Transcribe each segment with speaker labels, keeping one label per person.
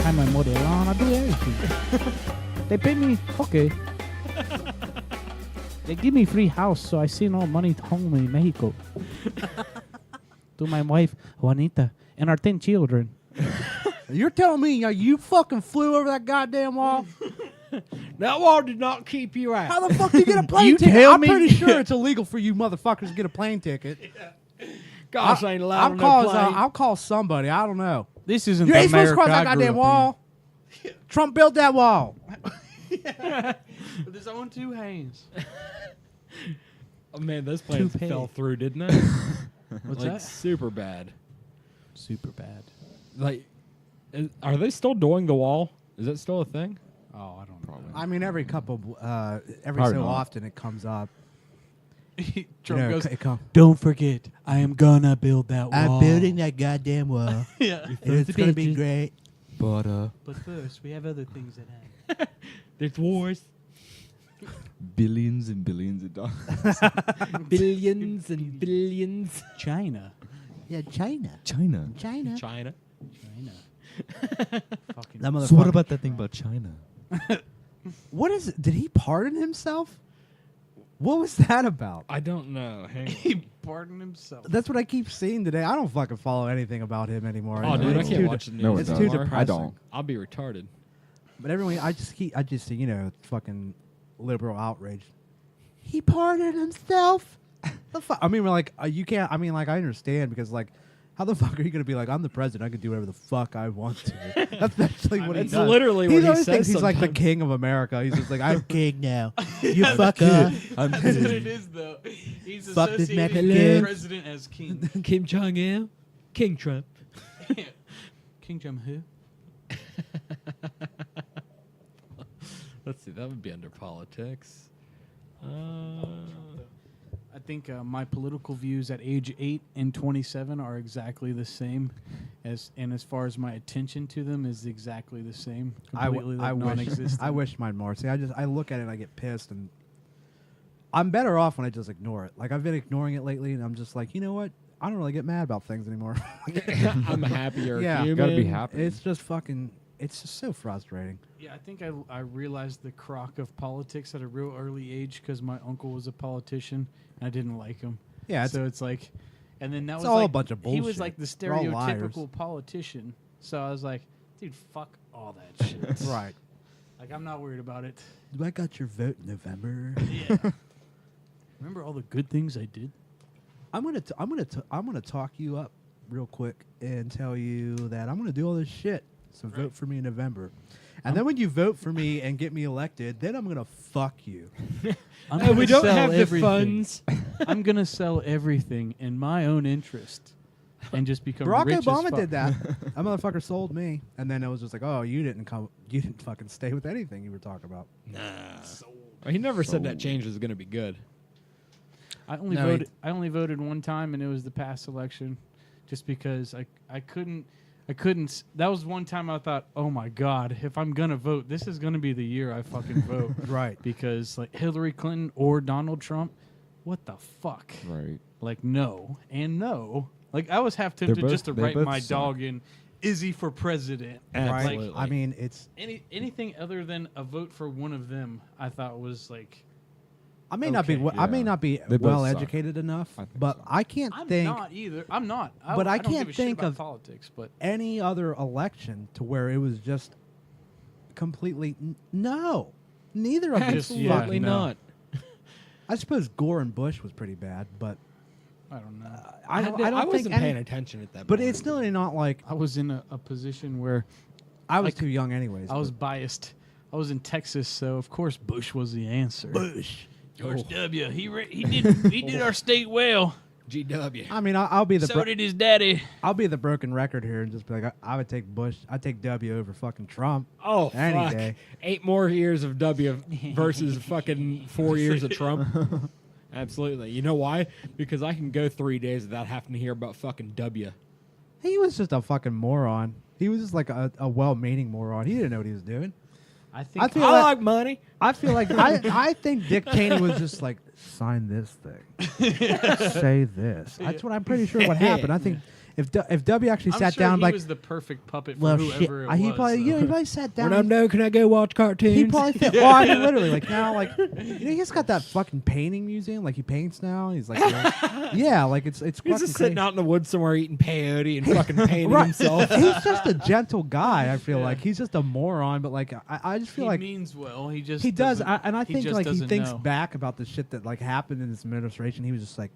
Speaker 1: time I mow the lawn. I do everything. They pay me, okay. They give me free house, so I send all money home in Mexico. To my wife, Juanita, and our 10 children.
Speaker 2: You're telling me you fucking flew over that goddamn wall?
Speaker 3: That wall did not keep you out.
Speaker 2: How the fuck do you get a plane
Speaker 1: You
Speaker 2: ticket?
Speaker 1: tell
Speaker 2: I'm
Speaker 1: me-
Speaker 2: pretty sure it's illegal for you motherfuckers to get a plane ticket.
Speaker 3: Gosh, ain't allowed on no plane.
Speaker 2: I'll call somebody. I don't know.
Speaker 1: This isn't
Speaker 2: You
Speaker 1: the
Speaker 2: ain't supposed to
Speaker 1: America
Speaker 2: cross that
Speaker 1: I grew
Speaker 2: goddamn
Speaker 1: up
Speaker 2: wall. Trump built that wall.
Speaker 1: in. With his own 2 hands.
Speaker 3: Oh, man, those planes
Speaker 1: Toupee.
Speaker 3: fell through, didn't they?
Speaker 1: What's
Speaker 3: like
Speaker 1: that?
Speaker 3: super bad.
Speaker 1: Super bad.
Speaker 3: Like, are they still doing the wall? Is that still a thing?
Speaker 1: Oh, I don't know.
Speaker 2: I mean, every
Speaker 4: Probably
Speaker 2: so
Speaker 4: not.
Speaker 2: often it comes up.
Speaker 1: Trump
Speaker 2: You know,
Speaker 1: goes,
Speaker 2: it come,
Speaker 1: don't forget, I am gonna build that wall.
Speaker 2: I'm building that goddamn wall.
Speaker 1: Yeah.
Speaker 2: and it's going to be great.
Speaker 4: But
Speaker 1: But first, we have other things at hand.
Speaker 3: There's wars.
Speaker 4: billions and billions of dollars.
Speaker 3: Billions and billions.
Speaker 1: China.
Speaker 2: Yeah, China.
Speaker 4: China.
Speaker 2: China.
Speaker 3: China.
Speaker 1: Fucking
Speaker 2: That motherfucker.
Speaker 4: So what about that thing about China?
Speaker 2: What is it? Did he pardon himself? What was that about?
Speaker 3: I don't know. Hang on.
Speaker 1: he pardoned himself.
Speaker 2: That's what I keep seeing today. I don't fucking follow anything about him anymore.
Speaker 3: Oh, dude, I
Speaker 2: It's
Speaker 3: can't
Speaker 2: too
Speaker 3: watch the news.
Speaker 4: No,
Speaker 2: it's
Speaker 4: it's
Speaker 2: too
Speaker 4: not.
Speaker 2: depressing.
Speaker 4: I don't.
Speaker 3: I'll be retarded.
Speaker 2: But everyone, I just see, fucking liberal outrage. He pardoned himself. The fuck? I mean, we're like, you can't. I mean, like, I understand because, like, how the fuck are you gonna be like, I'm the president, I can do whatever the fuck I want to? That's actually what he
Speaker 3: That's
Speaker 2: does.
Speaker 3: literally what he
Speaker 2: always
Speaker 3: says
Speaker 2: thinks he's like the
Speaker 3: sometimes.
Speaker 2: king of America. He's just like, I'm king now. You fucker.
Speaker 4: I'm
Speaker 1: That's what it is, though. He's
Speaker 2: Fuck this
Speaker 1: associated
Speaker 2: Mexican.
Speaker 1: with the president as king.
Speaker 3: Kim Jong Il, King Trump.
Speaker 1: King Jong who?
Speaker 3: Let's see, that would be under politics.
Speaker 1: I think my political views at age 8 and 27 are exactly the same, as far as my attention to them is exactly the same. Completely
Speaker 2: I wish
Speaker 1: non-existent.
Speaker 2: I wish mine more. See, I look at it and I get pissed, and I'm better off when I just ignore it. Like, I've been ignoring it lately, and I'm just like, you know what? I don't really get mad about things anymore.
Speaker 3: I'm a happier
Speaker 2: Yeah.
Speaker 3: human.
Speaker 4: Gotta be happy.
Speaker 2: It's just fucking. It's just so frustrating.
Speaker 1: Yeah, I think I realized the crock of politics at a real early age because my uncle was a politician and I didn't like him.
Speaker 2: Yeah,
Speaker 1: so it's like, and then that
Speaker 2: it's
Speaker 1: was
Speaker 2: all
Speaker 1: like
Speaker 2: a bunch of
Speaker 1: He was
Speaker 2: bullshit.
Speaker 1: like the
Speaker 2: They're all liars.
Speaker 1: stereotypical politician. So I was like, dude, fuck all that shit.
Speaker 2: Right.
Speaker 1: Like, I'm not worried about it.
Speaker 2: I got your vote in November.
Speaker 1: Yeah. Remember all the good things I did?
Speaker 2: I'm gonna talk you up real quick and tell you that I'm gonna do all this shit. So vote for me in November, and then when you vote for me and get me elected, then I'm gonna fuck you.
Speaker 1: I'm
Speaker 3: We
Speaker 1: gonna
Speaker 3: don't
Speaker 1: sell
Speaker 3: have the
Speaker 1: everything.
Speaker 3: funds.
Speaker 1: I'm gonna sell everything in my own interest and just become
Speaker 2: Barack
Speaker 1: rich as
Speaker 2: Obama
Speaker 1: fuck.
Speaker 2: did that. That motherfucker sold me, and then it was just like, oh, you didn't fucking stay with anything you were talking about.
Speaker 3: Nah. He never said that change was going to be good.
Speaker 1: I only
Speaker 2: No,
Speaker 1: voted. I only voted one time, and it was the past election, just because I couldn't. That was one time I thought, oh my god, if I'm gonna vote, this is gonna be the year I fucking vote.
Speaker 2: Right.
Speaker 1: Because like Hillary Clinton or Donald Trump, what the fuck?
Speaker 4: Right.
Speaker 1: Like no and no. Like I was half tempted
Speaker 4: both-
Speaker 1: just to
Speaker 4: they
Speaker 1: write
Speaker 4: both
Speaker 1: my
Speaker 4: suck.
Speaker 1: dog in. Is he for president?
Speaker 3: Absolutely.
Speaker 2: Right. I mean, it's.
Speaker 1: Anything other than a vote for one of them, I thought was like.
Speaker 2: I may not be.
Speaker 1: Okay.
Speaker 2: I may
Speaker 4: Yeah.
Speaker 2: not be
Speaker 4: They both
Speaker 2: well
Speaker 4: suck.
Speaker 2: educated enough,
Speaker 4: I think
Speaker 2: but
Speaker 4: so.
Speaker 2: I can't
Speaker 1: I'm
Speaker 2: think
Speaker 1: not either. I'm not.
Speaker 2: But I
Speaker 1: don't
Speaker 2: can't
Speaker 1: give a shit
Speaker 2: think
Speaker 1: about
Speaker 2: of-
Speaker 1: politics. But
Speaker 2: any other election to where it was just completely no. Neither of them.
Speaker 3: Absolutely
Speaker 1: no.
Speaker 3: not.
Speaker 2: I suppose Gore and Bush was pretty bad, but
Speaker 1: I don't know.
Speaker 2: I don't
Speaker 3: wasn't
Speaker 2: think
Speaker 3: paying
Speaker 2: any,
Speaker 3: attention at that
Speaker 2: But
Speaker 3: point.
Speaker 2: it's still not like
Speaker 1: I was in a position where
Speaker 2: I was
Speaker 1: Like,
Speaker 2: too young, anyways.
Speaker 1: I was biased. I was in Texas, so of course Bush was the answer.
Speaker 2: Bush.
Speaker 1: George W. He did our state well.
Speaker 3: GW.
Speaker 2: I mean, I'll be the
Speaker 1: So did his daddy.
Speaker 2: I'll be the broken record here and just be like, I would take Bush. I'd take W over fucking Trump.
Speaker 3: Oh,
Speaker 2: Any
Speaker 3: fuck.
Speaker 2: day.
Speaker 3: 8 more years of W versus fucking 4 years of Trump. Absolutely. You know why? Because I can go 3 days without having to hear about fucking W.
Speaker 2: He was just a fucking moron. He was just like a well-meaning moron. He didn't know what he was doing.
Speaker 1: I think
Speaker 2: I feel
Speaker 3: I
Speaker 2: like
Speaker 3: like money.
Speaker 2: I feel like I think Dick Cheney was just like, sign this thing, say this. That's what I'm pretty sure what happened. I think if W actually
Speaker 1: I'm
Speaker 2: sat
Speaker 1: sure
Speaker 2: down
Speaker 1: he
Speaker 2: like,
Speaker 1: was the perfect puppet for
Speaker 2: well,
Speaker 1: whoever
Speaker 2: shit,
Speaker 1: it was.
Speaker 2: he probably
Speaker 1: though.
Speaker 2: he probably sat down.
Speaker 3: When I'm done, can I go watch cartoons?
Speaker 2: He probably fit. Well, I mean, literally, like now, like he's got that fucking painting museum. Like he paints now. He's like, yeah, like it's
Speaker 3: He's
Speaker 2: fucking
Speaker 3: just sitting
Speaker 2: crazy.
Speaker 3: out in the woods somewhere eating peyote and fucking painting
Speaker 2: Right.
Speaker 3: himself.
Speaker 2: He's just a gentle guy. I feel
Speaker 1: Yeah.
Speaker 2: like he's just a moron. But like I just feel
Speaker 1: He
Speaker 2: like
Speaker 1: means well. He just
Speaker 2: he does.
Speaker 1: doesn't-
Speaker 2: And I
Speaker 1: he
Speaker 2: think
Speaker 1: just
Speaker 2: like he
Speaker 1: doesn't
Speaker 2: thinks
Speaker 1: know.
Speaker 2: back about the shit that like happened in his administration. He was just like,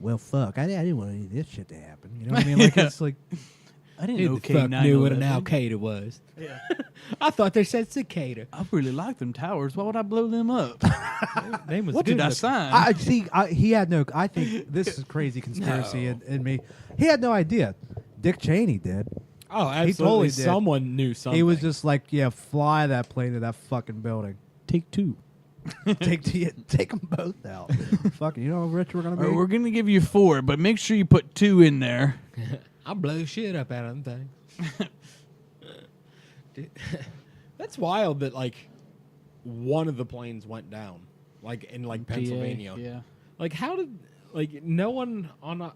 Speaker 2: well, fuck, I didn't want any of this shit to happen. You know what I mean? Like
Speaker 1: Yeah.
Speaker 2: it's like.
Speaker 1: I didn't
Speaker 3: Who
Speaker 1: know
Speaker 3: the fuck knew what an
Speaker 1: 9/11.
Speaker 3: Al-Qaeda was?
Speaker 1: Yeah.
Speaker 3: I thought they said cicada.
Speaker 1: I really like them towers. Why would I blow them up?
Speaker 3: Name was
Speaker 1: What
Speaker 3: good
Speaker 1: did I
Speaker 3: looking.
Speaker 1: sign?
Speaker 2: I see. He had no. I think this is crazy conspiracy
Speaker 3: No.
Speaker 2: in me. He had no idea. Dick Cheney did.
Speaker 3: Oh, absolutely.
Speaker 2: totally did.
Speaker 3: Someone knew something.
Speaker 2: He was just like, yeah, fly that plane to that fucking building.
Speaker 1: Take two.
Speaker 2: take them both out. Fucking, you know how rich we're gonna be.
Speaker 1: All right, we're gonna give you 4, but make sure you put 2 in there.
Speaker 3: I'll blow shit up out of them things. Dude, that's wild that like one of the planes went down, like in like Pennsylvania.
Speaker 1: Yeah.
Speaker 3: Like how did like no one on a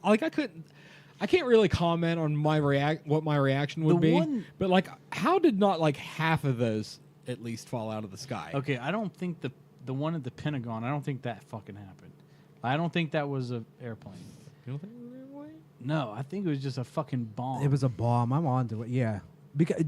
Speaker 3: like I can't really comment on what my reaction would
Speaker 1: The
Speaker 3: be,
Speaker 1: one-
Speaker 3: but like how did not like half of those at least fall out of the sky?
Speaker 1: Okay, I don't think the one at the Pentagon. I don't think that fucking happened. I don't think that was an airplane.
Speaker 3: You don't think it was an airplane?
Speaker 1: No, I think it was just a fucking bomb.
Speaker 2: It was a bomb. I'm onto it. Yeah, because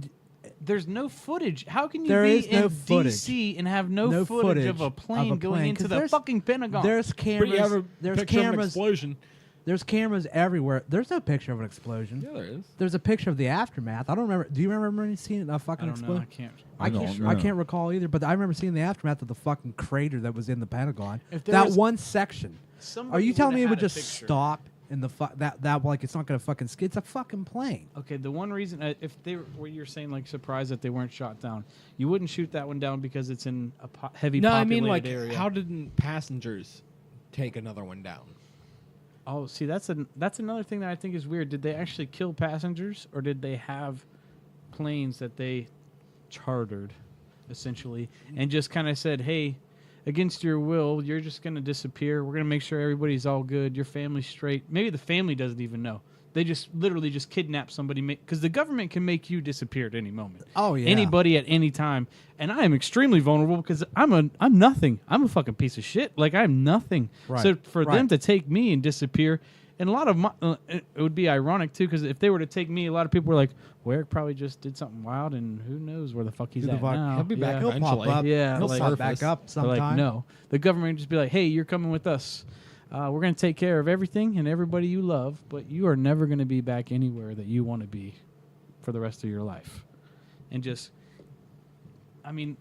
Speaker 1: There's no footage. How can you
Speaker 2: There
Speaker 1: be
Speaker 2: is no
Speaker 1: in
Speaker 2: footage.
Speaker 1: DC and have no,
Speaker 2: No
Speaker 1: footage of
Speaker 2: footage
Speaker 1: a plane
Speaker 2: of a
Speaker 1: going
Speaker 2: plane,
Speaker 1: into
Speaker 2: 'cause
Speaker 1: the
Speaker 2: there's-
Speaker 1: fucking Pentagon?
Speaker 2: there's
Speaker 3: But you have
Speaker 2: cameras.
Speaker 3: a
Speaker 2: There's
Speaker 3: picture of an
Speaker 2: cameras.
Speaker 3: explosion.
Speaker 2: There's cameras everywhere. There's no picture of an explosion.
Speaker 3: Yeah, there is.
Speaker 2: There's a picture of the aftermath. I don't remember. Do you remember seeing a
Speaker 1: I
Speaker 2: fucking
Speaker 1: don't know.
Speaker 2: explosion?
Speaker 1: I can't.
Speaker 2: I
Speaker 4: I
Speaker 2: can't.
Speaker 4: don't
Speaker 2: I
Speaker 4: know.
Speaker 2: can't recall either. But I remember seeing the aftermath of the fucking crater that was in the Pentagon.
Speaker 1: If there
Speaker 2: That
Speaker 1: was-
Speaker 2: one section. Are
Speaker 1: Somebody
Speaker 2: you telling me it
Speaker 1: would've
Speaker 2: would
Speaker 1: had a
Speaker 2: just
Speaker 1: picture.
Speaker 2: stop in the that like it's not gonna fucking skid? It's a fucking plane.
Speaker 1: Okay, the one reason if they were what you're saying, like surprised that they weren't shot down, you wouldn't shoot that one down because it's in a heavy.
Speaker 3: No, I
Speaker 1: populated
Speaker 3: mean like
Speaker 1: area.
Speaker 3: how didn't passengers take another one down?
Speaker 1: Oh, see, that's another thing that I think is weird. Did they actually kill passengers, or did they have planes that they chartered, essentially, and just kind of said, "Hey, against your will, you're just going to disappear. We're going to make sure everybody's all good. Your family's straight." Maybe the family doesn't even know. They just literally just kidnap somebody because the government can make you disappear at any moment.
Speaker 2: Oh, yeah.
Speaker 1: Anybody at any time, and I am extremely vulnerable because I'm nothing. I'm a fucking piece of shit. Like I'm nothing.
Speaker 2: Right.
Speaker 1: So for them
Speaker 2: Right.
Speaker 1: to take me and disappear, and a lot of it would be ironic too because if they were to take me, a lot of people were like, "Well, Eric probably just did something wild, and who knows where the fuck he's
Speaker 2: Who the
Speaker 1: at
Speaker 2: fuck-
Speaker 1: now."
Speaker 3: He'll be back
Speaker 1: Yeah.
Speaker 2: He'll pop
Speaker 3: eventually.
Speaker 2: up.
Speaker 1: Yeah,
Speaker 2: He'll
Speaker 1: like-
Speaker 2: pop back up
Speaker 1: They're
Speaker 2: sometime.
Speaker 1: like, no, the government would just be like, "Hey, you're coming with us. We're going to take care of everything and everybody you love, but you are never going to be back anywhere that you want to be for the rest of your life." And just, I mean,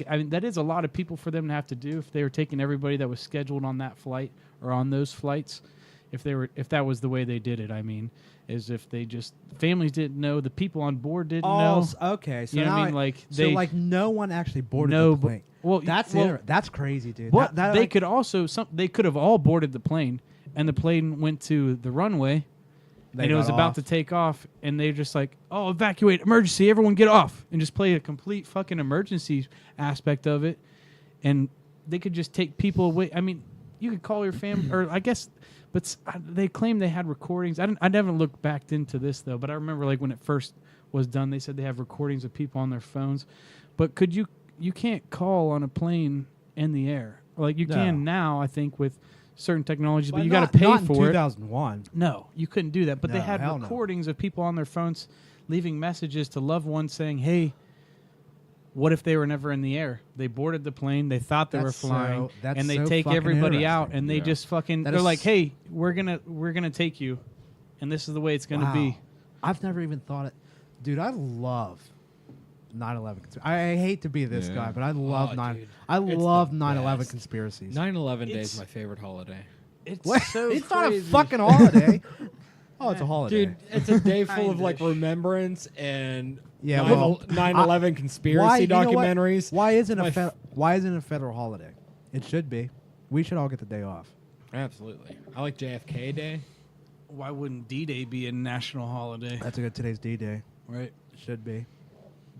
Speaker 1: I mean, that is a lot of people for them to have to do if they were taking everybody that was scheduled on that flight or on those flights. If that was the way they did it, I mean, is if they just families didn't know, the people on board didn't know.
Speaker 2: Okay, so
Speaker 1: You know what I
Speaker 2: now
Speaker 1: mean? Like,
Speaker 2: so
Speaker 1: they-
Speaker 2: like no one actually boarded
Speaker 1: No,
Speaker 2: the
Speaker 1: but-
Speaker 2: plane.
Speaker 1: well,
Speaker 2: That's crazy, dude.
Speaker 1: But
Speaker 2: That,
Speaker 1: they
Speaker 2: like,
Speaker 1: could also they could have all boarded the plane, and the plane went to the runway,
Speaker 2: they
Speaker 1: and it was
Speaker 2: got
Speaker 1: about
Speaker 2: off.
Speaker 1: to take off, and they're just like, "Oh, evacuate, emergency, everyone get off," and just play a complete fucking emergency aspect of it, and they could just take people away. I mean, you could call your family, or I guess, but they claim they had recordings. I never looked back into this though, but I remember like when it first was done, they said they have recordings of people on their phones, but you can't call on a plane in the air like you
Speaker 2: No.
Speaker 1: can now. I think with certain technologies, but
Speaker 2: Well,
Speaker 1: you got
Speaker 2: not-
Speaker 1: to pay
Speaker 2: not in
Speaker 1: for it.
Speaker 2: 2001.
Speaker 1: No, you couldn't do that. But they
Speaker 2: No,
Speaker 1: had
Speaker 2: hell no.
Speaker 1: recordings of people on their phones leaving messages to loved ones saying, "Hey, what if they were never in the air? They boarded the plane, they thought they
Speaker 2: That's
Speaker 1: were flying,
Speaker 2: that's
Speaker 1: and they
Speaker 2: so
Speaker 1: take
Speaker 2: fucking
Speaker 1: everybody out,
Speaker 2: interesting.
Speaker 1: and they
Speaker 4: Yeah.
Speaker 1: just fucking
Speaker 2: That
Speaker 1: they're
Speaker 2: is-
Speaker 1: like, "Hey, we're gonna take you, and this is the way it's gonna be."
Speaker 2: Wow. I've never even thought it. Dude, I love 9/11. I hate to be this
Speaker 4: Yeah.
Speaker 2: guy, but I love
Speaker 3: Oh,
Speaker 2: 9.
Speaker 3: dude.
Speaker 2: I
Speaker 3: It's
Speaker 2: love
Speaker 3: the
Speaker 2: 9/11
Speaker 3: best.
Speaker 2: conspiracies.
Speaker 3: 9/11 Day
Speaker 1: It's-
Speaker 3: is my favorite holiday.
Speaker 1: It's
Speaker 2: What?
Speaker 1: so
Speaker 2: it's not a
Speaker 1: crazy.
Speaker 2: fucking holiday. Oh, it's a holiday.
Speaker 3: Dude, it's a day full of like
Speaker 1: Kinda.
Speaker 3: remembrance and
Speaker 2: Yeah,
Speaker 3: 9
Speaker 2: well,
Speaker 3: 9/11 conspiracy
Speaker 2: why, you know what?
Speaker 3: documentaries.
Speaker 2: Why isn't
Speaker 3: My
Speaker 2: why isn't it a federal holiday? It should be. We should all get the day off.
Speaker 3: Absolutely. I like JFK Day.
Speaker 1: Why wouldn't D-Day be a national holiday?
Speaker 2: That's a good today's D-Day.
Speaker 1: Right.
Speaker 2: It should be.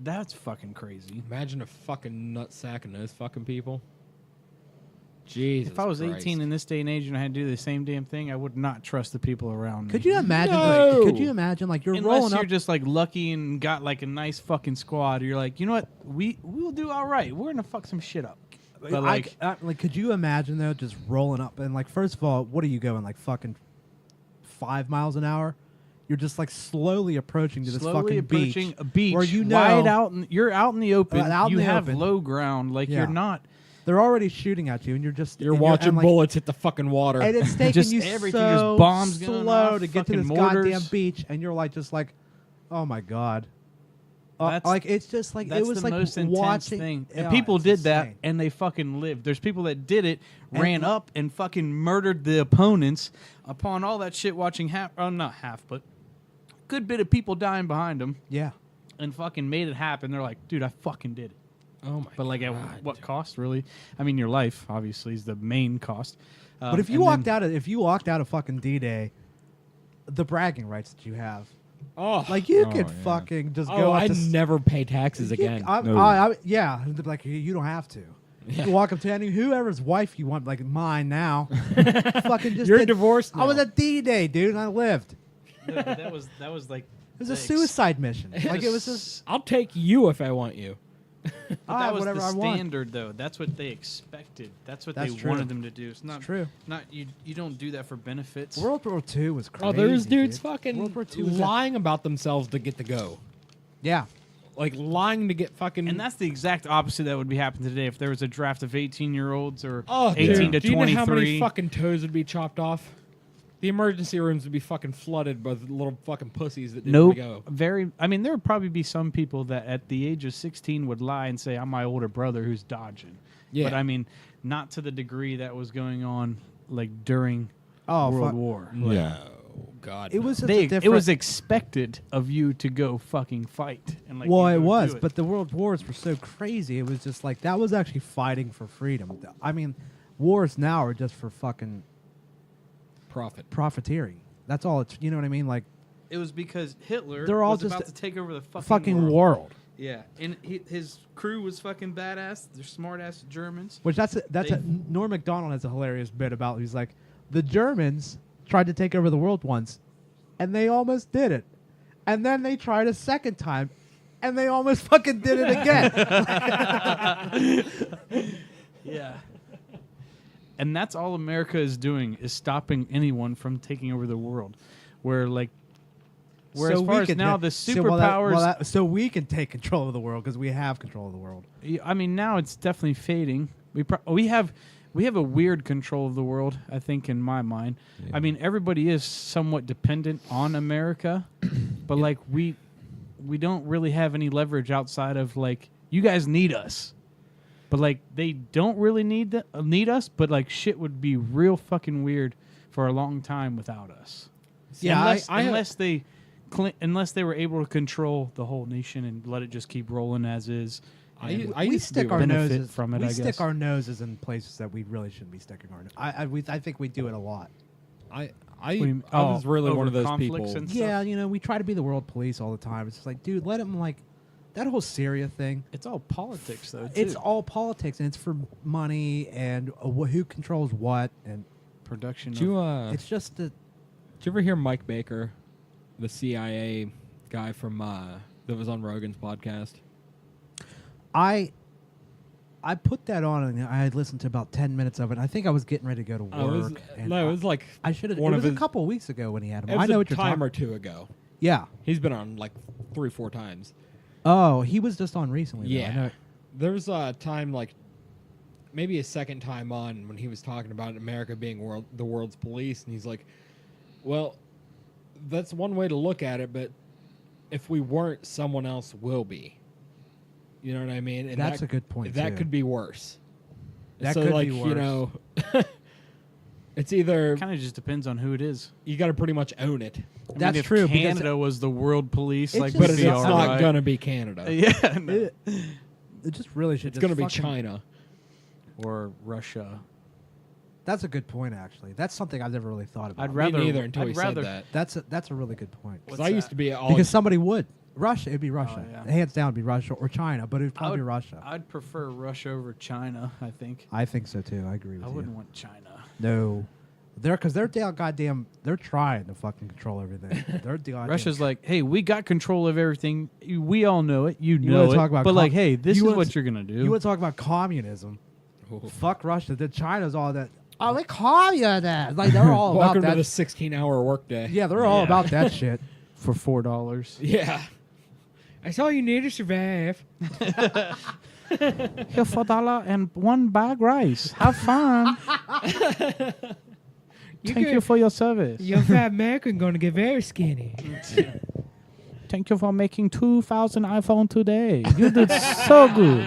Speaker 1: That's fucking crazy.
Speaker 3: Imagine a fucking nutsack and those fucking people. Jesus.
Speaker 1: If I was
Speaker 3: Christ.
Speaker 1: 18 in this day and age and I had to do the same damn thing, I would not trust the people around me.
Speaker 2: Could you imagine?
Speaker 3: No.
Speaker 2: Could you imagine like you're
Speaker 1: Unless
Speaker 2: rolling
Speaker 1: you're
Speaker 2: up?
Speaker 1: just like lucky and got like a nice fucking squad, you're like, you know what, we'll do all right. We're gonna fuck some shit up. But like,
Speaker 2: like, could you imagine though, just rolling up and like, first of all, what are you going like fucking 5 miles an hour? You're just like slowly approaching to this
Speaker 1: slowly
Speaker 2: fucking
Speaker 1: approaching
Speaker 2: beach,
Speaker 1: a beach,
Speaker 2: where you know
Speaker 1: wide out, you're out in the open.
Speaker 2: Out in
Speaker 1: you
Speaker 2: the
Speaker 1: have
Speaker 2: open.
Speaker 1: low ground, like
Speaker 2: Yeah.
Speaker 1: you're not.
Speaker 2: they're already shooting at you, and you're just
Speaker 3: You're
Speaker 2: and
Speaker 3: watching
Speaker 2: and, like,
Speaker 3: bullets hit the fucking water.
Speaker 2: and it's taking
Speaker 1: Just
Speaker 2: you
Speaker 1: everything,
Speaker 2: so
Speaker 1: just bombs going
Speaker 2: slow
Speaker 1: off,
Speaker 2: to get to
Speaker 1: fucking
Speaker 2: this
Speaker 1: mortars.
Speaker 2: goddamn beach, and you're like, just like, oh my god.
Speaker 1: That's-
Speaker 2: Like it's just like
Speaker 1: That's
Speaker 2: it was
Speaker 1: the
Speaker 2: like
Speaker 1: most intense
Speaker 2: watching
Speaker 1: thing.
Speaker 2: Yeah,
Speaker 1: And people
Speaker 2: it's
Speaker 1: did that,
Speaker 2: insane.
Speaker 1: and they fucking lived. There's people that did it,
Speaker 2: And-
Speaker 1: ran up and fucking murdered the opponents upon all that shit. Watching not half, but good bit of people dying behind them,
Speaker 2: Yeah.
Speaker 1: and fucking made it happen. They're like, dude, I fucking did it.
Speaker 3: oh my
Speaker 1: But like,
Speaker 3: God.
Speaker 1: at what cost, really? I mean, your life obviously is the main cost.
Speaker 2: But if you walked out of fucking D-Day, the bragging rights that you have,
Speaker 3: Oh,
Speaker 2: like you
Speaker 4: Oh,
Speaker 2: could
Speaker 4: yeah.
Speaker 2: fucking just
Speaker 3: oh,
Speaker 2: go. up
Speaker 3: I
Speaker 2: to s-
Speaker 3: never pay taxes
Speaker 2: you-
Speaker 3: again.
Speaker 2: yeah, they'd be like you don't have to. You walk up to any whoever's wife you want, like mine now. Fucking just
Speaker 3: You're
Speaker 2: did-
Speaker 3: divorced
Speaker 2: I was
Speaker 3: now.
Speaker 2: at D-Day, dude, and I lived.
Speaker 1: No, but that was like
Speaker 2: It was a suicide mission. Like it was just
Speaker 3: I'll take you if I want you.
Speaker 1: But that was
Speaker 2: whatever
Speaker 1: the
Speaker 2: I want.
Speaker 1: standard, though. That's what they expected. That's what
Speaker 2: That's
Speaker 1: they
Speaker 2: true.
Speaker 1: wanted them to do. It's not
Speaker 2: true.
Speaker 1: Not you. You don't do that for benefits.
Speaker 2: World War II was crazy.
Speaker 3: Oh, there's dudes
Speaker 2: dude.
Speaker 3: fucking
Speaker 2: World War II was
Speaker 3: lying about themselves to get to go.
Speaker 2: Yeah.
Speaker 3: Like lying to get fucking.
Speaker 1: And that's the exact opposite that would be happening today if there was a draft of 18-year-olds or
Speaker 3: oh,
Speaker 1: 18 to
Speaker 3: dude. Do you know
Speaker 1: 23.
Speaker 3: how many fucking toes would be chopped off? The emergency rooms would be fucking flooded by the little fucking pussies that didn't
Speaker 1: Nope.
Speaker 3: go.
Speaker 1: I mean, there would probably be some people that at the age of 16 would lie and say, I'm my older brother who's dodging.
Speaker 3: Yeah.
Speaker 1: But I mean, not to the degree that was going on like during
Speaker 2: Oh,
Speaker 1: World
Speaker 2: fuck.
Speaker 1: War.
Speaker 4: Yeah.
Speaker 3: Oh God.
Speaker 2: It was such a
Speaker 1: It
Speaker 2: different.
Speaker 1: was expected of you to go fucking fight. And like,
Speaker 2: well,
Speaker 1: you
Speaker 2: it
Speaker 1: go
Speaker 2: was,
Speaker 1: do it.
Speaker 2: but the world wars were so crazy. It was just like that was actually fighting for freedom. I mean, wars now are just for fucking
Speaker 3: profit.
Speaker 2: profiteering. That's all it's. You know what I mean? Like
Speaker 1: It was because Hitler
Speaker 2: They're all
Speaker 1: was
Speaker 2: just
Speaker 1: about to take over the
Speaker 2: fucking world.
Speaker 1: Yeah, and his crew was fucking badass. They're smart ass Germans.
Speaker 2: Which that's
Speaker 1: They-
Speaker 2: Norm Macdonald has a hilarious bit about. He's like, the Germans tried to take over the world once, and they almost did it, and then they tried a second time, and they almost fucking did it again.
Speaker 1: Yeah. And that's all America is doing is stopping anyone from taking over the world. Where like, where as far as now the superpowers,
Speaker 2: so we can take control of the world because we have control of the world.
Speaker 1: I mean, now it's definitely fading. We have a weird control of the world. I think in my mind.
Speaker 4: Yeah.
Speaker 1: I mean, everybody is somewhat dependent on America, but like we don't really have any leverage outside of like you guys need us. But like they don't really need us, but like shit would be real fucking weird for a long time without us.
Speaker 2: Yeah,
Speaker 1: unless they were able to control the whole nation and let it just keep rolling as is. and
Speaker 3: I
Speaker 2: we
Speaker 3: used to
Speaker 2: stick
Speaker 3: be
Speaker 2: our
Speaker 1: benefit
Speaker 2: noses
Speaker 1: from it,
Speaker 2: We
Speaker 1: I
Speaker 2: stick
Speaker 1: guess.
Speaker 2: our noses in places that we really shouldn't be sticking our. I think we do it a lot.
Speaker 3: I
Speaker 1: What do you mean?
Speaker 3: was really one
Speaker 1: over
Speaker 3: of those
Speaker 1: conflicts
Speaker 3: people.
Speaker 1: and stuff?
Speaker 2: Yeah, you know, we try to be the world police all the time. It's just like, dude, let them like that whole Syria thing.
Speaker 1: It's all politics, though.
Speaker 2: It's
Speaker 1: too.
Speaker 2: all politics, and it's for money and who controls what, and
Speaker 1: production.
Speaker 3: Did you
Speaker 2: it's just a.
Speaker 3: did you ever hear Mike Baker, the CIA guy from that was on Rogan's podcast?
Speaker 2: I put that on and I had listened to about 10 minutes of it. I think I was getting ready to go to work.
Speaker 3: Oh, it was,
Speaker 2: and
Speaker 3: no, it was like
Speaker 2: I should have. It
Speaker 3: one
Speaker 2: was
Speaker 3: of
Speaker 2: a
Speaker 3: his-
Speaker 2: couple of weeks ago when he had him.
Speaker 3: it was
Speaker 2: I know
Speaker 3: a
Speaker 2: what you're
Speaker 3: time
Speaker 2: talking.
Speaker 3: or two ago.
Speaker 2: Yeah.
Speaker 3: He's been on like 3-4 times.
Speaker 2: Oh, he was just on recently. though. I
Speaker 3: Yeah.
Speaker 2: know.
Speaker 3: There was a time like maybe a second time on when he was talking about America being the world's police, and he's like, "Well, that's one way to look at it, but if we weren't, someone else will be." You know what I mean? And
Speaker 2: That's a good point,
Speaker 3: That
Speaker 2: too.
Speaker 3: could be worse.
Speaker 2: That
Speaker 3: so
Speaker 2: could
Speaker 3: like,
Speaker 2: be
Speaker 3: You
Speaker 2: worse.
Speaker 3: know, it's either
Speaker 1: kind of just depends on who it is.
Speaker 3: you got to pretty much own it,
Speaker 1: I
Speaker 2: That's
Speaker 1: mean, if
Speaker 2: true, because
Speaker 1: Canada was the world police,
Speaker 2: It's
Speaker 1: like,
Speaker 2: just-
Speaker 3: but
Speaker 1: we'd
Speaker 3: it's
Speaker 1: be
Speaker 3: not
Speaker 1: all right.
Speaker 3: gonna be Canada.
Speaker 1: Yeah, no.
Speaker 2: It just really should.
Speaker 3: It's
Speaker 2: just
Speaker 3: gonna be
Speaker 2: fucking-
Speaker 3: China.
Speaker 1: or Russia.
Speaker 2: That's a good point, actually. That's something I've never really thought about.
Speaker 1: I'd rather.
Speaker 3: Me neither until
Speaker 1: I'd
Speaker 3: he
Speaker 1: rather,
Speaker 3: said that.
Speaker 2: That's a really good point.
Speaker 3: Because
Speaker 1: What's
Speaker 3: I used
Speaker 1: that?
Speaker 3: to be all
Speaker 2: Because somebody would. Russia. It'd be Russia.
Speaker 1: yeah.
Speaker 2: Hands down, it'd be Russia or China, but it'd probably
Speaker 1: I
Speaker 2: be
Speaker 1: would-
Speaker 2: Russia.
Speaker 1: I'd prefer Russia over China. I think.
Speaker 2: I think so too. I agree with
Speaker 1: I
Speaker 2: you.
Speaker 1: wouldn't want China.
Speaker 2: No, they're goddamn. They're trying to fucking control everything. They're goddamn.
Speaker 1: Russia's like, hey, we got control of everything. We all know it. You
Speaker 2: You
Speaker 1: know
Speaker 2: wanna
Speaker 1: it.
Speaker 2: talk about
Speaker 1: but like, hey, this
Speaker 2: you
Speaker 1: is
Speaker 2: wanna
Speaker 1: what
Speaker 2: t-
Speaker 1: you're gonna do.
Speaker 2: You want to talk about communism?
Speaker 3: Ooh.
Speaker 2: Fuck Russia. The China's all that. Oh, they communist. Like they're all about
Speaker 3: Welcome to
Speaker 2: that.
Speaker 3: the 16-hour workday.
Speaker 2: Yeah, they're all
Speaker 1: Yeah.
Speaker 2: about that shit.
Speaker 1: for $4.
Speaker 3: Yeah. That's all you need to survive.
Speaker 1: Here $4 and one bag rice. Have fun. Thank you for your service.
Speaker 3: Your fat American going to get very skinny.
Speaker 1: Thank you for making 2,000 iPhone today. You did so good.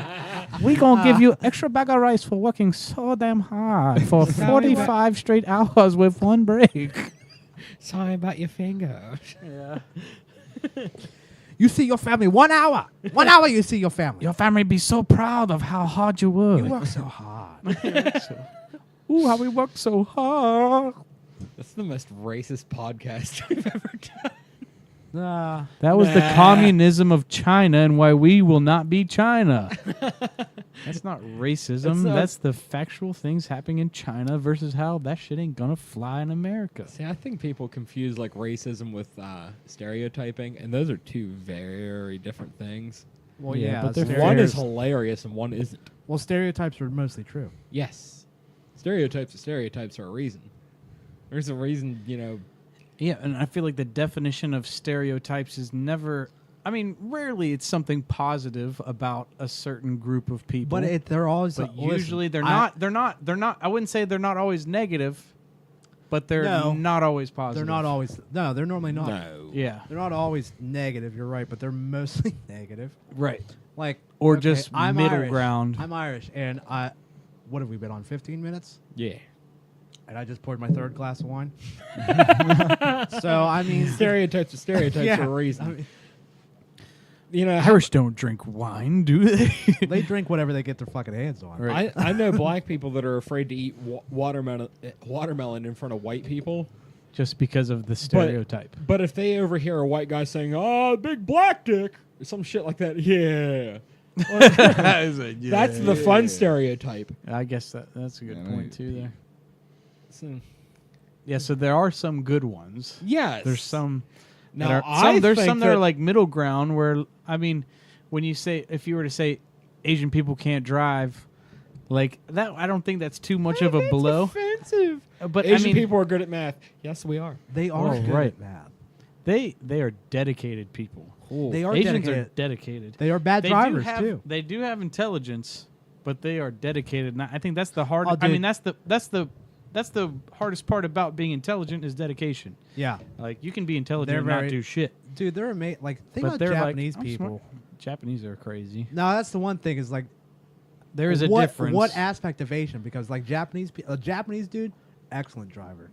Speaker 1: We gonna give you extra bag of rice for working so damn hard for 45 straight hours with one break.
Speaker 3: Sorry about your fingers.
Speaker 1: Yeah.
Speaker 2: You see your family 1 hour. 1 hour you see your family.
Speaker 1: Your family be so proud of how hard you work.
Speaker 2: You work so hard.
Speaker 1: Ooh, how we work so hard.
Speaker 3: That's the most racist podcast we've ever done.
Speaker 2: Nah.
Speaker 1: That was the communism of China and why we will not be China. That's not racism. That's the factual things happening in China versus how that shit ain't gonna fly in America.
Speaker 3: See, I think people confuse like racism with stereotyping, and those are two very different things.
Speaker 2: Well,
Speaker 1: Yeah,
Speaker 2: yeah.
Speaker 1: but they're
Speaker 2: stereo-
Speaker 3: One is
Speaker 1: Stereos-
Speaker 3: hilarious and one isn't.
Speaker 2: well, stereotypes are mostly true.
Speaker 3: Yes. Stereotypes for a reason. There's a reason,
Speaker 1: Yeah, and I feel like the definition of stereotypes is never. I mean, rarely it's something positive about a certain group of people.
Speaker 2: But they're always.
Speaker 1: But
Speaker 2: listen,
Speaker 1: usually they're
Speaker 2: I-
Speaker 1: not. They're not. They're not. I wouldn't say they're not always negative, but they're
Speaker 2: No.
Speaker 1: not always
Speaker 2: They're
Speaker 1: positive.
Speaker 2: not always. No, they're normally not.
Speaker 3: no.
Speaker 1: Yeah.
Speaker 2: They're not always negative. You're right, but they're mostly negative.
Speaker 1: Right.
Speaker 2: Like
Speaker 1: Or
Speaker 2: okay,
Speaker 1: just
Speaker 2: I'm
Speaker 1: middle
Speaker 2: Irish.
Speaker 1: ground.
Speaker 2: I'm Irish, and I. What have we been on? 15 minutes,
Speaker 3: Yeah.
Speaker 2: and I just poured my third glass of wine. So I mean,
Speaker 3: Stereotypes are stereotypes
Speaker 2: yeah,
Speaker 3: for a reason.
Speaker 2: I mean,
Speaker 1: Irish don't drink wine, do they?
Speaker 2: they drink whatever they get their fucking hands on.
Speaker 1: Right.
Speaker 3: I know black people that are afraid to eat watermelon in front of white people.
Speaker 1: Just because of the stereotype.
Speaker 3: But if they overhear a white guy saying, "Oh, big black dick," or some shit like that, yeah. That's the fun stereotype.
Speaker 1: I guess that's a good
Speaker 4: Yeah,
Speaker 1: point
Speaker 4: right.
Speaker 1: too. There.
Speaker 3: So,
Speaker 1: Yeah. So there are some good ones.
Speaker 3: yes.
Speaker 1: There's some.
Speaker 3: Now,
Speaker 1: that are,
Speaker 3: I
Speaker 1: there's
Speaker 3: think
Speaker 1: some that are
Speaker 3: that-
Speaker 1: like middle ground where I mean, when you say if you were to say Asian people can't drive, like that, I don't think that's too much of a
Speaker 3: That's
Speaker 1: blow.
Speaker 3: offensive.
Speaker 1: But
Speaker 3: Asian
Speaker 1: I mean,
Speaker 3: people are good at math. Yes, we are.
Speaker 2: They are
Speaker 1: Oh,
Speaker 2: good
Speaker 1: right.
Speaker 2: at math.
Speaker 1: they are dedicated people.
Speaker 2: They are
Speaker 1: Asians
Speaker 2: dedicated.
Speaker 1: are dedicated.
Speaker 2: They are bad
Speaker 1: They
Speaker 2: drivers
Speaker 1: do have,
Speaker 2: too.
Speaker 1: They do have intelligence, but they are dedicated. And I think that's the hard.
Speaker 2: Oh,
Speaker 1: I mean,
Speaker 2: dude.
Speaker 1: that's the hardest part about being intelligent is dedication.
Speaker 2: Yeah,
Speaker 1: Like you can be intelligent
Speaker 2: They're
Speaker 1: and not
Speaker 2: very-
Speaker 1: do shit,
Speaker 2: dude, they're amazing. Like think
Speaker 1: but
Speaker 2: about
Speaker 1: they're
Speaker 2: Japanese
Speaker 1: like, I'm
Speaker 2: people.
Speaker 1: smart. Japanese are crazy.
Speaker 2: No, that's the one thing is like
Speaker 1: There is a
Speaker 2: what,
Speaker 1: difference.
Speaker 2: What aspect of Asian? Because like a Japanese dude, excellent driver.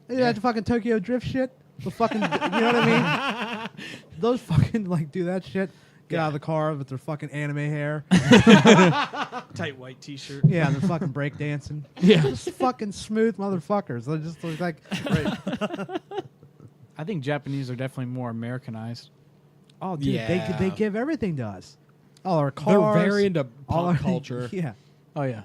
Speaker 2: They do
Speaker 1: Yeah.
Speaker 2: that fucking Tokyo Drift shit. The fucking, you know what I mean? Those fucking like do that shit. Get out of the car with their fucking anime hair.
Speaker 1: tight white T-shirt.
Speaker 2: Yeah, they're fucking break dancing.
Speaker 1: Yeah.
Speaker 2: Just fucking smooth motherfuckers. They just look like
Speaker 1: I think Japanese are definitely more Americanized.
Speaker 2: oh, dude,
Speaker 3: Yeah.
Speaker 2: they give everything to us. All our cars.
Speaker 3: They're very into
Speaker 2: all
Speaker 3: pop
Speaker 2: our
Speaker 3: culture.
Speaker 2: Yeah.
Speaker 1: Oh yeah,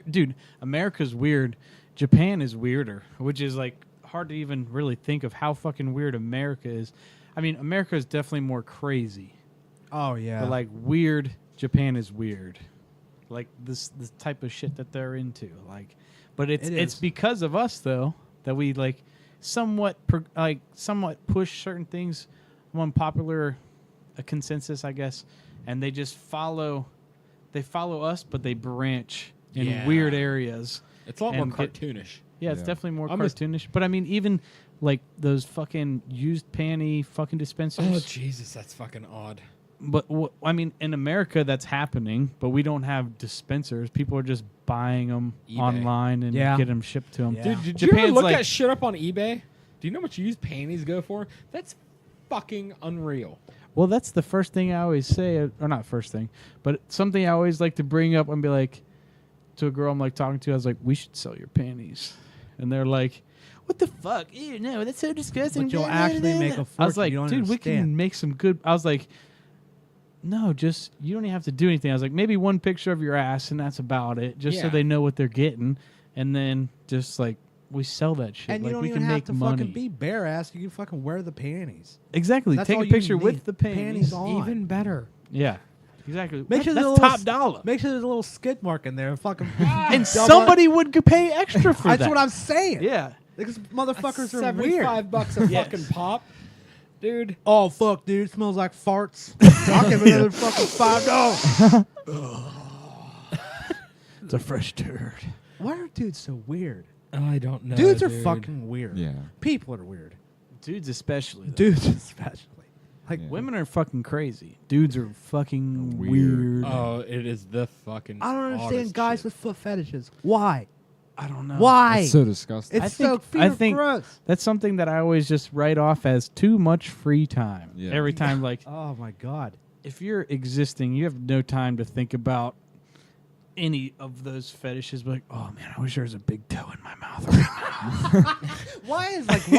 Speaker 1: dude. America's weird. Japan is weirder, which is like hard to even really think of how fucking weird America is. I mean, America is definitely more crazy,
Speaker 2: Oh yeah.
Speaker 1: but like weird. Japan is weird, like this type of shit that they're into. Like, but it's
Speaker 2: It
Speaker 1: it's
Speaker 2: is.
Speaker 1: because of us though that we like somewhat push certain things on popular a consensus, I guess, and they just follow. They follow us, but they branch in
Speaker 3: Yeah.
Speaker 1: weird areas.
Speaker 3: It's a lot more
Speaker 1: And get-
Speaker 3: cartoonish.
Speaker 1: Yeah, it's
Speaker 4: Yeah.
Speaker 1: definitely more
Speaker 3: I'm just-
Speaker 1: cartoonish. But I mean, even like those fucking used panty fucking dispensers.
Speaker 3: Oh Jesus, that's fucking odd.
Speaker 1: But I mean, in America, that's happening. But we don't have dispensers. People are just buying them
Speaker 3: eBay.
Speaker 1: online and
Speaker 2: Yeah.
Speaker 1: get them shipped to them.
Speaker 2: Yeah.
Speaker 3: Dude, did you
Speaker 1: Japan's
Speaker 3: ever look
Speaker 1: like-
Speaker 3: at shit up on eBay? Do you know how much used panties go for? That's fucking unreal.
Speaker 1: Well, that's the first thing I always say, or not first thing, but something I always like to bring up and be like to a girl I'm like talking to. I was like, "We should sell your panties," and they're like, what the fuck? Ew, no, that's so disgusting.
Speaker 2: But you'll actually make a fortune.
Speaker 1: I was like,
Speaker 2: You don't
Speaker 1: dude, we can
Speaker 2: understand.
Speaker 1: make some good. I was like, no, just you don't even have to do anything. I was like, maybe one picture of your ass and that's about it, just so
Speaker 3: Yeah.
Speaker 1: they know what they're getting, and then just like we sell that shit.
Speaker 2: And
Speaker 1: like
Speaker 2: you don't
Speaker 1: we
Speaker 2: even
Speaker 1: can
Speaker 2: have
Speaker 1: make
Speaker 2: to
Speaker 1: money.
Speaker 2: fucking be bare ass. You can fucking wear the panties.
Speaker 1: Exactly.
Speaker 2: That's
Speaker 1: Take
Speaker 2: all
Speaker 1: a
Speaker 2: you
Speaker 1: picture
Speaker 2: need.
Speaker 1: with the panties.
Speaker 2: Panties on.
Speaker 3: Even better.
Speaker 1: Yeah. Exactly.
Speaker 2: Make sure
Speaker 1: that's
Speaker 2: there's a little
Speaker 1: top dollar.
Speaker 2: Make sure there's a little skid mark in there. And fucking
Speaker 1: And
Speaker 2: double-
Speaker 1: somebody would pay extra for that.
Speaker 2: That's what I'm saying.
Speaker 1: Yeah.
Speaker 2: Because motherfuckers are
Speaker 3: $75
Speaker 2: weird.
Speaker 3: a
Speaker 1: Yes.
Speaker 3: fucking pop, dude.
Speaker 2: Oh fuck, dude! It smells like farts. I'll give another fucking $5.
Speaker 1: It's a fresh turd.
Speaker 2: Why are dudes so weird?
Speaker 3: I don't know.
Speaker 2: Dudes are
Speaker 3: dude.
Speaker 2: fucking weird.
Speaker 4: Yeah.
Speaker 2: People are weird.
Speaker 1: Dudes especially. though.
Speaker 2: Dudes especially. Like
Speaker 4: Yeah.
Speaker 1: Women are fucking crazy. Dudes are fucking
Speaker 4: Weird.
Speaker 1: weird.
Speaker 3: Oh, it is the fucking.
Speaker 2: I don't understand
Speaker 3: oddest
Speaker 2: guys
Speaker 3: shit.
Speaker 2: with foot fetishes. Why?
Speaker 1: I don't know.
Speaker 2: Why?
Speaker 4: It's so disgusting.
Speaker 2: It's
Speaker 1: I
Speaker 2: so
Speaker 1: think- I
Speaker 2: feet are
Speaker 1: think-
Speaker 2: gross.
Speaker 1: That's something that I always just write off as too much free time.
Speaker 4: Yeah.
Speaker 1: Every time, like,
Speaker 2: Oh my god.
Speaker 1: if you're existing, you have no time to think about any of those fetishes. Like, oh man, I wish there was a big toe in my mouth right now.
Speaker 2: Why is that
Speaker 1: I'm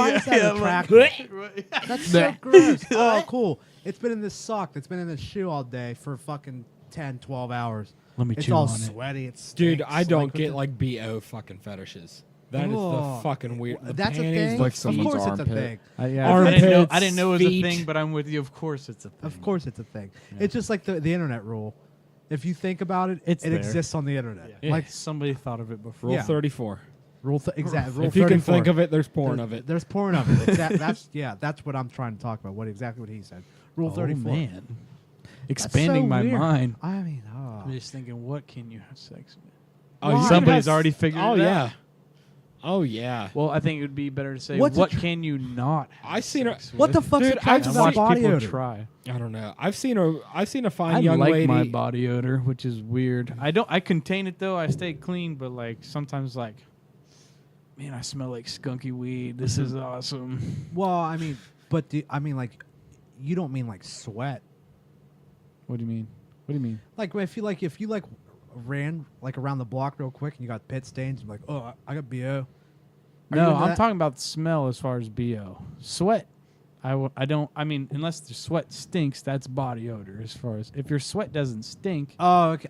Speaker 1: like,
Speaker 2: attractive? That's so gross. Oh, cool. It's been in this sock. It's been in this shoe all day for fucking 10, 12 hours.
Speaker 1: Let me
Speaker 2: It's
Speaker 1: chew
Speaker 2: all
Speaker 1: on it.
Speaker 2: sweaty. It's
Speaker 3: Dude, I don't
Speaker 2: with
Speaker 3: get
Speaker 2: the-
Speaker 3: like BO fucking fetishes. That is
Speaker 2: Oh.
Speaker 3: the fucking weird. The
Speaker 2: That's a
Speaker 3: panties,
Speaker 2: thing.
Speaker 3: the
Speaker 4: Like
Speaker 2: Of
Speaker 4: someone's
Speaker 2: course, it's a
Speaker 4: armpit.
Speaker 2: thing.
Speaker 1: I didn't know.
Speaker 3: Armpits,
Speaker 1: I didn't know it was a
Speaker 3: feet.
Speaker 1: thing, but I'm with you. Of course, it's a thing.
Speaker 2: Of course, it's a thing.
Speaker 1: Yeah.
Speaker 2: It's just like the internet rule. If you think about it,
Speaker 1: It's
Speaker 2: it
Speaker 1: there.
Speaker 2: exists on the internet.
Speaker 3: Yeah.
Speaker 2: Like
Speaker 1: somebody thought of it before.
Speaker 3: Rule
Speaker 2: Yeah.
Speaker 3: 34.
Speaker 2: exactly. Rule
Speaker 3: If you can
Speaker 2: 34.
Speaker 3: think of it, there's porn
Speaker 2: There's-
Speaker 3: of it.
Speaker 2: There's porn of it. That's yeah. That's what I'm trying to talk about. Exactly what he said. Rule
Speaker 1: Oh
Speaker 2: 34.
Speaker 1: man,
Speaker 2: That's
Speaker 1: expanding
Speaker 2: so
Speaker 1: my
Speaker 2: weird.
Speaker 1: mind.
Speaker 2: I mean, oh.
Speaker 1: I'm just thinking, what can you have sex with?
Speaker 3: Oh, you can
Speaker 1: Somebody's
Speaker 3: have-
Speaker 1: already figured
Speaker 3: Oh
Speaker 1: it
Speaker 3: yeah.
Speaker 1: out.
Speaker 3: Oh yeah.
Speaker 1: Well, I think it would be better to say,
Speaker 2: What's a
Speaker 1: what
Speaker 2: tr-
Speaker 1: can you not have
Speaker 3: I seen her-
Speaker 1: sex
Speaker 2: What the
Speaker 1: with?
Speaker 2: fuck's
Speaker 3: Dude,
Speaker 2: attractive
Speaker 3: I've
Speaker 1: I
Speaker 2: about
Speaker 1: watch
Speaker 2: body
Speaker 1: people
Speaker 2: odor?
Speaker 1: try.
Speaker 3: I don't know. I've seen a fine
Speaker 1: I
Speaker 3: young
Speaker 1: like
Speaker 3: lady.
Speaker 1: my body odor, which is weird. I contain it though. I stay clean, but like sometimes like, man, I smell like skunky weed. This is awesome.
Speaker 2: Well, I mean, but I mean, like, you don't mean like sweat.
Speaker 1: What do you mean? What do you mean?
Speaker 2: Like if you ran like around the block real quick and you got pit stains, and like, oh, I got BO. Are you
Speaker 1: No,
Speaker 2: into
Speaker 1: I'm
Speaker 2: that?
Speaker 1: talking about smell as far as BO. Sweat. I don't. I mean, unless the sweat stinks, that's body odor. As far as if your sweat doesn't stink,
Speaker 2: Oh, okay.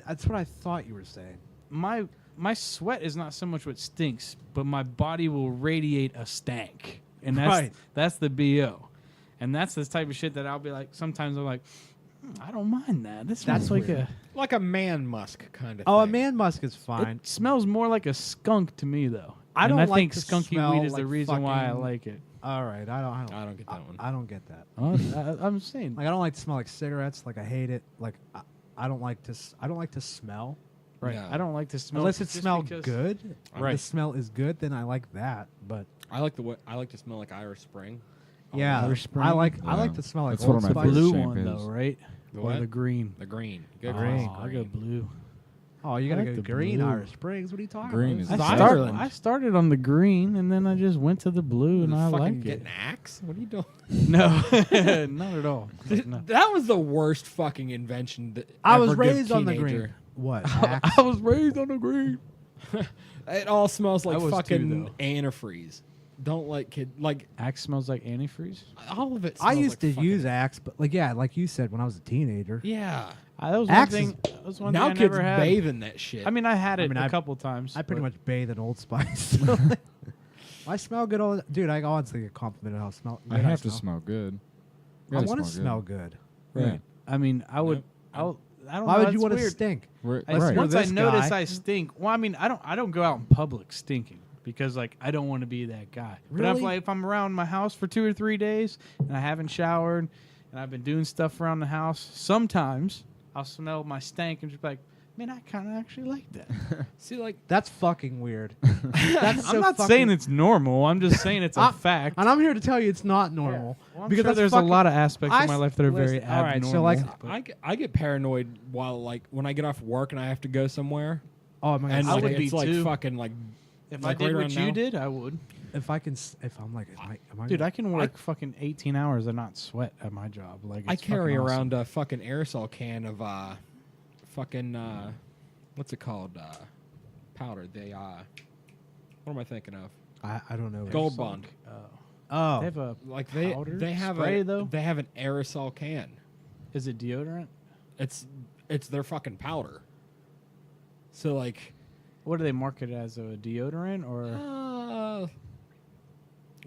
Speaker 2: That's what I thought you were saying.
Speaker 1: my sweat is not so much what stinks, but my body will radiate a stank, and
Speaker 2: Right.
Speaker 1: that's the BO, and that's the type of shit that I'll be like. Sometimes I'm like, I don't mind that. This
Speaker 2: That's
Speaker 1: smells like
Speaker 2: weird.
Speaker 3: like a man musk kind of.
Speaker 2: Oh, a
Speaker 3: thing.
Speaker 2: man musk is fine.
Speaker 1: It smells more like a skunk to me, though.
Speaker 2: I
Speaker 1: And
Speaker 2: don't
Speaker 1: I
Speaker 2: like
Speaker 1: think
Speaker 2: to
Speaker 1: skunky
Speaker 2: smell
Speaker 1: weed is the
Speaker 2: like
Speaker 1: reason why I
Speaker 2: fucking-
Speaker 1: like it.
Speaker 2: All right, I
Speaker 3: don't get that one.
Speaker 2: I don't get that.
Speaker 1: I'm saying,
Speaker 2: Like I don't like to smell like cigarettes. Like I hate it. Like I don't like to. I don't like to smell
Speaker 1: right?
Speaker 3: Yeah.
Speaker 1: I don't like to smell
Speaker 2: unless it
Speaker 1: just
Speaker 2: smells
Speaker 1: because-
Speaker 2: good. If
Speaker 1: Right.
Speaker 2: the smell is good, then I like that. But
Speaker 3: I like I like to smell like Irish Spring.
Speaker 2: yeah,
Speaker 1: Irish Spring?
Speaker 2: I like
Speaker 4: Yeah.
Speaker 2: to smell like
Speaker 4: That's one
Speaker 2: Old
Speaker 4: of my
Speaker 1: The
Speaker 2: Spice.
Speaker 1: blue
Speaker 4: shampoo
Speaker 1: one
Speaker 4: is-
Speaker 1: though, right?
Speaker 3: The
Speaker 1: Or
Speaker 3: what?
Speaker 1: the green.
Speaker 3: The green. Go
Speaker 1: Oh,
Speaker 3: green.
Speaker 1: I go blue.
Speaker 2: Oh, you gotta
Speaker 1: I like
Speaker 2: go
Speaker 1: the
Speaker 2: green
Speaker 1: blue.
Speaker 2: Irish Springs. What are you talking
Speaker 4: Green
Speaker 2: about?
Speaker 4: is
Speaker 2: This
Speaker 1: I,
Speaker 3: It's
Speaker 2: Ireland.
Speaker 1: I started on the green and then I just went to the blue and I
Speaker 3: fucking
Speaker 1: like
Speaker 3: get
Speaker 1: it.
Speaker 3: an axe? What are you doing?
Speaker 1: No, not at all. No.
Speaker 3: That was the worst fucking invention. That
Speaker 2: I was
Speaker 3: ever give
Speaker 2: raised on the
Speaker 3: teenager.
Speaker 2: green. What? Axe?
Speaker 1: I was raised on the green.
Speaker 3: It all smells like
Speaker 1: I was too,
Speaker 3: fucking
Speaker 1: though.
Speaker 3: antifreeze. Don't like like
Speaker 1: Axe smells like antifreeze.
Speaker 3: all of it.
Speaker 2: I
Speaker 3: smells
Speaker 2: used
Speaker 3: like
Speaker 2: to
Speaker 3: fucking-
Speaker 2: use Axe, but like like you said, when I was a teenager.
Speaker 3: Yeah.
Speaker 1: That was
Speaker 2: Axe
Speaker 1: one
Speaker 2: is-
Speaker 1: thing. That was one
Speaker 3: Now
Speaker 1: thing I
Speaker 3: kids
Speaker 1: never had.
Speaker 3: bathe in that shit.
Speaker 1: I mean, I had it
Speaker 2: mean,
Speaker 1: a
Speaker 2: I-
Speaker 1: couple times.
Speaker 2: I pretty
Speaker 1: but
Speaker 2: much bathe in Old Spice. I smell good all dude. I honestly get complimented how smell.
Speaker 4: I have to smell good.
Speaker 2: I want to smell good.
Speaker 1: Right. I mean, I would.
Speaker 3: Yep.
Speaker 1: I don't
Speaker 2: Why
Speaker 1: know.
Speaker 2: would you
Speaker 1: that's
Speaker 2: want to
Speaker 1: weird.
Speaker 2: stink?
Speaker 4: Right.
Speaker 1: I-
Speaker 2: Right.
Speaker 1: Once I
Speaker 2: This
Speaker 1: notice
Speaker 2: guy-
Speaker 1: I stink, well, I mean, I don't go out in public stinking because like I don't want to be that guy. But
Speaker 2: Really?
Speaker 1: if I'm around my house for 2 or 3 days and I haven't showered and I've been doing stuff around the house, sometimes I'll smell my stank and just be like, man, I kind of actually like that.
Speaker 3: See, like
Speaker 2: That's fucking weird. That's
Speaker 1: I'm not saying it's normal. I'm just saying it's a fact.
Speaker 2: and I'm here to tell you it's not normal.
Speaker 1: Well, I'm
Speaker 2: because
Speaker 1: sure
Speaker 2: that's
Speaker 1: there's
Speaker 2: fucking-
Speaker 1: a lot of aspects
Speaker 2: I
Speaker 1: of my
Speaker 2: s-
Speaker 1: life that are very
Speaker 2: listen, all right,
Speaker 1: abnormal.
Speaker 2: so, like,
Speaker 1: but-
Speaker 3: I get paranoid while like when I get off work and I have to go somewhere
Speaker 2: Oh my god!
Speaker 3: and
Speaker 1: I
Speaker 3: like,
Speaker 1: would be
Speaker 3: it's like
Speaker 1: too.
Speaker 3: fucking like
Speaker 1: if
Speaker 3: like
Speaker 1: I did
Speaker 3: right
Speaker 1: what
Speaker 3: around
Speaker 1: you
Speaker 3: now.
Speaker 1: did, I would.
Speaker 2: if I can, if I'm like, am I
Speaker 1: Dude, I can work fucking 18 hours and not sweat at my job. Like
Speaker 3: I
Speaker 1: it's
Speaker 3: carry
Speaker 1: fucking awesome.
Speaker 3: around a fucking aerosol can of fucking what's it called? Powder. They what am I thinking of?
Speaker 2: I don't know.
Speaker 3: Gold Bond.
Speaker 2: Oh,
Speaker 1: They have a
Speaker 3: Like
Speaker 1: powder
Speaker 3: they have
Speaker 1: spray, though?
Speaker 3: they have an aerosol can.
Speaker 1: Is it deodorant?
Speaker 3: It's their fucking powder. So like,
Speaker 1: What do they market it as? A deodorant or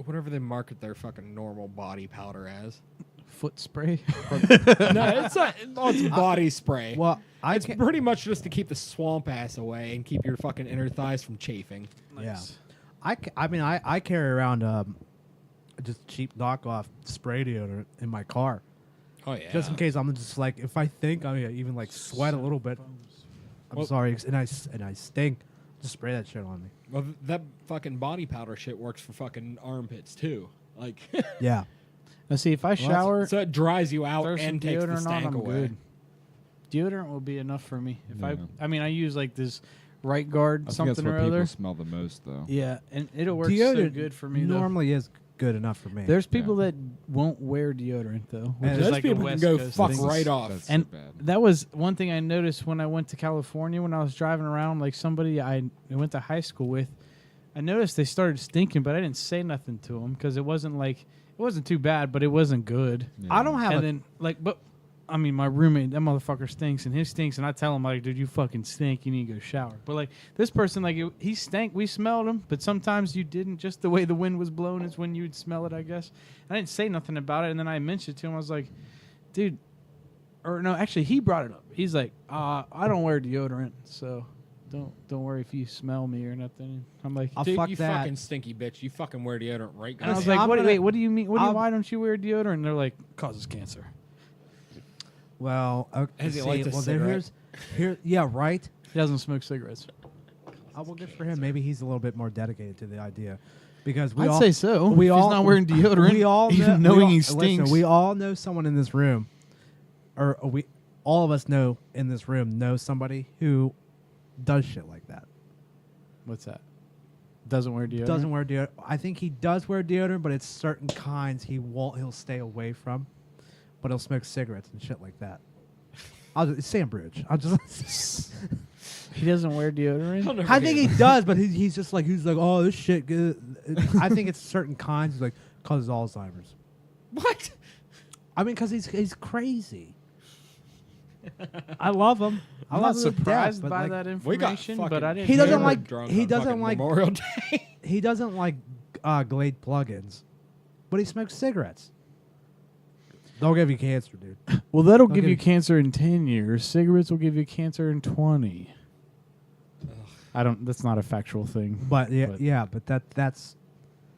Speaker 3: whatever they market their fucking normal body powder as.
Speaker 1: foot spray?
Speaker 3: No, it's not. Oh, it's body spray.
Speaker 2: well,
Speaker 3: It's pretty much just to keep the swamp ass away and keep your fucking inner thighs from chafing.
Speaker 2: Yeah. I mean, I carry around just cheap knockoff spray deodorant in my car,
Speaker 3: Oh yeah.
Speaker 2: just in case I'm just like, if I think I'm gonna even like sweat a little bit, I'm
Speaker 3: Well-
Speaker 2: sorry, and I stink, just spray that shit on me.
Speaker 3: Well, that fucking body powder shit works for fucking armpits too. Like,
Speaker 2: Yeah.
Speaker 1: Now, see, if I shower,
Speaker 3: so it dries you out
Speaker 1: throw some
Speaker 3: and takes the
Speaker 1: deodorant on,
Speaker 3: stank
Speaker 1: I'm
Speaker 3: away.
Speaker 1: good. Deodorant will be enough for me. If
Speaker 4: Yeah.
Speaker 1: I mean, I use like this Right Guard
Speaker 4: I think
Speaker 1: something
Speaker 4: that's what
Speaker 1: or
Speaker 4: people
Speaker 1: other.
Speaker 4: smell the most, though.
Speaker 1: Yeah, and it'll work so
Speaker 2: Deodorant
Speaker 1: good for me. Though.
Speaker 2: normally is good enough for me.
Speaker 1: There's people
Speaker 4: Yeah.
Speaker 1: that won't wear deodorant though, which
Speaker 2: And
Speaker 1: is
Speaker 3: Those
Speaker 1: like a
Speaker 3: people can
Speaker 1: West
Speaker 3: go
Speaker 1: Coast
Speaker 3: fuck
Speaker 1: thing.
Speaker 3: right off.
Speaker 4: That's
Speaker 1: And
Speaker 4: so bad.
Speaker 1: that was one thing I noticed when I went to California when I was driving around. Like somebody I went to high school with, I noticed they started stinking, but I didn't say nothing to them because it wasn't too bad, but it wasn't good.
Speaker 4: Yeah.
Speaker 2: I don't have
Speaker 1: And
Speaker 2: a
Speaker 1: then but I mean, my roommate, that motherfucker stinks, and he stinks, and I tell him like, dude, you fucking stink. You need to go shower. But like this person, like he stank. We smelled him, but sometimes you didn't. Just the way the wind was blowing is when you would smell it, I guess. I didn't say nothing about it, and then I mentioned it to him. I was like, dude, or no, actually, he brought it up. He's like, I don't wear deodorant, so don't worry if you smell me or nothing. I'm like,
Speaker 2: I'll
Speaker 3: Dude,
Speaker 2: fuck
Speaker 3: you
Speaker 2: that.
Speaker 3: fucking stinky bitch. You fucking wear deodorant, right?
Speaker 1: and I was
Speaker 2: Listen,
Speaker 1: like,
Speaker 2: I'm gonna-
Speaker 1: wait, what do you mean?
Speaker 2: I'll-
Speaker 1: Why don't you wear deodorant? And they're like, causes cancer.
Speaker 2: well, okay,
Speaker 3: Has he lights a
Speaker 2: well,
Speaker 3: cigarette?
Speaker 2: yeah, right.
Speaker 1: He doesn't smoke cigarettes.
Speaker 2: Oh, well, good for him. Maybe he's a little bit more dedicated to the idea, because we
Speaker 1: I'd
Speaker 2: all
Speaker 1: say so.
Speaker 2: We
Speaker 1: If
Speaker 2: all
Speaker 1: he's not wearing deodorant.
Speaker 2: We all
Speaker 1: even
Speaker 2: know,
Speaker 1: knowing
Speaker 2: we
Speaker 1: he
Speaker 2: all,
Speaker 1: stinks.
Speaker 2: Listen, we all know someone in this room, or all of us know in this room know somebody who does shit like that.
Speaker 1: What's that? Doesn't wear deodorant.
Speaker 2: Doesn't wear deodorant. I think he does wear deodorant, but it's certain kinds he won't. He'll stay away from, but he'll smoke cigarettes and shit like that. It's Sam Bridge. I'll just.
Speaker 1: He doesn't wear deodorant.
Speaker 3: I'll never
Speaker 2: I think
Speaker 3: get
Speaker 2: he does, but he's just like oh, this shit good. I think it's certain kinds. He's like causes Alzheimer's.
Speaker 3: what?
Speaker 2: I mean, because he's crazy. I love him. I
Speaker 1: I'm
Speaker 2: love
Speaker 1: not
Speaker 2: him to death,
Speaker 1: surprised
Speaker 2: but,
Speaker 1: by
Speaker 2: like,
Speaker 1: that
Speaker 3: We got
Speaker 1: information,
Speaker 3: fucking
Speaker 1: but I didn't.
Speaker 2: He doesn't
Speaker 3: hammered
Speaker 2: like-
Speaker 3: drunk
Speaker 2: he
Speaker 3: on
Speaker 2: doesn't
Speaker 3: fucking
Speaker 2: like-
Speaker 3: Memorial Day.
Speaker 2: He doesn't like Glade plugins, but he smokes cigarettes. They'll give you cancer, dude.
Speaker 1: Well, that'll
Speaker 2: I'll
Speaker 1: give
Speaker 2: give
Speaker 1: you
Speaker 2: you-
Speaker 1: cancer in 10 years. Cigarettes will give you cancer in 20. I don't. That's not a factual thing.
Speaker 2: But
Speaker 1: But-
Speaker 2: but that's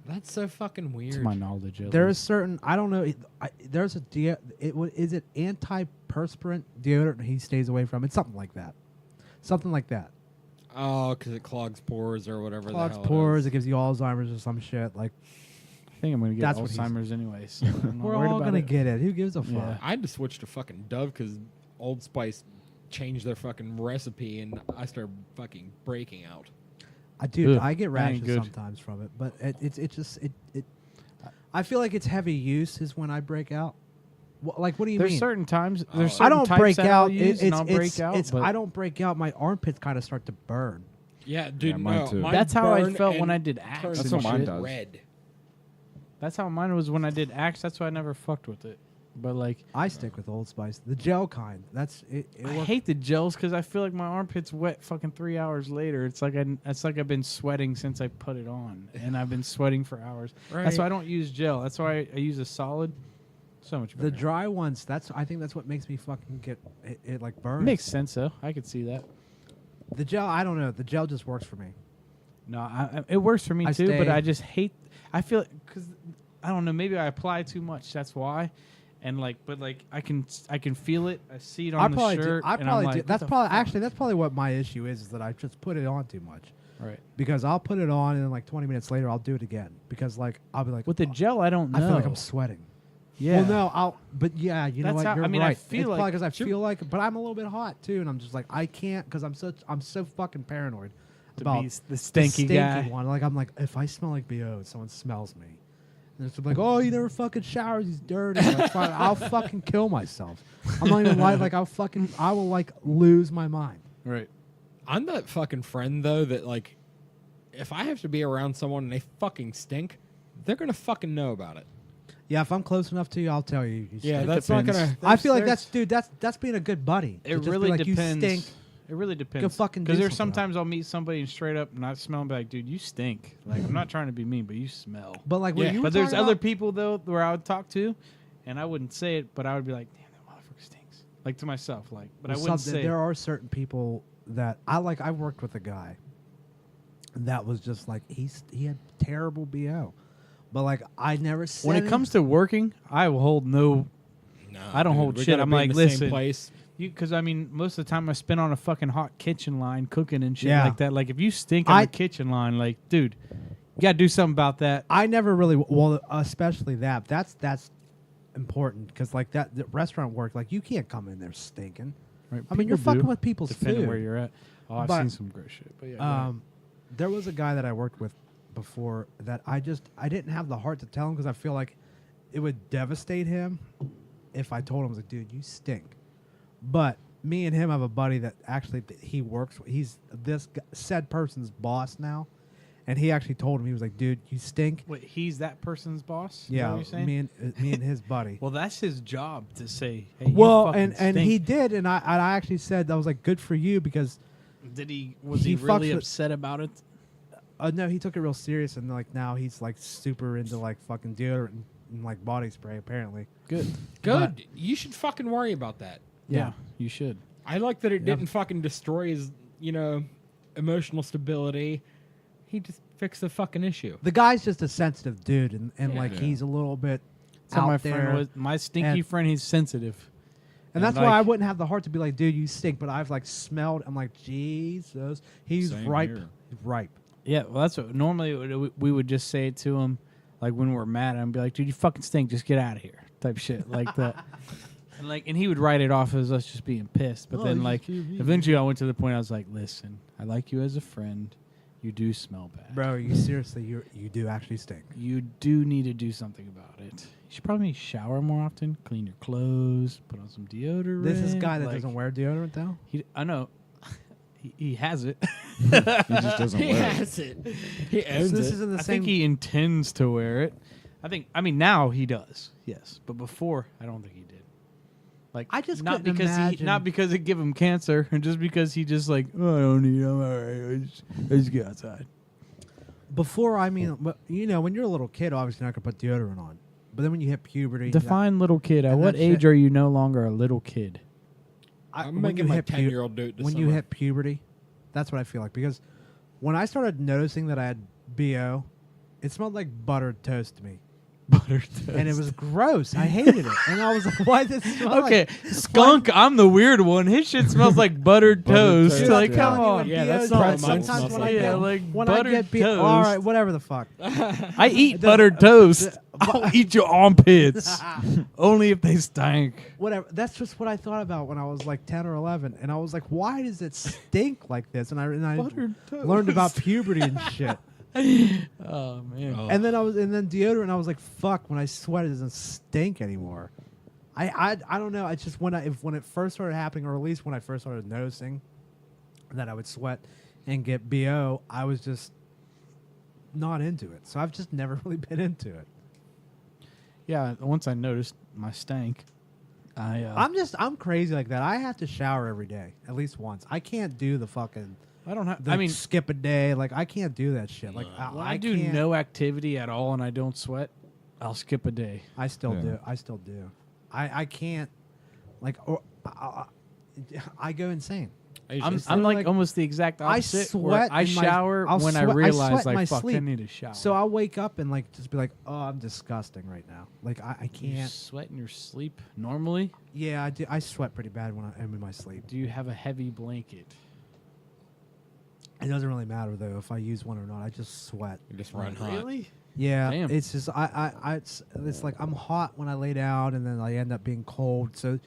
Speaker 3: That's so fucking
Speaker 1: To
Speaker 3: weird.
Speaker 1: my knowledge, at
Speaker 2: there is
Speaker 1: least.
Speaker 2: certain. I don't know. There's a is it antiperspirant deodorant he stays away from? It's something like that. Something like that.
Speaker 3: Oh, because it clogs pores or whatever.
Speaker 2: Clogs
Speaker 3: the hell
Speaker 2: pores.
Speaker 3: It
Speaker 2: It gives you Alzheimer's or some shit. Like
Speaker 1: I think I'm gonna get
Speaker 2: That's what he's-
Speaker 1: Alzheimer's anyway. So I'm not
Speaker 2: we're
Speaker 1: worried
Speaker 2: all
Speaker 1: about
Speaker 2: gonna
Speaker 1: it.
Speaker 2: get it. Who gives a fuck?
Speaker 1: Yeah.
Speaker 3: I had to switch to fucking Dove because Old Spice changed their fucking recipe and I started fucking breaking out.
Speaker 2: Dude,
Speaker 1: Ugh,
Speaker 2: I get
Speaker 1: that ain't
Speaker 2: rashes
Speaker 1: good.
Speaker 2: sometimes from it, but it's just. I feel like it's heavy use is when I break out. What do you
Speaker 1: There's
Speaker 2: mean?
Speaker 1: certain times.
Speaker 3: Oh,
Speaker 1: There's
Speaker 3: I
Speaker 1: certain
Speaker 2: I don't
Speaker 1: types
Speaker 2: break
Speaker 1: that I'll
Speaker 2: out.
Speaker 1: use and I'll break out. But
Speaker 2: I don't break out. My armpits kind of start to burn.
Speaker 3: Yeah, dude,
Speaker 4: Yeah, mine
Speaker 3: no.
Speaker 4: too.
Speaker 3: mine
Speaker 1: That's how I
Speaker 3: burn
Speaker 1: felt when
Speaker 3: and
Speaker 1: I did
Speaker 3: turn
Speaker 1: Axe.
Speaker 4: That's
Speaker 1: and
Speaker 4: what mine
Speaker 1: shit.
Speaker 4: does.
Speaker 3: red.
Speaker 1: That's how mine was when I did Axe. That's why I never fucked with it. But like,
Speaker 2: I stick with Old Spice, the gel kind. That's it.
Speaker 1: I
Speaker 2: works.
Speaker 1: hate the gels because I feel like my armpits wet fucking 3 hours later. It's like I've been sweating since I put it on, and I've been sweating for hours. That's why I don't use gel. That's why I use a solid. So much better.
Speaker 2: The dry ones. I think that's what makes me fucking get it like burns.
Speaker 1: Makes sense though. I could see that.
Speaker 2: The gel. I don't know. The gel just works for me.
Speaker 1: No, it works for me
Speaker 2: I
Speaker 1: too. But
Speaker 2: stay-
Speaker 1: I just hate. I feel because I don't know. Maybe I apply too much. That's why. And but I can feel it. I see it on
Speaker 2: I
Speaker 1: the
Speaker 2: probably
Speaker 1: shirt.
Speaker 2: do. I
Speaker 1: and
Speaker 2: probably
Speaker 1: I'm like,
Speaker 2: do.
Speaker 1: what
Speaker 2: That's
Speaker 1: the
Speaker 2: probably
Speaker 1: fuck?
Speaker 2: that's probably what my issue is that I just put it on too much.
Speaker 1: Right.
Speaker 2: Because I'll put it on and then like 20 minutes later I'll do it again because like I'll be like
Speaker 1: With the
Speaker 2: "Oh,
Speaker 1: gel, I don't know.
Speaker 2: I feel like I'm sweating.
Speaker 1: Yeah.
Speaker 2: Well, no, but yeah, you know
Speaker 1: That's
Speaker 2: what?
Speaker 1: how-
Speaker 2: You're
Speaker 1: I mean, I
Speaker 2: right.
Speaker 1: feel
Speaker 2: it's
Speaker 1: like-
Speaker 2: probably because I
Speaker 3: Sure.
Speaker 2: feel like, but I'm a little bit hot too, and I'm just like I can't because I'm so fucking paranoid
Speaker 1: To
Speaker 2: about
Speaker 1: be the stinky guy.
Speaker 2: one. Like I'm like if I smell like BO, someone smells me. And it's like, oh, he never fucking showers. He's dirty. Like, fine, I'll fucking kill myself. I'm not even lying. Like I will like lose my mind.
Speaker 1: Right.
Speaker 3: I'm that fucking friend though that like if I have to be around someone and they fucking stink, they're gonna fucking know about it.
Speaker 2: Yeah, if I'm close enough to you, I'll tell you.
Speaker 3: Yeah,
Speaker 2: stink.
Speaker 3: that's not
Speaker 1: depends.
Speaker 3: gonna.
Speaker 2: I feel like
Speaker 1: there's-
Speaker 2: that's dude. That's being a good buddy. to
Speaker 1: It
Speaker 2: just be
Speaker 1: really
Speaker 2: like,
Speaker 1: depends.
Speaker 2: You stink.
Speaker 1: It really depends.
Speaker 2: Go fucking do
Speaker 1: Because there's
Speaker 2: something
Speaker 1: sometimes I'll meet somebody and straight up not smell and be like, dude, you stink. Like, I'm not trying to be mean, but you smell.
Speaker 2: But like, when
Speaker 3: Yeah,
Speaker 2: you were
Speaker 1: But there's
Speaker 2: talking
Speaker 1: other
Speaker 2: about-
Speaker 1: people though where I would talk to, and I wouldn't say it, but I would be like, damn, that motherfucker stinks. Like to myself, like, but I
Speaker 2: Well,
Speaker 1: wouldn't
Speaker 2: something-
Speaker 1: say.
Speaker 2: there are certain people that I like. I worked with a guy that was just like he had terrible BO, but like I never said
Speaker 1: When it comes to working, I will hold no.
Speaker 3: No,
Speaker 1: I don't hold
Speaker 3: we
Speaker 1: shit.
Speaker 3: gotta
Speaker 1: I'm
Speaker 3: be in
Speaker 1: like,
Speaker 3: the same
Speaker 1: listen,
Speaker 3: place.
Speaker 1: because I mean, most of the time I spend on a fucking hot kitchen line cooking and shit
Speaker 2: Yeah.
Speaker 1: like that. Like, if you stink on
Speaker 2: I-
Speaker 1: the kitchen line, like, dude, you gotta do something about that.
Speaker 2: I never really well, especially that's important because like that the restaurant work, like you can't come in there stinking.
Speaker 1: Right?
Speaker 2: I mean, you're
Speaker 1: People do,
Speaker 2: fucking with people's
Speaker 1: depending
Speaker 2: food.
Speaker 1: where you're at. Oh, I've
Speaker 2: But,
Speaker 1: seen some gross shit, but yeah. go ahead.
Speaker 2: There was a guy that I worked with before that I didn't have the heart to tell him because I feel like it would devastate him if I told him, I was like, dude, you stink. But me and him have a buddy that actually he works. He's this said person's boss now, and he actually told him, he was like, dude, you stink.
Speaker 1: Wait, he's that person's boss? Is that
Speaker 2: Yeah,
Speaker 1: what you're saying?
Speaker 2: me and his buddy.
Speaker 1: Well, that's his job to say, hey, you
Speaker 2: Well,
Speaker 1: fucking
Speaker 2: and he
Speaker 1: stink.
Speaker 2: did, and I actually said I was like, good for you because
Speaker 1: Was
Speaker 2: he
Speaker 1: he really
Speaker 2: fucks with-
Speaker 1: upset about it?
Speaker 2: no, he took it real serious, and like now he's like super into like fucking deodorant and like body spray apparently.
Speaker 1: Good.
Speaker 3: Good.
Speaker 2: But-
Speaker 3: You should fucking worry about that.
Speaker 1: Yeah, you should.
Speaker 3: I like that it
Speaker 2: Yeah.
Speaker 3: didn't fucking destroy his, emotional stability. He just fixed the fucking issue.
Speaker 2: The guy's just a sensitive dude, and like
Speaker 4: Yeah.
Speaker 2: he's a little bit
Speaker 1: So
Speaker 2: out
Speaker 1: my
Speaker 2: there.
Speaker 1: friend was my stinky
Speaker 2: and-
Speaker 1: friend. He's sensitive.
Speaker 2: And that's
Speaker 1: And,
Speaker 2: why I
Speaker 1: like-
Speaker 2: wouldn't have the heart to be like, dude, you stink. But I've like smelled. I'm like, Jesus, he's
Speaker 4: Same
Speaker 2: ripe.
Speaker 4: here.
Speaker 2: He's ripe.
Speaker 1: Yeah, well, that's what normally we would just say it to him, like when we're mad, and be like, "Dude, you fucking stink. Just get out of here," type shit like that. And he would write it off as us just being pissed. But
Speaker 2: Oh,
Speaker 1: then
Speaker 2: you
Speaker 1: like
Speaker 2: feel me.
Speaker 1: eventually I went to the point I was like, "Listen, I like you as a friend. You do smell bad,
Speaker 2: Bro, you seriously, you do actually stink.
Speaker 1: You do need to do something about it. You should probably shower more often, clean your clothes, put on some deodorant."
Speaker 2: This is a guy that
Speaker 1: like,
Speaker 2: doesn't wear deodorant though.
Speaker 1: I know. He has it.
Speaker 4: He just doesn't
Speaker 3: He
Speaker 4: wear it.
Speaker 3: has it. He owns
Speaker 2: This
Speaker 3: it.
Speaker 2: is in the
Speaker 1: I
Speaker 2: same.
Speaker 1: think he intends to wear it. I mean, now he does. Yes, but before, I don't think he did. Like,
Speaker 2: I just
Speaker 1: not
Speaker 2: couldn't
Speaker 1: because
Speaker 2: imagine-
Speaker 1: not because it give him cancer, and just because he just like, oh, I don't need. I'm all right. I just get outside.
Speaker 2: Before, I mean, but, when you're a little kid, obviously you're not gonna put deodorant on. But then when you hit puberty,
Speaker 1: Define little kid. At
Speaker 2: and
Speaker 1: what
Speaker 2: that
Speaker 1: age
Speaker 2: shit-
Speaker 1: are you no longer a little kid?
Speaker 3: I'm
Speaker 2: when
Speaker 3: making
Speaker 2: you
Speaker 3: my
Speaker 2: hit pu-
Speaker 3: 10-year-old do it this
Speaker 2: when you
Speaker 3: summer.
Speaker 2: hit puberty, that's what I feel like. Because when I started noticing that I had BO, it smelled like buttered toast to me.
Speaker 1: Buttered
Speaker 2: And it was gross. I hated it. And I was like, why does it smell
Speaker 1: okay.
Speaker 2: like...
Speaker 1: Skunk. I'm the weird one. His shit smells like buttered toast.
Speaker 4: toast,
Speaker 1: Like,
Speaker 4: yeah.
Speaker 1: come on.
Speaker 3: Yeah,
Speaker 2: BO
Speaker 3: that's not what
Speaker 2: sometimes
Speaker 3: mine
Speaker 2: when
Speaker 3: smells
Speaker 2: I
Speaker 3: like.
Speaker 2: get,
Speaker 1: Yeah, like
Speaker 2: when I
Speaker 1: buttered
Speaker 2: get BO,
Speaker 1: toast.
Speaker 2: all right, whatever the fuck.
Speaker 1: I eat
Speaker 2: The-
Speaker 1: buttered toast.
Speaker 2: the-
Speaker 1: I'll eat your armpits. Only if they stink.
Speaker 2: Whatever. That's just what I thought about when I was like 10 or 11. And I was like, why does it stink like this? And I
Speaker 1: Buttered
Speaker 2: learned about puberty and shit.
Speaker 1: Oh man.
Speaker 2: And then deodorant. I was like, fuck. When I sweat, it doesn't stink anymore. I don't know. I just when it first started happening, or at least when I first started noticing that I would sweat and get BO, I was just not into it. So I've just never really been into it.
Speaker 1: Yeah. Once I noticed my stank,
Speaker 2: I'm crazy like that. I have to shower every day, at least once. I can't do the fucking.
Speaker 1: I don't have.
Speaker 2: The
Speaker 1: I mean,
Speaker 2: skip a day. Like I can't do that shit. Like
Speaker 1: when
Speaker 2: I
Speaker 1: I do
Speaker 2: can't-
Speaker 1: no activity at all and I don't sweat, I'll skip a day.
Speaker 2: I still
Speaker 4: Yeah.
Speaker 2: do. I still do. I can't. Like or I go insane.
Speaker 1: I'm
Speaker 2: literally
Speaker 1: like
Speaker 2: like-
Speaker 1: almost the exact
Speaker 2: I
Speaker 1: opposite. where
Speaker 2: sweat
Speaker 1: I
Speaker 2: in my-
Speaker 1: shower
Speaker 2: I'll
Speaker 1: when I
Speaker 2: sweat- I
Speaker 1: realize
Speaker 2: sweat in my
Speaker 1: like fuck, I
Speaker 2: sleep.
Speaker 1: need to shower.
Speaker 2: So I'll wake up and like just be like, oh, I'm disgusting right now. Like I
Speaker 1: you
Speaker 2: can't.
Speaker 1: sweat in your sleep normally.
Speaker 2: Yeah, I do. I sweat pretty bad when I'm in my sleep.
Speaker 1: Do you have a heavy blanket?
Speaker 2: It doesn't really matter though if I use one or not. I just sweat.
Speaker 3: You just run hot.
Speaker 1: Really?
Speaker 2: Yeah,
Speaker 1: Damn.
Speaker 2: it's just it's like I'm hot when I lay down and then I end up being cold. So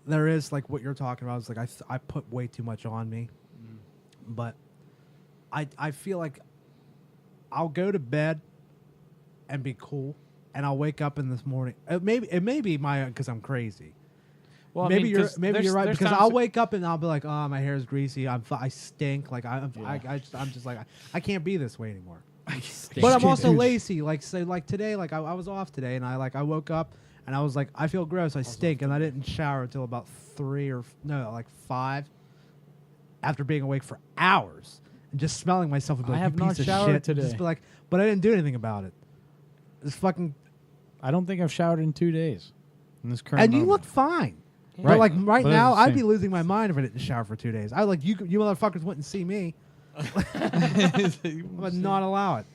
Speaker 2: there is like what you're talking about. It's like I put way too much on me, but I feel like I'll go to bed and be cool, and I'll wake up in this morning. It may be my because I'm crazy.
Speaker 1: Well, I
Speaker 2: maybe
Speaker 1: mean,
Speaker 2: you're
Speaker 1: 'cause
Speaker 2: maybe
Speaker 1: there's-
Speaker 2: you're right
Speaker 1: there's
Speaker 2: because
Speaker 1: times
Speaker 2: I'll
Speaker 1: that-
Speaker 2: wake up and I'll be like, oh, my hair is greasy. I stink. Like I'm
Speaker 1: Yeah.
Speaker 2: just like I can't be this way anymore.
Speaker 3: Stink.
Speaker 2: But I'm
Speaker 1: can't
Speaker 2: also
Speaker 1: do-
Speaker 2: lazy. Like say like today, like I was off today and I woke up and I was like I feel gross. I stink and I didn't shower until about 5 after being awake for hours and just smelling myself and be
Speaker 1: I
Speaker 2: like,
Speaker 1: have
Speaker 2: you
Speaker 1: not
Speaker 2: piece of
Speaker 1: showered
Speaker 2: shit. And
Speaker 1: today.
Speaker 2: Just be like, but I didn't do anything about it. It's fucking.
Speaker 1: I don't think I've showered in 2 days. In this current
Speaker 2: And you
Speaker 1: moment.
Speaker 2: look fine.
Speaker 1: Right.
Speaker 2: But like right
Speaker 1: But
Speaker 2: now,
Speaker 1: it's the
Speaker 2: I'd be
Speaker 1: same.
Speaker 2: losing my mind if I didn't shower for 2 days. I like you motherfuckers wouldn't see me. I would not allow it.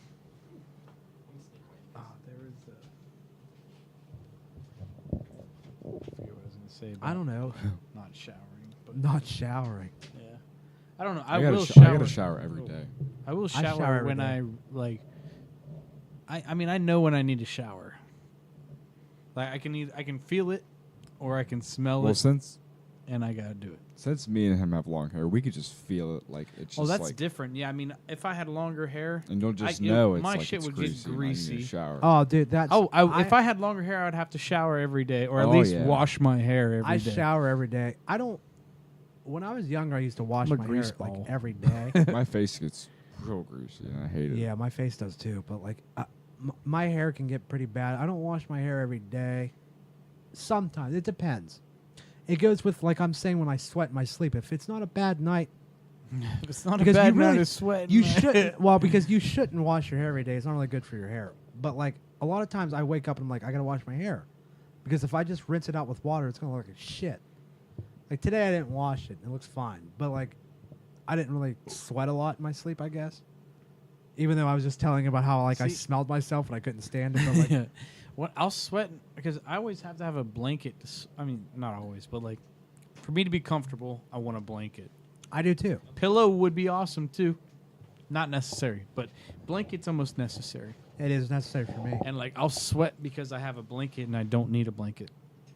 Speaker 2: I don't know.
Speaker 1: Not showering, but
Speaker 2: Not showering.
Speaker 1: yeah. I don't know.
Speaker 4: I
Speaker 1: I
Speaker 4: gotta
Speaker 1: will
Speaker 4: I
Speaker 1: shower.
Speaker 4: gotta shower every day.
Speaker 1: I will
Speaker 2: shower
Speaker 1: shower
Speaker 2: every
Speaker 1: when
Speaker 2: day.
Speaker 1: I like. I mean I know when I need to shower. Like I can feel it, or I can smell
Speaker 4: Well,
Speaker 1: it,
Speaker 4: since
Speaker 1: and I gotta do it.
Speaker 4: me and him have long hair, we could just feel it. Like it's just
Speaker 1: Oh, that's
Speaker 4: like,
Speaker 1: different. Yeah, I mean if I had longer hair,
Speaker 4: and you'll just
Speaker 1: I-
Speaker 4: know it's
Speaker 1: my
Speaker 4: like
Speaker 1: shit
Speaker 4: it's
Speaker 1: would
Speaker 4: greasy.
Speaker 1: get
Speaker 4: and I need to
Speaker 1: greasy.
Speaker 4: shower.
Speaker 2: Oh, dude, that's.
Speaker 1: if I had longer hair, I'd have to shower every day, or at
Speaker 4: Oh,
Speaker 1: least
Speaker 4: yeah.
Speaker 1: wash my hair every
Speaker 2: I
Speaker 1: day.
Speaker 2: shower every day. I don't. When I was younger, I used to wash
Speaker 1: I'm a
Speaker 2: my
Speaker 1: grease
Speaker 2: hair
Speaker 1: ball.
Speaker 2: like every day.
Speaker 4: My face gets real greasy, and I hate it.
Speaker 2: Yeah, my face does too. But like, my hair can get pretty bad. I don't wash my hair every day. Sometimes it depends. It goes with like I'm saying when I sweat in my sleep. If it's not a bad night,
Speaker 1: It's not
Speaker 2: Because
Speaker 1: a
Speaker 2: you
Speaker 1: bad night
Speaker 2: really-
Speaker 1: to sweat.
Speaker 2: you shouldn't. Well, because you shouldn't wash your hair every day. It's not really good for your hair. But like a lot of times, I wake up and I'm like, I gotta wash my hair, because if I just rinse it out with water, it's gonna look like shit. Like today, I didn't wash it. It looks fine. But like, I didn't really sweat a lot in my sleep, I guess. Even though I was just telling about how like I
Speaker 1: See-
Speaker 2: smelled myself and I couldn't stand it. But like,
Speaker 1: Yeah. What I'll sweat because I always have to have a blanket. I mean, not always, but like for me to be comfortable, I want a blanket.
Speaker 2: I do too.
Speaker 1: Pillow would be awesome too. Not necessary, but blanket's almost necessary.
Speaker 2: It is necessary for me.
Speaker 1: And like I'll sweat because I have a blanket and I don't need a blanket.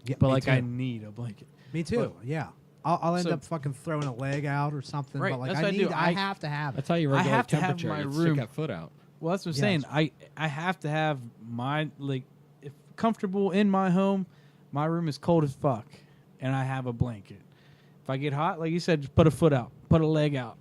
Speaker 2: Yeah,
Speaker 1: But
Speaker 2: me
Speaker 1: like
Speaker 2: too.
Speaker 1: I need a blanket.
Speaker 2: Me too. Yeah. I'll end
Speaker 1: So-
Speaker 2: up fucking throwing a leg out or something.
Speaker 1: Right,
Speaker 2: But like
Speaker 1: that's what I do.
Speaker 2: I
Speaker 1: I-
Speaker 2: have to have it.
Speaker 3: That's how you
Speaker 1: I
Speaker 3: regulate
Speaker 1: have to have
Speaker 3: temperature.
Speaker 1: my
Speaker 3: You
Speaker 1: room-
Speaker 3: stick that foot out.
Speaker 1: Well, that's what I'm
Speaker 2: Yeah,
Speaker 1: saying.
Speaker 2: that's-
Speaker 1: I have to have my if comfortable in my home. My room is cold as fuck, and I have a blanket. If I get hot, like you said, just put a foot out, put a leg out,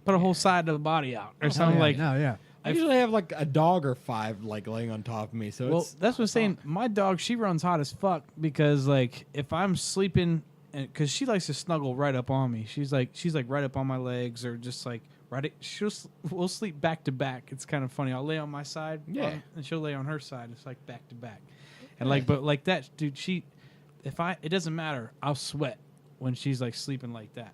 Speaker 1: put a whole side of the body out, or
Speaker 2: Hell
Speaker 1: something
Speaker 2: yeah,
Speaker 1: like.
Speaker 2: no, yeah.
Speaker 3: I usually have like a dog or 5 like laying on top of me. So
Speaker 1: Well,
Speaker 3: it's
Speaker 1: that's what I'm saying. My dog, she runs hot as fuck because like if I'm sleeping, because she likes to snuggle right up on me. She's like right up on my legs or just like right. We'll sleep back to back. It's kind of funny. I'll lay on my side,
Speaker 3: Yeah.
Speaker 1: and she'll lay on her side. It's like back to back, and like but like that, dude. It doesn't matter. I'll sweat when she's like sleeping like that,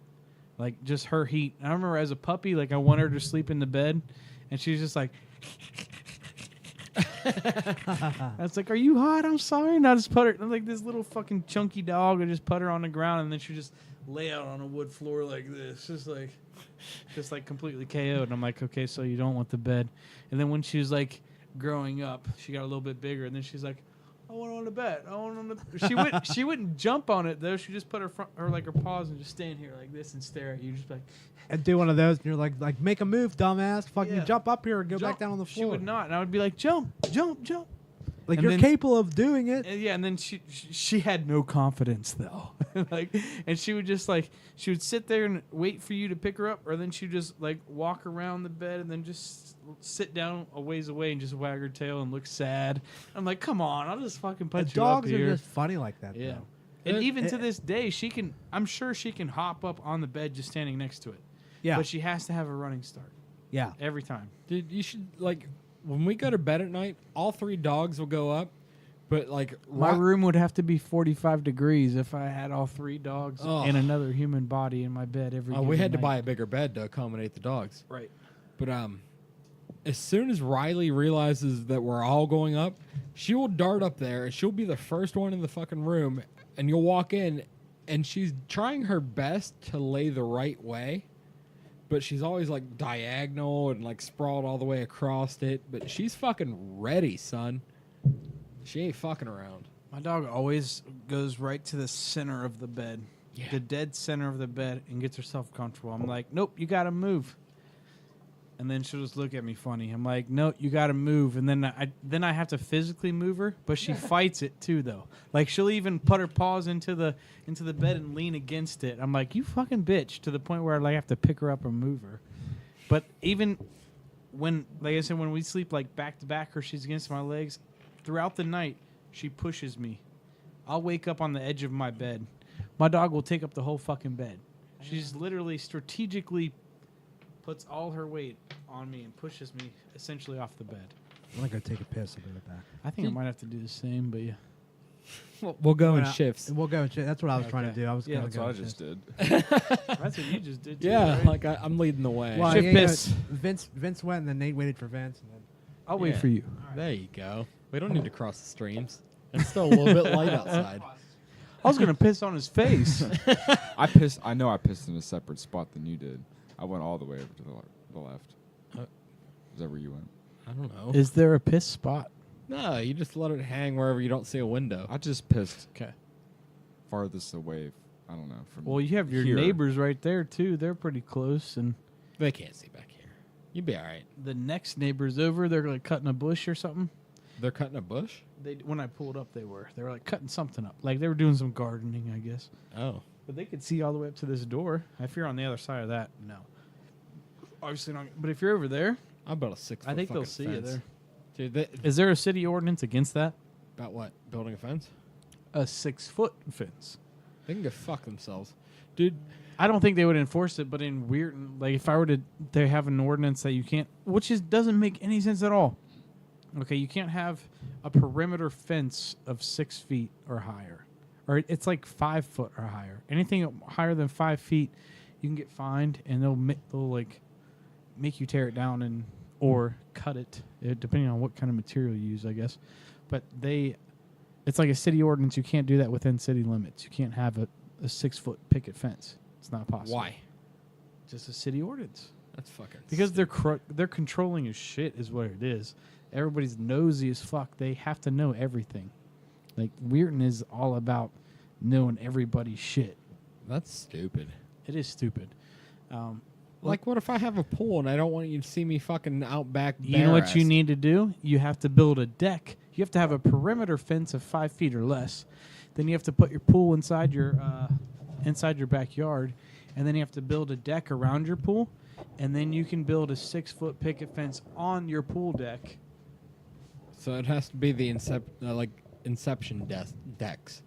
Speaker 1: like just her heat. I remember as a puppy, like I want her to sleep in the bed, and she's just like. I was like, "Are you hot? I'm sorry." And I just put her. I'm like this little fucking chunky dog. I just put her on the ground, and then she just lay out on a wood floor like this, just like completely KO'd. And I'm like, "Okay, so you don't want the bed." And then when she was like growing up, she got a little bit bigger, and then she's like, "I want on the bed. I want on the." She wouldn't jump on it though. She just put her paws and just stand here like this and stare at you, just like.
Speaker 2: And do one of those, and you're like make a move, dumbass. Fucking
Speaker 1: Yeah.
Speaker 2: jump up here and go
Speaker 1: Jump.
Speaker 2: back down on the
Speaker 1: She
Speaker 2: floor.
Speaker 1: would not, and I would be like, "Jump, jump, jump."
Speaker 2: Like
Speaker 1: And
Speaker 2: you're
Speaker 1: then-
Speaker 2: capable of doing it.
Speaker 1: And yeah, and then she had no confidence though, like, and she would just like she would sit there and wait for you to pick her up, or then she'd just like walk around the bed and then just sit down a ways away and just wag her tail and look sad. I'm like, come on, I'll just fucking
Speaker 2: The
Speaker 1: put you up
Speaker 2: dogs
Speaker 1: here.
Speaker 2: are just funny like that.
Speaker 1: Yeah,
Speaker 2: though.
Speaker 1: and
Speaker 2: It-
Speaker 1: even to
Speaker 2: it-
Speaker 1: this day, I'm sure she can hop up on the bed just standing next to it.
Speaker 2: Yeah.
Speaker 1: But she has to have a running start
Speaker 2: Yeah.
Speaker 1: every time.
Speaker 3: Dude, you should like when we go to bed at night, all 3 dogs will go up, but like
Speaker 1: My room would have to be 45 degrees if I had all 3 dogs
Speaker 3: Oh.
Speaker 1: and another human body in my bed every.
Speaker 3: we
Speaker 1: given
Speaker 3: had to
Speaker 1: night.
Speaker 3: buy a bigger bed to accommodate the dogs.
Speaker 1: Right.
Speaker 3: But as soon as Riley realizes that we're all going up, she will dart up there and she'll be the first one in the fucking room, and you'll walk in, and she's trying her best to lay the right way. But she's always like diagonal and like sprawled all the way across it. But she's fucking ready, son. She ain't fucking around.
Speaker 1: My dog always goes right to the center of the bed, the dead center of the bed, and gets herself comfortable. I'm like, nope, you got to move. and then she'll just look at me funny. I'm like, no, you got to move, and then I have to physically move her, but she fights it too, though. Like she'll even put her paws into the bed and lean against it. I'm like, you fucking bitch, to the point where I like have to pick her up and move her. But even when, like I said, when we sleep like back to back or she's against my legs, throughout the night she pushes me. I'll wake up on the edge of my bed. My dog will take up the whole fucking bed. She's literally strategically puts all her weight on me and pushes me essentially off the bed.
Speaker 2: I'm gonna go take a piss. I'll be right back.
Speaker 1: I think I might have to do the same, but yeah.
Speaker 3: We'll go in
Speaker 2: Well,
Speaker 3: shifts.
Speaker 2: We'll go. That's what I was trying to
Speaker 1: Okay.
Speaker 2: do. I was
Speaker 1: Yeah,
Speaker 2: gonna
Speaker 4: That's
Speaker 2: go
Speaker 4: what I
Speaker 2: in
Speaker 4: just
Speaker 2: shifts.
Speaker 4: did.
Speaker 1: That's what you just did too,
Speaker 3: Yeah,
Speaker 1: right?
Speaker 3: like I'm leading the way.
Speaker 2: Well,
Speaker 1: Shift
Speaker 2: yeah, you know,
Speaker 1: piss.
Speaker 2: Vince went, and then Nate waited for Vince, and then
Speaker 1: I'll wait
Speaker 3: Yeah.
Speaker 1: for you.
Speaker 3: There you go. We don't need to cross the streams. It's still a little bit light outside.
Speaker 1: I was gonna piss on his face.
Speaker 4: I know I pissed in a separate spot than you did. I went all the way over to the left. Is that where you went?
Speaker 3: I don't know.
Speaker 1: Is there a piss spot?
Speaker 3: No, you just let it hang wherever you don't see a window.
Speaker 4: I just pissed
Speaker 1: Okay.
Speaker 4: farthest away. I don't know. From
Speaker 1: Well, you have your
Speaker 4: here.
Speaker 1: neighbors right there too. They're pretty close, and
Speaker 3: They can't see back here. You'd be all right.
Speaker 1: the next neighbors over, they're like cutting a bush or something.
Speaker 3: They're cutting a bush?
Speaker 1: They when I pulled up, they were like cutting something up, like they were doing some gardening, I guess.
Speaker 3: Oh.
Speaker 1: But they could see all the way up to this door. If you're on the other side of that, no. Obviously not. But if you're over there,
Speaker 3: I'm about a 6 foot
Speaker 1: I think they'll
Speaker 3: fucking
Speaker 1: see you
Speaker 3: fence.
Speaker 1: there.
Speaker 3: Dude, they,
Speaker 1: Is there a city ordinance against that?
Speaker 3: about what? Building a fence?
Speaker 1: A 6-foot fence.
Speaker 3: They can go fuck themselves. Dude,
Speaker 1: I don't think they would enforce it, but in weird, like if I were to, they have an ordinance that you can't, which doesn't make any sense at all. Okay, you can't have a perimeter fence of 6 feet or higher, or it's like 5 foot or higher. Anything higher than 5 feet, you can get fined, and they'll like make you tear it down and or cut it, depending on what kind of material you use, I guess. But it's like a city ordinance. You can't do that within city limits. You can't have a 6-foot picket fence. It's not possible.
Speaker 3: why?
Speaker 1: Just a city ordinance.
Speaker 3: That's fucking
Speaker 1: Because they're controlling your shit is what it is. Everybody's nosy as fuck. They have to know everything. Like Weirton is all about knowing everybody's shit.
Speaker 3: That's stupid.
Speaker 1: It is stupid.
Speaker 3: Like, what if I have a pool and I don't want you to see me fucking out back?
Speaker 1: You know what you
Speaker 3: bare-assed?
Speaker 1: need to do? You have to build a deck. You have to have a perimeter fence of 5 feet or less. Then you have to put your pool inside your backyard, and then you have to build a deck around your pool, and then you can build a 6-foot picket fence on your pool deck.
Speaker 3: So it has to be the inception decks.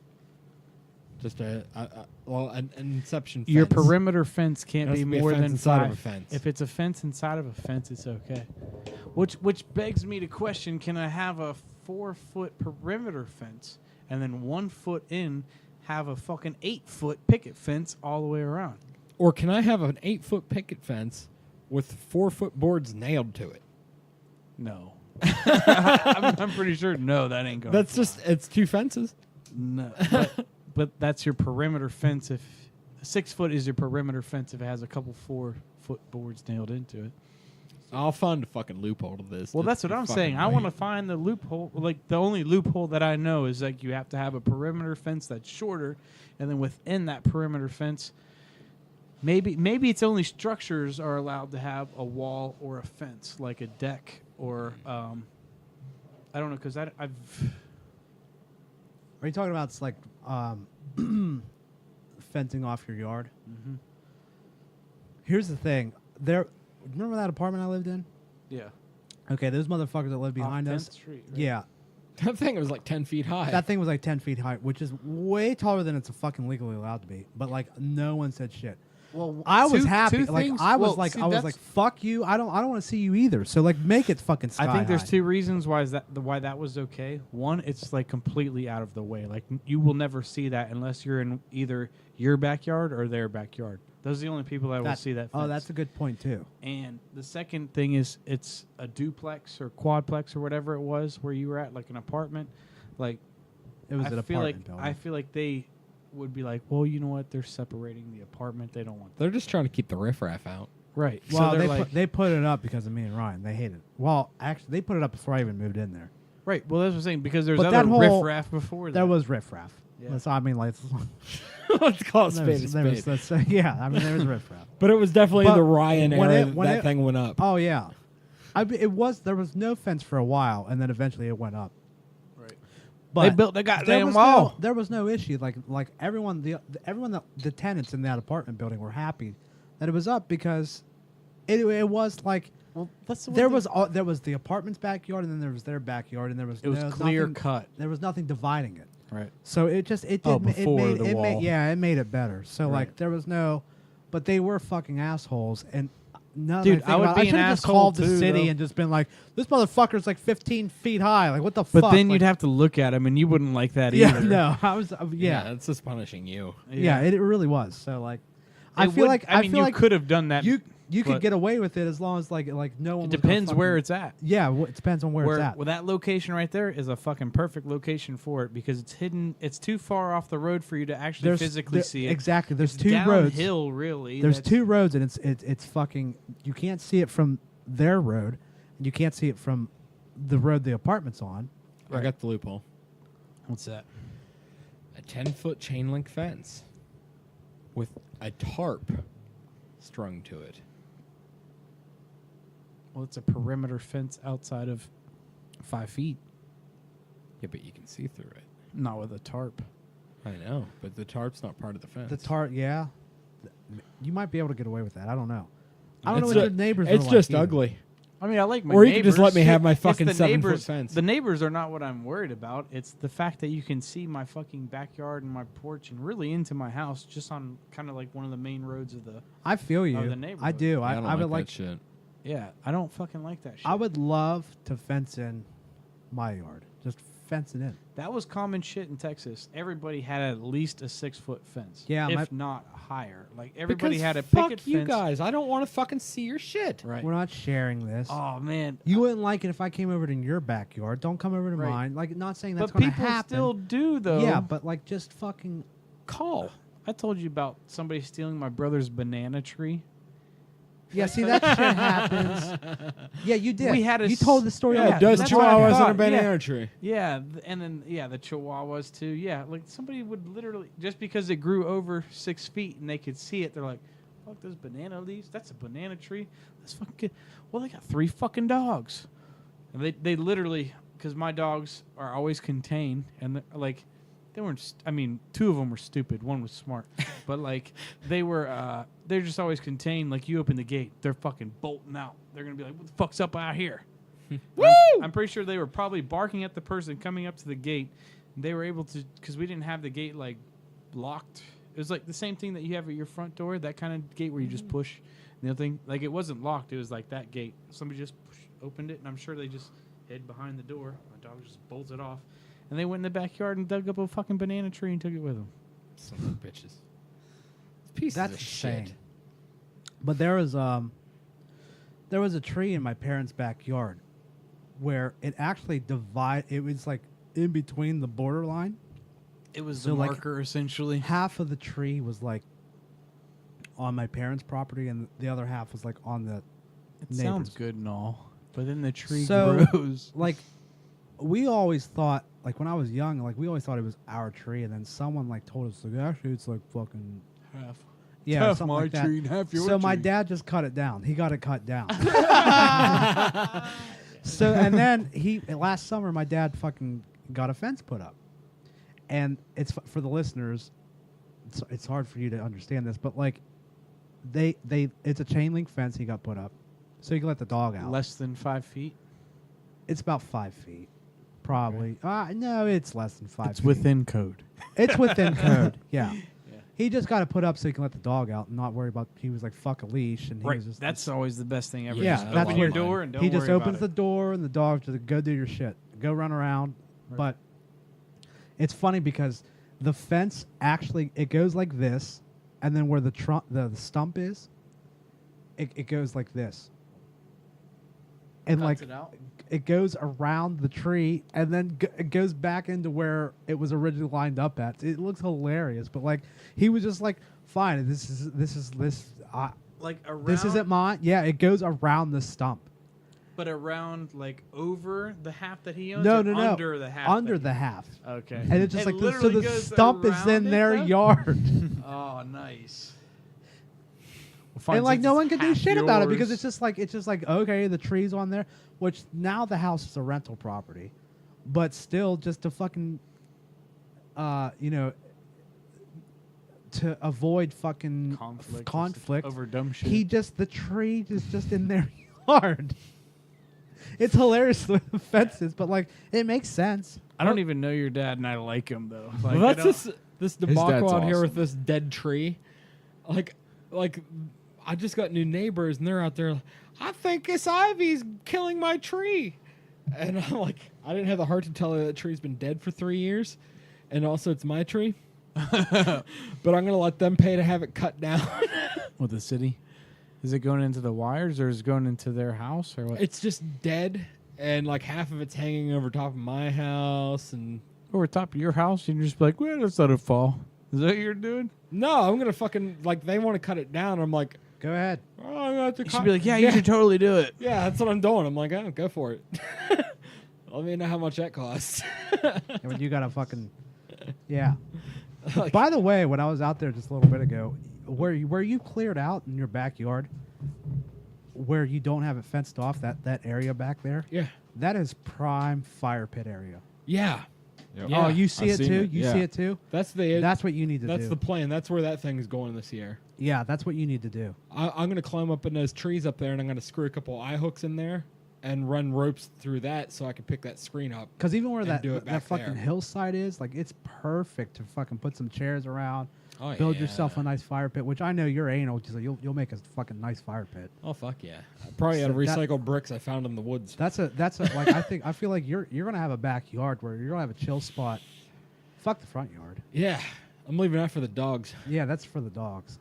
Speaker 3: Just an inception fence.
Speaker 1: Your perimeter fence can't
Speaker 3: It has
Speaker 1: be
Speaker 3: to be a
Speaker 1: more
Speaker 3: fence
Speaker 1: than
Speaker 3: inside
Speaker 1: 5.
Speaker 3: of a fence.
Speaker 1: If it's a fence inside of a fence, it's okay. Which begs me to question: can I have a 4-foot perimeter fence and then 1 foot in have a fucking 8-foot picket fence all the way around?
Speaker 3: Or can I have an 8-foot picket fence with 4-foot boards nailed to it?
Speaker 1: No. I'm pretty sure no, that ain't going.
Speaker 3: That's just, it's 2 fences.
Speaker 1: no. But that's your perimeter fence. If 6 foot is your perimeter fence, if it has a couple 4-foot boards nailed into it.
Speaker 3: I'll find a fucking loophole to this.
Speaker 1: Well,
Speaker 3: Just
Speaker 1: that's what
Speaker 3: to
Speaker 1: I'm
Speaker 3: fucking
Speaker 1: saying. I want to
Speaker 3: wait.
Speaker 1: find the loophole. Like the only loophole that I know is like you have to have a perimeter fence that's shorter, and then within that perimeter fence, maybe it's only structures are allowed to have a wall or a fence, like a deck or I don't know, because I've
Speaker 2: Are you talking about it's like fencing off your yard?
Speaker 1: Mhm.
Speaker 2: Here's the thing. Remember that apartment I lived in?
Speaker 1: yeah
Speaker 2: Okay, those motherfuckers that live behind
Speaker 1: off
Speaker 2: us.
Speaker 1: 10th Street, right?
Speaker 2: Yeah,
Speaker 3: That thing was like 10 feet high.
Speaker 2: that thing was like 10 feet high, which is way taller than it's fucking legally allowed to be. But like, no one said shit.
Speaker 1: Well,
Speaker 2: I was happy.
Speaker 1: two
Speaker 2: Like
Speaker 1: things-
Speaker 2: I was
Speaker 1: well,
Speaker 2: like,
Speaker 1: see,
Speaker 2: I was
Speaker 1: that's-
Speaker 2: like, fuck you. I don't want to see you either. So like, make it fucking sky
Speaker 1: I think there's
Speaker 2: high.
Speaker 1: 2 reasons why that was okay. One, it's like completely out of the way. Like you will never see that unless you're in either your backyard or their backyard. Those are the only people that will see that.
Speaker 2: Oh,
Speaker 1: fence.
Speaker 2: that's a good point too.
Speaker 1: And the second thing is it's a duplex or quadplex or whatever it was where you were at, like an apartment. Like
Speaker 2: It was
Speaker 1: I
Speaker 2: an
Speaker 1: feel like
Speaker 2: apartment building.
Speaker 1: I feel like they would be like, well, you know what? They're separating the apartment. They don't want that.
Speaker 3: They're just trying to keep the riffraff out.
Speaker 1: Right.
Speaker 2: Well,
Speaker 1: so
Speaker 2: they
Speaker 1: they're like,
Speaker 2: they put it up because of me and Ryan. They hated it. Well, actually, they put it up before I even moved in there.
Speaker 1: right. Well, that's what I'm saying because there's
Speaker 2: But
Speaker 1: other
Speaker 2: that whole-
Speaker 1: riffraff before that.
Speaker 2: There was riffraff.
Speaker 1: Yeah.
Speaker 2: So I mean, like,
Speaker 3: Let's call it spade a spade.
Speaker 2: yeah. I mean, there was riffraff.
Speaker 3: But it was definitely
Speaker 2: But
Speaker 3: the Ryan
Speaker 2: when
Speaker 3: era
Speaker 2: it- when
Speaker 3: that
Speaker 2: it-
Speaker 3: thing went up.
Speaker 2: Oh yeah, there was no fence for a while, and then eventually it went up.
Speaker 1: Right.
Speaker 2: But
Speaker 1: They built the
Speaker 2: there
Speaker 1: goddamn
Speaker 2: was
Speaker 1: wall.
Speaker 2: there was no issue. Like everyone, the tenants in that apartment building were happy that it was up because it was like
Speaker 1: Well, that's
Speaker 2: there was the apartment's backyard, and then there was their backyard, and there was
Speaker 1: It was clear cut.
Speaker 2: There was nothing dividing it.
Speaker 1: Right.
Speaker 2: So it did
Speaker 1: before the wall.
Speaker 2: it made it better. So like
Speaker 1: Right.
Speaker 2: there was no, but they were fucking assholes. And no,
Speaker 1: Dude, I would be an
Speaker 2: should have just
Speaker 1: asshole
Speaker 2: called the
Speaker 1: too,
Speaker 2: city
Speaker 1: though.
Speaker 2: and just been like, this motherfucker's like 15 feet high. Like what the
Speaker 1: But
Speaker 2: fuck?
Speaker 1: then
Speaker 2: Like,
Speaker 1: you'd have to look at him, and you wouldn't like that
Speaker 2: yeah,
Speaker 1: either.
Speaker 2: no, I was yeah,
Speaker 3: That's just punishing you.
Speaker 2: yeah, it really was. So like, I
Speaker 1: It
Speaker 2: feel
Speaker 1: would-
Speaker 2: like
Speaker 1: I mean,
Speaker 2: feel
Speaker 1: you
Speaker 2: like
Speaker 1: could have done that.
Speaker 2: you could
Speaker 1: but
Speaker 2: get away with it as long as like no one.
Speaker 1: It
Speaker 2: was gonna
Speaker 1: depends where
Speaker 2: fucking-
Speaker 1: it's at.
Speaker 2: Yeah, it depends on where it's at.
Speaker 1: Well, that location right there is a fucking perfect location for it because it's hidden. It's too far off the road for you to actually physically see it.
Speaker 2: Exactly. There's
Speaker 1: It's
Speaker 2: two roads.
Speaker 1: downhill, really.
Speaker 2: There's
Speaker 1: That's-
Speaker 2: two roads, and it's fucking. You can't see it from their road, and you can't see it from the road the apartment's on.
Speaker 3: I got the loophole.
Speaker 1: What's that?
Speaker 3: A 10-foot chain link fence with a tarp strung to it.
Speaker 1: Well, it's a perimeter fence outside of 5 feet,
Speaker 3: Yeah, but you can see through it.
Speaker 1: not with a tarp.
Speaker 3: I know, but the tarp's not part of the fence.
Speaker 2: The tarp, yeah. You might be able to get away with that. I don't know. I don't know
Speaker 3: It's
Speaker 2: what
Speaker 3: ju-
Speaker 2: your neighbors.
Speaker 3: It's
Speaker 2: were
Speaker 3: just
Speaker 2: like either.
Speaker 3: ugly.
Speaker 1: I mean, I like my
Speaker 3: Or you
Speaker 1: neighbors.
Speaker 3: could just let me have my
Speaker 1: It's
Speaker 3: fucking
Speaker 1: the
Speaker 3: 7-foot
Speaker 1: neighbors-
Speaker 3: fence.
Speaker 1: The neighbors are not what I'm worried about. It's the fact that you can see my fucking backyard and my porch and really into my house just on kind of like one of the main roads of the.
Speaker 2: I feel you.
Speaker 1: the
Speaker 2: I
Speaker 1: neighborhood.
Speaker 2: do.
Speaker 3: I don't
Speaker 2: I would
Speaker 3: like that shit.
Speaker 1: Yeah, I don't fucking like that shit.
Speaker 2: I would love to fence in my yard. Just fence it in.
Speaker 1: That was common shit in Texas. Everybody had at least a 6-foot fence.
Speaker 2: Yeah,
Speaker 1: if
Speaker 2: my-
Speaker 1: not higher. Like everybody
Speaker 3: Because
Speaker 1: had a
Speaker 3: fuck
Speaker 1: picket
Speaker 3: you
Speaker 1: fence.
Speaker 3: guys. I don't want to fucking see your shit.
Speaker 1: Right.
Speaker 2: We're not sharing this.
Speaker 1: Oh man.
Speaker 2: You wouldn't like it if I came over to your backyard. Don't come over to
Speaker 1: Right.
Speaker 2: mine. Like, not saying that's
Speaker 1: But
Speaker 2: going to
Speaker 1: people
Speaker 2: happen.
Speaker 1: still do though.
Speaker 2: Yeah, but like, just fucking.
Speaker 1: call. I told you about somebody stealing my brother's banana tree.
Speaker 2: Yeah, see that shit happens. Yeah, you did.
Speaker 1: We had a
Speaker 2: You
Speaker 1: s-
Speaker 2: told the story.
Speaker 3: Yeah,
Speaker 1: Yeah,
Speaker 3: does
Speaker 1: that's what I
Speaker 3: chihuahuas in a
Speaker 1: thought,
Speaker 3: banana
Speaker 1: yeah.
Speaker 3: tree.
Speaker 1: Yeah, and then the chihuahuas too. Yeah, like somebody would literally just because it grew over 6 feet and they could see it, they're like, "Fuck, those banana leaves. That's a banana tree. That's fucking good." Well, they got 3 fucking dogs, and they literally because my dogs are always contained and like they weren't. I mean, 2 of them were stupid. 1 was smart, but like they were. They're just always contained. Like you open the gate, they're fucking bolting out. They're gonna be like, "What the fuck's up out here?"
Speaker 3: Woo!
Speaker 1: I'm pretty sure they were probably barking at the person coming up to the gate. They were able to, because we didn't have the gate like locked. It was like the same thing that you have at your front door, that kind of gate where you just push. And the other thing, like it wasn't locked. It was like that gate. Somebody just opened it, and I'm sure they just hid behind the door. My dog just bolted off, and they went in the backyard and dug up a fucking banana tree and took it with them.
Speaker 3: Son of bitches. Pieces
Speaker 2: That's
Speaker 3: of
Speaker 2: insane.
Speaker 3: shit.
Speaker 2: But there was a tree in my parents' backyard where it actually it was like in between the borderline.
Speaker 1: It was
Speaker 2: So,
Speaker 1: the
Speaker 2: like,
Speaker 1: marker essentially.
Speaker 2: Half of the tree was like on my parents' property, and the other half was like on the
Speaker 1: It sounds
Speaker 2: neighbors.
Speaker 1: good and all, but then the tree
Speaker 2: So,
Speaker 1: grows.
Speaker 2: like, we always thought, like when I was young, like we always thought it was our tree, and then someone like told us, like, actually it's like fucking
Speaker 1: Half.
Speaker 2: yeah,
Speaker 1: Half
Speaker 2: something
Speaker 1: my
Speaker 2: like that.
Speaker 1: tree and half your
Speaker 2: So my
Speaker 1: tree.
Speaker 2: dad just cut it down. He got it cut down. So and then last summer my dad fucking got a fence put up, and it's for the listeners. It's hard for you to understand this, but like it's a chain link fence he got put up, so you can let the dog out.
Speaker 1: Less than 5 feet.
Speaker 2: It's about 5 feet, probably. No, it's less than 5.
Speaker 1: It's
Speaker 2: feet.
Speaker 1: within code.
Speaker 2: It's within code. Yeah. He just got it put up so he can let the dog out and not worry about. He was like, "Fuck a leash," and he was just.
Speaker 1: That's always the best thing ever.
Speaker 3: Yeah,
Speaker 1: Just
Speaker 3: that's
Speaker 1: open your
Speaker 3: what-
Speaker 1: door and don't
Speaker 2: he just
Speaker 1: worry
Speaker 2: opens the
Speaker 1: about
Speaker 2: door and the dog just go do your shit, go run around.
Speaker 1: Right.
Speaker 2: But it's funny because the fence actually it goes like this, and then where the the stump is, it goes like this, and
Speaker 1: Cuts
Speaker 2: like
Speaker 1: it out?
Speaker 2: it goes around the tree, and then it goes back into where it was originally lined up at. It looks hilarious, but like he was just like, "Fine, this is
Speaker 1: Like around.
Speaker 2: this isn't mine." Yeah, it goes around the stump.
Speaker 1: But around, like, over the half that he owns?
Speaker 2: No,
Speaker 1: or
Speaker 2: no, no.
Speaker 1: under the half?
Speaker 2: Under
Speaker 1: that
Speaker 2: the
Speaker 1: he-
Speaker 2: half.
Speaker 1: Okay.
Speaker 2: And it's just
Speaker 1: It
Speaker 2: like, so
Speaker 1: literally
Speaker 2: the
Speaker 1: goes
Speaker 2: stump is
Speaker 1: around
Speaker 2: in
Speaker 1: it,
Speaker 2: their
Speaker 1: though?
Speaker 2: yard.
Speaker 1: Oh, nice.
Speaker 2: And like no one can do shit about it because
Speaker 1: yours.
Speaker 2: it's just like okay, the tree's on there, which now the house is a rental property, but still just to fucking, you know, to avoid fucking conflict
Speaker 1: over dumb shit.
Speaker 2: the tree is just in their yard. It's hilarious with the fences, but like it makes sense.
Speaker 1: I don't even know your dad, and I like him though. Like,
Speaker 3: Well,
Speaker 1: I
Speaker 3: that's
Speaker 1: don't-
Speaker 3: this
Speaker 4: dad's
Speaker 3: debacle out here
Speaker 4: awesome.
Speaker 3: with this dead tree. Like I just got new neighbors and they're out there. I think this ivy's killing my tree, and I'm like, I didn't have the heart to tell her that tree's been dead for 3 years, and also it's my tree. But I'm gonna let them pay to have it cut down.
Speaker 1: With the city, is it going into the wires or is it going into their house or what?
Speaker 3: It's just dead, and like half of it's hanging over top of my house, and
Speaker 1: Over top of your house, and you're just like, well, let's let it fall. Is that what you're doing?
Speaker 3: no, I'm gonna fucking like they want to cut it down. I'm like,
Speaker 2: Go ahead.
Speaker 3: oh, I'm gonna have to
Speaker 1: You
Speaker 3: cut.
Speaker 1: should be like, yeah, you should totally do it.
Speaker 3: Yeah, that's what I'm doing. I'm like, oh, go for it. Let me know how much that costs.
Speaker 2: And when you got to fucking, yeah.
Speaker 3: Like-
Speaker 2: By the way, when I was out there just a little bit ago, where you cleared out in your backyard, where you don't have it fenced off, that area back there,
Speaker 3: Yeah.
Speaker 2: that is prime fire pit area.
Speaker 3: Yeah.
Speaker 4: Yep.
Speaker 3: Yeah.
Speaker 2: Oh, you see
Speaker 4: I've
Speaker 2: it
Speaker 4: seen
Speaker 2: too?
Speaker 4: it,
Speaker 2: You
Speaker 4: yeah.
Speaker 2: see it too?
Speaker 3: That's
Speaker 2: That's what you need to
Speaker 3: that's
Speaker 2: do.
Speaker 3: the plan. That's where that thing is going this year.
Speaker 2: Yeah, that's what you need to do.
Speaker 3: I'm gonna climb up in those trees up there, and I'm gonna screw a couple eye hooks in there and run ropes through that so I can pick that screen up.
Speaker 2: Because even where
Speaker 3: And
Speaker 2: that
Speaker 3: do it
Speaker 2: that
Speaker 3: back
Speaker 2: fucking
Speaker 3: there.
Speaker 2: hillside is, like it's perfect to fucking put some chairs around,
Speaker 3: Oh,
Speaker 2: build yourself a nice fire pit. Which I know you're anal, so you'll make a fucking nice fire pit.
Speaker 3: Oh fuck yeah! Probably out of
Speaker 2: So that-
Speaker 3: recycled bricks I found in the woods.
Speaker 2: That's a like I feel like you're gonna have a backyard where you're gonna have a chill spot. Fuck the front yard.
Speaker 3: Yeah, I'm leaving that for the dogs.
Speaker 2: Yeah, that's for the dogs.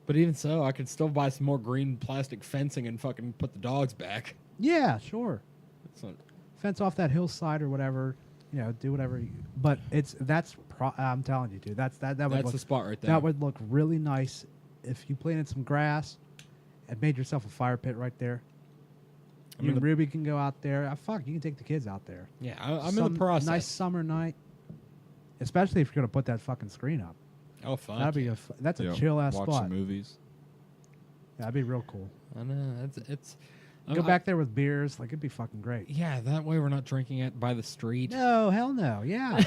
Speaker 3: But even so, I could still buy some more green plastic fencing and fucking put the dogs back.
Speaker 2: Yeah, sure.
Speaker 3: That's not,
Speaker 2: Fence off that hillside or whatever. You know, do whatever. But I'm telling you, dude. That would
Speaker 3: that's
Speaker 2: look,
Speaker 3: the spot right there.
Speaker 2: that would look really nice if you planted some grass and made yourself a fire pit right there.
Speaker 3: I
Speaker 2: You
Speaker 3: mean,
Speaker 2: and Ruby can go out there. Fuck, you can take the kids out there.
Speaker 3: yeah, I'm in the process.
Speaker 2: Nice summer night, especially if you're gonna put that fucking screen up.
Speaker 3: Oh fuck!
Speaker 2: That'd be that's a
Speaker 4: Yep.
Speaker 2: chill ass
Speaker 4: Watch
Speaker 2: spot.
Speaker 4: some movies.
Speaker 2: That'd be real cool.
Speaker 3: I know it's.
Speaker 2: Go back there with beers, like it'd be fucking great.
Speaker 3: Yeah, that way we're not drinking it by the street.
Speaker 2: No, hell no. Yeah.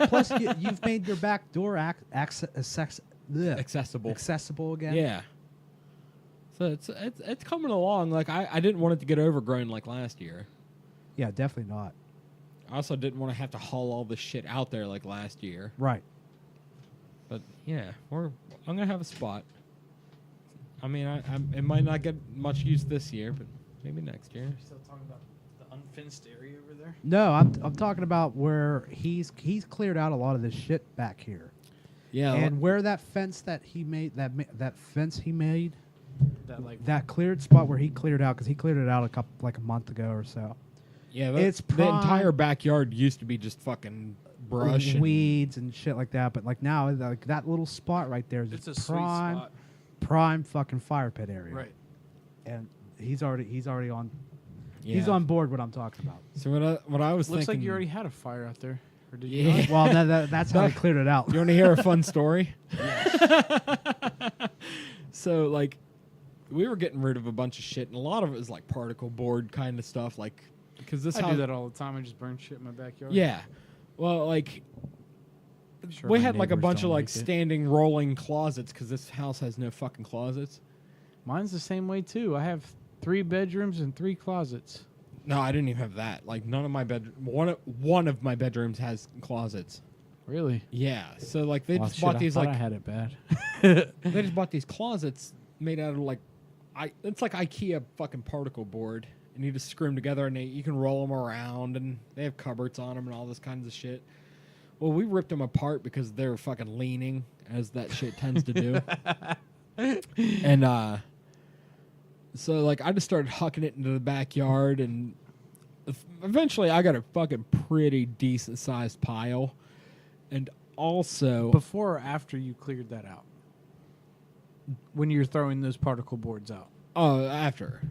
Speaker 2: Plus, you've made your back door
Speaker 3: Accessible.
Speaker 2: accessible again.
Speaker 3: Yeah. So it's coming along. Like I didn't want it to get overgrown like last year.
Speaker 2: Yeah, definitely not.
Speaker 3: I also didn't want to have to haul all this shit out there like last year.
Speaker 2: Right.
Speaker 3: But yeah, I'm gonna have a spot. I mean, it might not get much use this year, but maybe next year.
Speaker 1: Still talking about the unfenced area over there?
Speaker 2: No, I'm talking about where he's cleared out a lot of this shit back here,
Speaker 3: Yeah.
Speaker 2: and where that fence that he made that fence he made
Speaker 1: That like
Speaker 2: that cleared spot where he cleared out because he cleared it out a month ago or so.
Speaker 3: yeah.
Speaker 2: it's
Speaker 3: the
Speaker 2: prime-
Speaker 3: entire backyard used to be just fucking brush and
Speaker 2: weeds and shit like that, but like now like that little spot right there is
Speaker 1: it's a
Speaker 2: just
Speaker 1: sweet spot.
Speaker 2: prime fucking fire pit area.
Speaker 1: Right.
Speaker 2: And he's already on.
Speaker 3: Yeah.
Speaker 2: He's on board. What I'm talking about.
Speaker 3: So what I was
Speaker 1: Looks
Speaker 3: thinking.
Speaker 1: like you already had a fire out there. Or did you
Speaker 3: Yeah.
Speaker 1: not?
Speaker 2: Well, that's how he cleared it out.
Speaker 3: You want to hear a fun story? So, like, we were getting rid of a bunch of shit, and a lot of it was like particle board kind of stuff. Like, because this
Speaker 1: I
Speaker 3: house,
Speaker 1: do that all the time. I just burn shit in my backyard.
Speaker 3: yeah. Well, like,
Speaker 1: Sure
Speaker 3: we
Speaker 1: my
Speaker 3: had like a
Speaker 1: neighbors
Speaker 3: bunch of
Speaker 1: don't
Speaker 3: like
Speaker 1: like it.
Speaker 3: standing rolling closets because this house has no fucking closets.
Speaker 1: Mine's the same way too. I have 3 bedrooms and 3 closets.
Speaker 3: No, I didn't even have that. Like, none of my one of my bedrooms has closets.
Speaker 1: Really?
Speaker 3: Yeah. So like they
Speaker 1: Well,
Speaker 3: just
Speaker 1: shit,
Speaker 3: bought
Speaker 1: I
Speaker 3: these
Speaker 1: thought
Speaker 3: like
Speaker 1: I had it bad.
Speaker 3: they just bought these closets made out of like, it's like IKEA fucking particle board, and you just screw them together, and you can roll them around, and they have cupboards on them and all this kinds of shit. Well, we ripped them apart because they're fucking leaning, as that shit tends to do. And so like I just started hucking it into the backyard, and eventually I got a fucking pretty decent sized pile, and also
Speaker 1: Before or after you cleared that out? When you're throwing those particle boards out?
Speaker 3: after.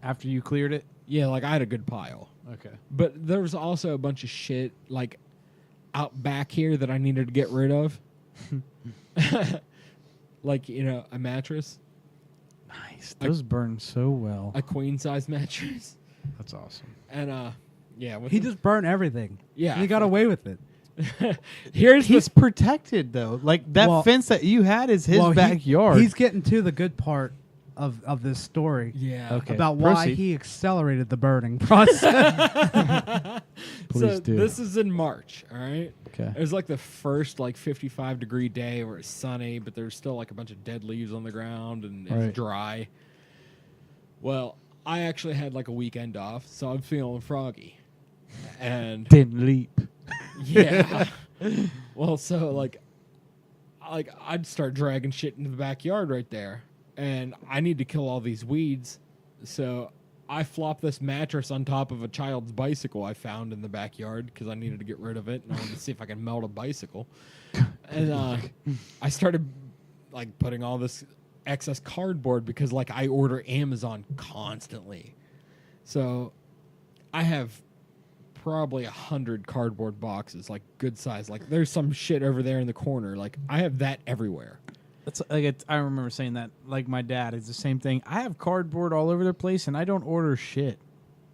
Speaker 1: After you cleared it,
Speaker 3: Yeah, like I had a good pile.
Speaker 1: Okay.
Speaker 3: But there was also a bunch of shit like out back here that I needed to get rid of. Like, a mattress,
Speaker 1: Nice. Those burn so well.
Speaker 3: a queen size mattress.
Speaker 1: That's awesome.
Speaker 3: And yeah, with
Speaker 2: He just burned everything.
Speaker 3: Yeah,
Speaker 2: And he got away with it.
Speaker 3: here's
Speaker 1: He's
Speaker 3: the
Speaker 1: protected though. Like that
Speaker 2: Well-
Speaker 1: fence that you had is his
Speaker 2: Well,
Speaker 1: backyard.
Speaker 2: He's getting to the good part of this story
Speaker 3: yeah.
Speaker 1: Okay.
Speaker 2: about why
Speaker 1: proceed.
Speaker 2: he accelerated the burning process.
Speaker 1: Please
Speaker 3: So
Speaker 1: do.
Speaker 3: this is in March, all right?
Speaker 1: Okay.
Speaker 3: It was like the first 55-degree day where it's sunny, but there's still like a bunch of dead leaves on the ground and it's
Speaker 1: Right.
Speaker 3: dry. Well, I actually had like a weekend off, so I'm feeling froggy. And
Speaker 1: Didn't leap.
Speaker 3: yeah. Well, so like I'd start dragging shit into the backyard right there. And I need to kill all these weeds. So I flopped this mattress on top of a child's bicycle I found in the backyard because I needed to get rid of it. And I wanted to see if I could melt a bicycle. And I started like putting all this excess cardboard because like I order Amazon constantly. So I have probably 100 cardboard boxes, like good size. Like there's some shit over there in the corner. Like I have that everywhere.
Speaker 1: That's like I remember saying that. Like my dad is the same thing. I have cardboard all over the place, and I don't order shit.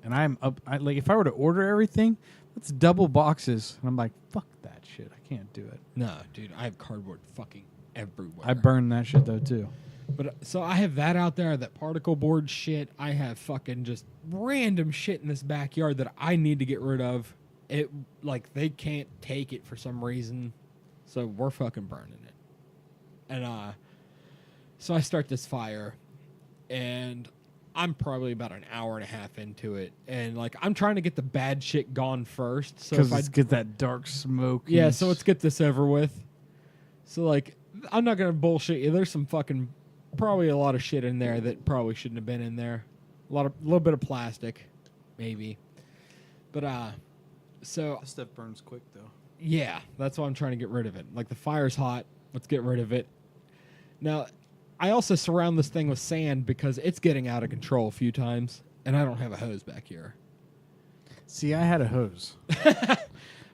Speaker 1: And I'm up. Like if I were to order everything, that's double boxes, and I'm like, fuck that shit. I can't do it.
Speaker 3: No, dude, I have cardboard fucking everywhere.
Speaker 1: I burn that shit though too.
Speaker 3: But so I have that out there, that particle board shit. I have fucking just random shit in this backyard that I need to get rid of. It like they can't take it for some reason, so we're fucking burning it. And so I start this fire, and I'm probably about an hour and a half into it, and like I'm trying to get the bad shit gone first. So
Speaker 1: Because
Speaker 3: if I
Speaker 1: get that dark smoke.
Speaker 3: yeah,
Speaker 1: and
Speaker 3: so let's get this over with. So, like, I'm not going to bullshit you. There's some fucking, probably a lot of shit in there that probably shouldn't have been in there. A little bit of plastic, maybe. But, so,
Speaker 1: that stuff burns quick though.
Speaker 3: yeah, that's why I'm trying to get rid of it. Like, the fire's hot. Let's get rid of it. Now, I also surround this thing with sand because it's getting out of control a few times, and I don't have a hose back here.
Speaker 1: See, I had a hose.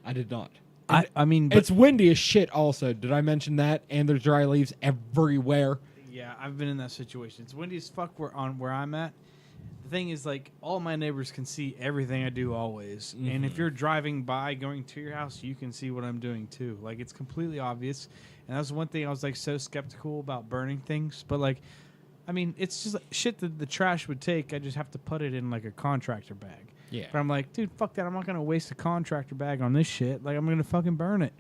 Speaker 3: I did not.
Speaker 1: I mean, but
Speaker 3: It's windy as shit also. Did I mention that? And there's dry leaves everywhere.
Speaker 1: yeah, I've been in that situation. It's windy as fuck where I'm at. The thing is, like, all my neighbors can see everything I do always. And if you're driving by, going to your house, you can see what I'm doing too. Like, it's completely obvious. And that's one thing I was, like, so skeptical about burning things. But, like, I mean, it's just like, shit that the trash would take. I just have to put it in, like, a contractor bag.
Speaker 3: Yeah.
Speaker 1: But I'm like, dude, fuck that. I'm not going to waste a contractor bag on this shit. Like, I'm going to fucking burn it.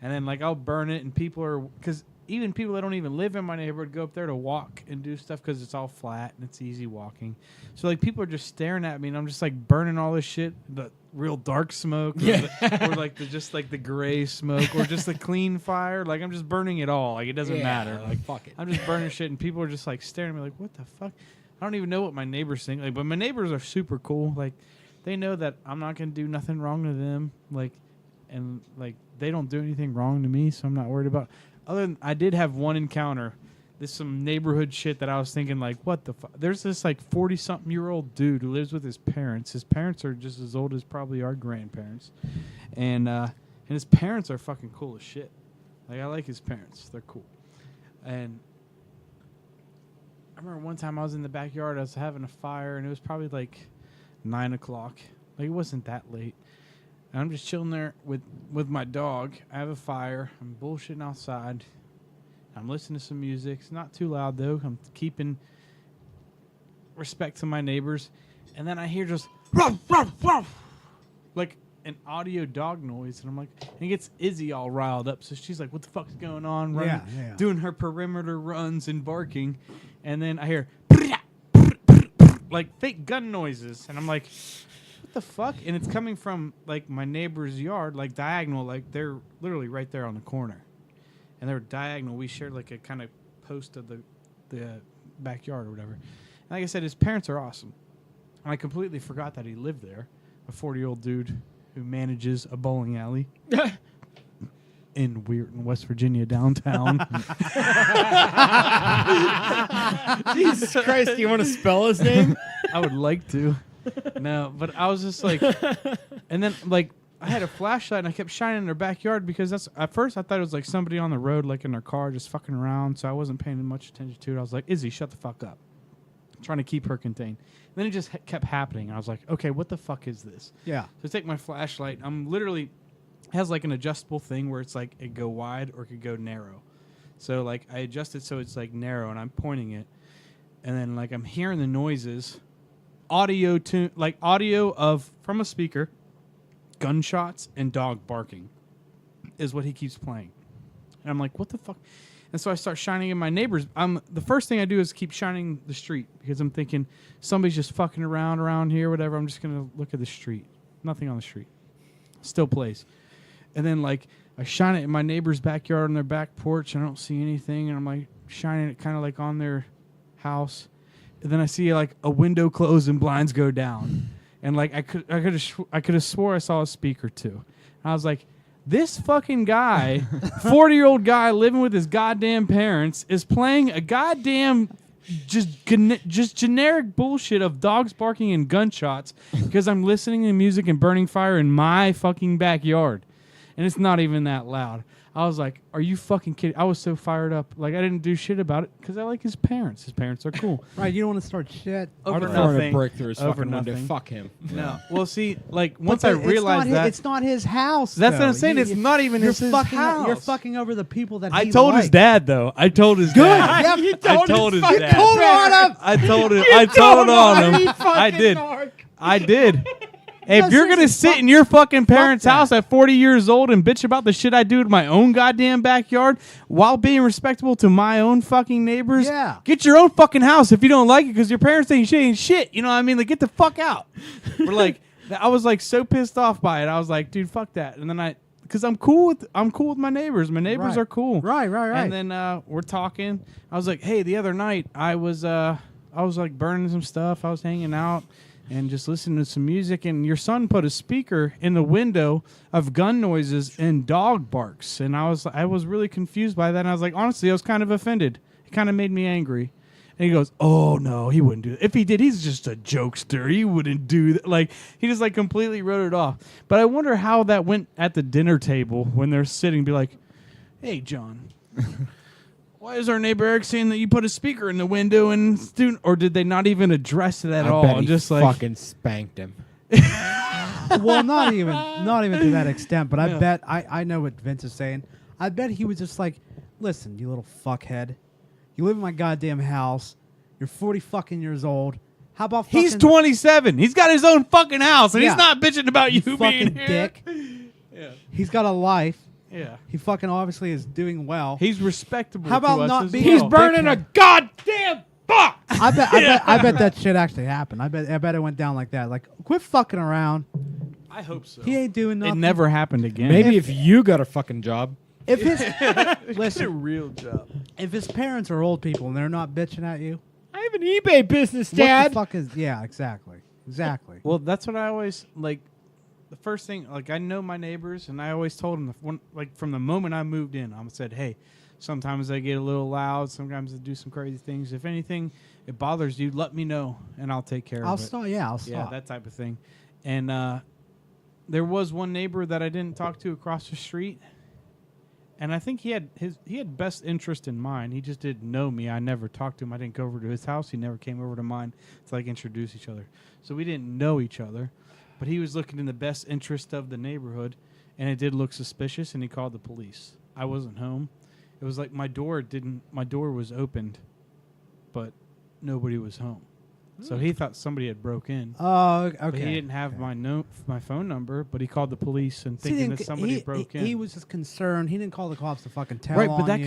Speaker 1: And then, like, I'll burn it, and people are... Because even people that don't even live in my neighborhood go up there to walk and do stuff because it's all flat and it's easy walking. So, like, people are just staring at me, and I'm just, like, burning all this shit. The real dark smoke. Or like, the gray smoke. Or just the clean fire. Like, I'm just burning it all. Like, it doesn't matter. Like,
Speaker 3: fuck it.
Speaker 1: I'm just burning shit, and people are just, like, staring at me like, what the fuck? I don't even know what my neighbors think. Like, but my neighbors are super cool. Like... They know that I'm not going to do nothing wrong to them, like, and like they don't do anything wrong to me, so I'm not worried about. Other than I did have one encounter, this some neighborhood shit that I was thinking like, what the fuck? There's this like 40-something-year-old dude who lives with his parents. His parents are just as old as probably our grandparents, and his parents are fucking cool as shit. Like I like his parents; they're cool. And I remember one time I was in the backyard, I was having a fire, and it was probably like 9 o'clock. Like it wasn't that late. And I'm just chilling there with my dog. I have a fire. I'm bullshitting outside. I'm listening to some music. It's not too loud though. I'm keeping respect to my neighbors. And then I hear just ruff, ruff, ruff, like an audio dog noise. And I'm like, and it gets Izzy all riled up. So she's like, what the fuck's going on? Running,
Speaker 2: Yeah.
Speaker 1: doing her perimeter runs and barking. And then I hear like fake gun noises, and I'm like, what the fuck? And it's coming from like my neighbor's yard, like diagonal, like they're literally right there on the corner, and they're diagonal. We shared like a kind of post of the backyard or whatever. And like I said, his parents are awesome, and I completely forgot that he lived there. A 40-year-old dude who manages a bowling alley in Weirton, West Virginia, downtown.
Speaker 3: Jesus Christ, do you want to spell his name?
Speaker 1: I would like to. No, but I was just like, and then like I had a flashlight and I kept shining in their backyard because that's at first I thought it was like somebody on the road like in their car just fucking around, so I wasn't paying much attention to it. I was like, Izzy, shut the fuck up. I'm trying to keep her contained. And then it just kept happening. I was like, okay, what the fuck is this?
Speaker 2: Yeah.
Speaker 1: So I take my flashlight. I'm literally it has like an adjustable thing where it's like it go wide or it could go narrow. So like I adjust it so it's like narrow and I'm pointing it, and then like I'm hearing the noises, audio of from a speaker, gunshots and dog barking, is what he keeps playing, and I'm like, what the fuck? And so I start shining in my neighbors. The first thing I do is keep shining the street because I'm thinking somebody's just fucking around here, whatever. I'm just gonna look at the street. Nothing on the street. Still plays. And then like I shine it in my neighbor's backyard on their back porch. And I don't see anything, and I'm like shining it kind of like on their house. And then I see like a window close and blinds go down, and like I could have swore I saw a speaker too. And I was like, this fucking guy, 40-year-old guy living with his goddamn parents, is playing a goddamn just generic bullshit of dogs barking and gunshots because I'm listening to music and burning fire in my fucking backyard. And it's not even that loud. I was like, are you fucking kidding? I was so fired up. Like, I didn't do shit about it because I like his parents. His parents are cool.
Speaker 2: Right, you don't want to start shit.
Speaker 1: Over
Speaker 3: I'd prefer to
Speaker 1: nothing.
Speaker 3: break through his
Speaker 1: Over
Speaker 3: fucking window.
Speaker 1: nothing.
Speaker 3: Fuck him.
Speaker 1: No. Well, see, like,
Speaker 2: But
Speaker 1: once I realized that.
Speaker 2: it's not his house.
Speaker 1: That's what
Speaker 2: though.
Speaker 1: I'm saying. It's not even
Speaker 2: you're
Speaker 1: his
Speaker 2: fucking,
Speaker 1: house.
Speaker 2: You're fucking over the people that
Speaker 1: I
Speaker 2: he
Speaker 1: told his
Speaker 2: likes.
Speaker 1: dad, though. I told his
Speaker 2: Good.
Speaker 1: dad.
Speaker 2: Yep.
Speaker 3: You
Speaker 1: I told his dad.
Speaker 2: Told on him.
Speaker 1: I told him. I told on him. I did. I did. Hey, if
Speaker 2: No,
Speaker 1: you're gonna
Speaker 2: seriously,
Speaker 1: sit in your fucking parents'
Speaker 2: that.
Speaker 1: house at 40 years old and bitch about the shit I do to my own goddamn backyard while being respectable to my own fucking neighbors,
Speaker 2: Yeah.
Speaker 1: get your own fucking house if you don't like it because your parents ain't shit. You know what I mean? Like, get the fuck out. We're like, I was like so pissed off by it. I was like, dude, fuck that. And then because I'm cool with my neighbors. My neighbors
Speaker 2: Right.
Speaker 1: are cool.
Speaker 2: Right.
Speaker 1: And then we're talking. I was like, hey, the other night I was like burning some stuff. I was hanging out and just listening to some music, and your son put a speaker in the window of gun noises and dog barks, and I was really confused by that. And I was like, honestly, I was kind of offended. It kind of made me angry. And he goes, oh no, he wouldn't do that. If he did, he's just a jokester. He wouldn't do that. Like, he just like completely wrote it off. But I wonder how that went at the dinner table when they're sitting, be like, hey, John, why is our neighbor Eric saying that you put a speaker in the window and student, or did they not even address it at all?
Speaker 3: Bet he
Speaker 1: Just like,
Speaker 3: fucking spanked him.
Speaker 2: Well, not even to that extent. But I bet I know what Vince is saying. I bet he was just like, listen, you little fuckhead, you live in my goddamn house. You're 40 fucking years old. How about fucking,
Speaker 1: he's 27. He's got his own fucking house, and
Speaker 2: Yeah.
Speaker 1: he's not bitching about you
Speaker 2: fucking
Speaker 1: being here.
Speaker 2: dick?
Speaker 1: Yeah.
Speaker 2: He's got a life.
Speaker 1: Yeah.
Speaker 2: He fucking obviously is doing well.
Speaker 1: He's respectable.
Speaker 2: How about
Speaker 1: to us
Speaker 2: not
Speaker 1: as
Speaker 2: being-
Speaker 1: well.
Speaker 3: He's burning a goddamn box.
Speaker 2: I bet that shit actually happened. I bet it went down like that. Like, quit fucking around.
Speaker 1: I hope so.
Speaker 2: He ain't doing
Speaker 1: It
Speaker 2: nothing.
Speaker 1: never happened again.
Speaker 3: Maybe if you got a fucking job.
Speaker 2: If his
Speaker 1: It's a
Speaker 2: listen,
Speaker 1: real job.
Speaker 2: if his parents are old people and they're not bitching at you,
Speaker 3: I have an eBay business,
Speaker 2: what the
Speaker 3: Dad.
Speaker 2: fuck is? Yeah, exactly.
Speaker 1: Well, that's what I always like. The first thing, like, I know my neighbors, and I always told them, like, from the moment I moved in, I said, hey, sometimes they get a little loud, sometimes they do some crazy things. If anything, it bothers you, let me know, and I'll take care
Speaker 2: I'll
Speaker 1: of it.
Speaker 2: stop. Yeah, I'll
Speaker 1: Yeah,
Speaker 2: stop.
Speaker 1: that type of thing. And there was one neighbor that I didn't talk to across the street, and I think he had best interest in mind. He just didn't know me. I never talked to him. I didn't go over to his house. He never came over to mine to like introduce each other. So we didn't know each other. But he was looking in the best interest of the neighborhood, and it did look suspicious, and he called the police. I wasn't home. It was like my door was opened, but nobody was home. So he thought somebody had broke in.
Speaker 2: Oh, okay.
Speaker 1: But he didn't have my phone number, but he called the police and thinking that somebody broke in.
Speaker 2: He was just concerned. He didn't call the cops to fucking tell
Speaker 1: right,
Speaker 2: on
Speaker 1: but that
Speaker 2: you.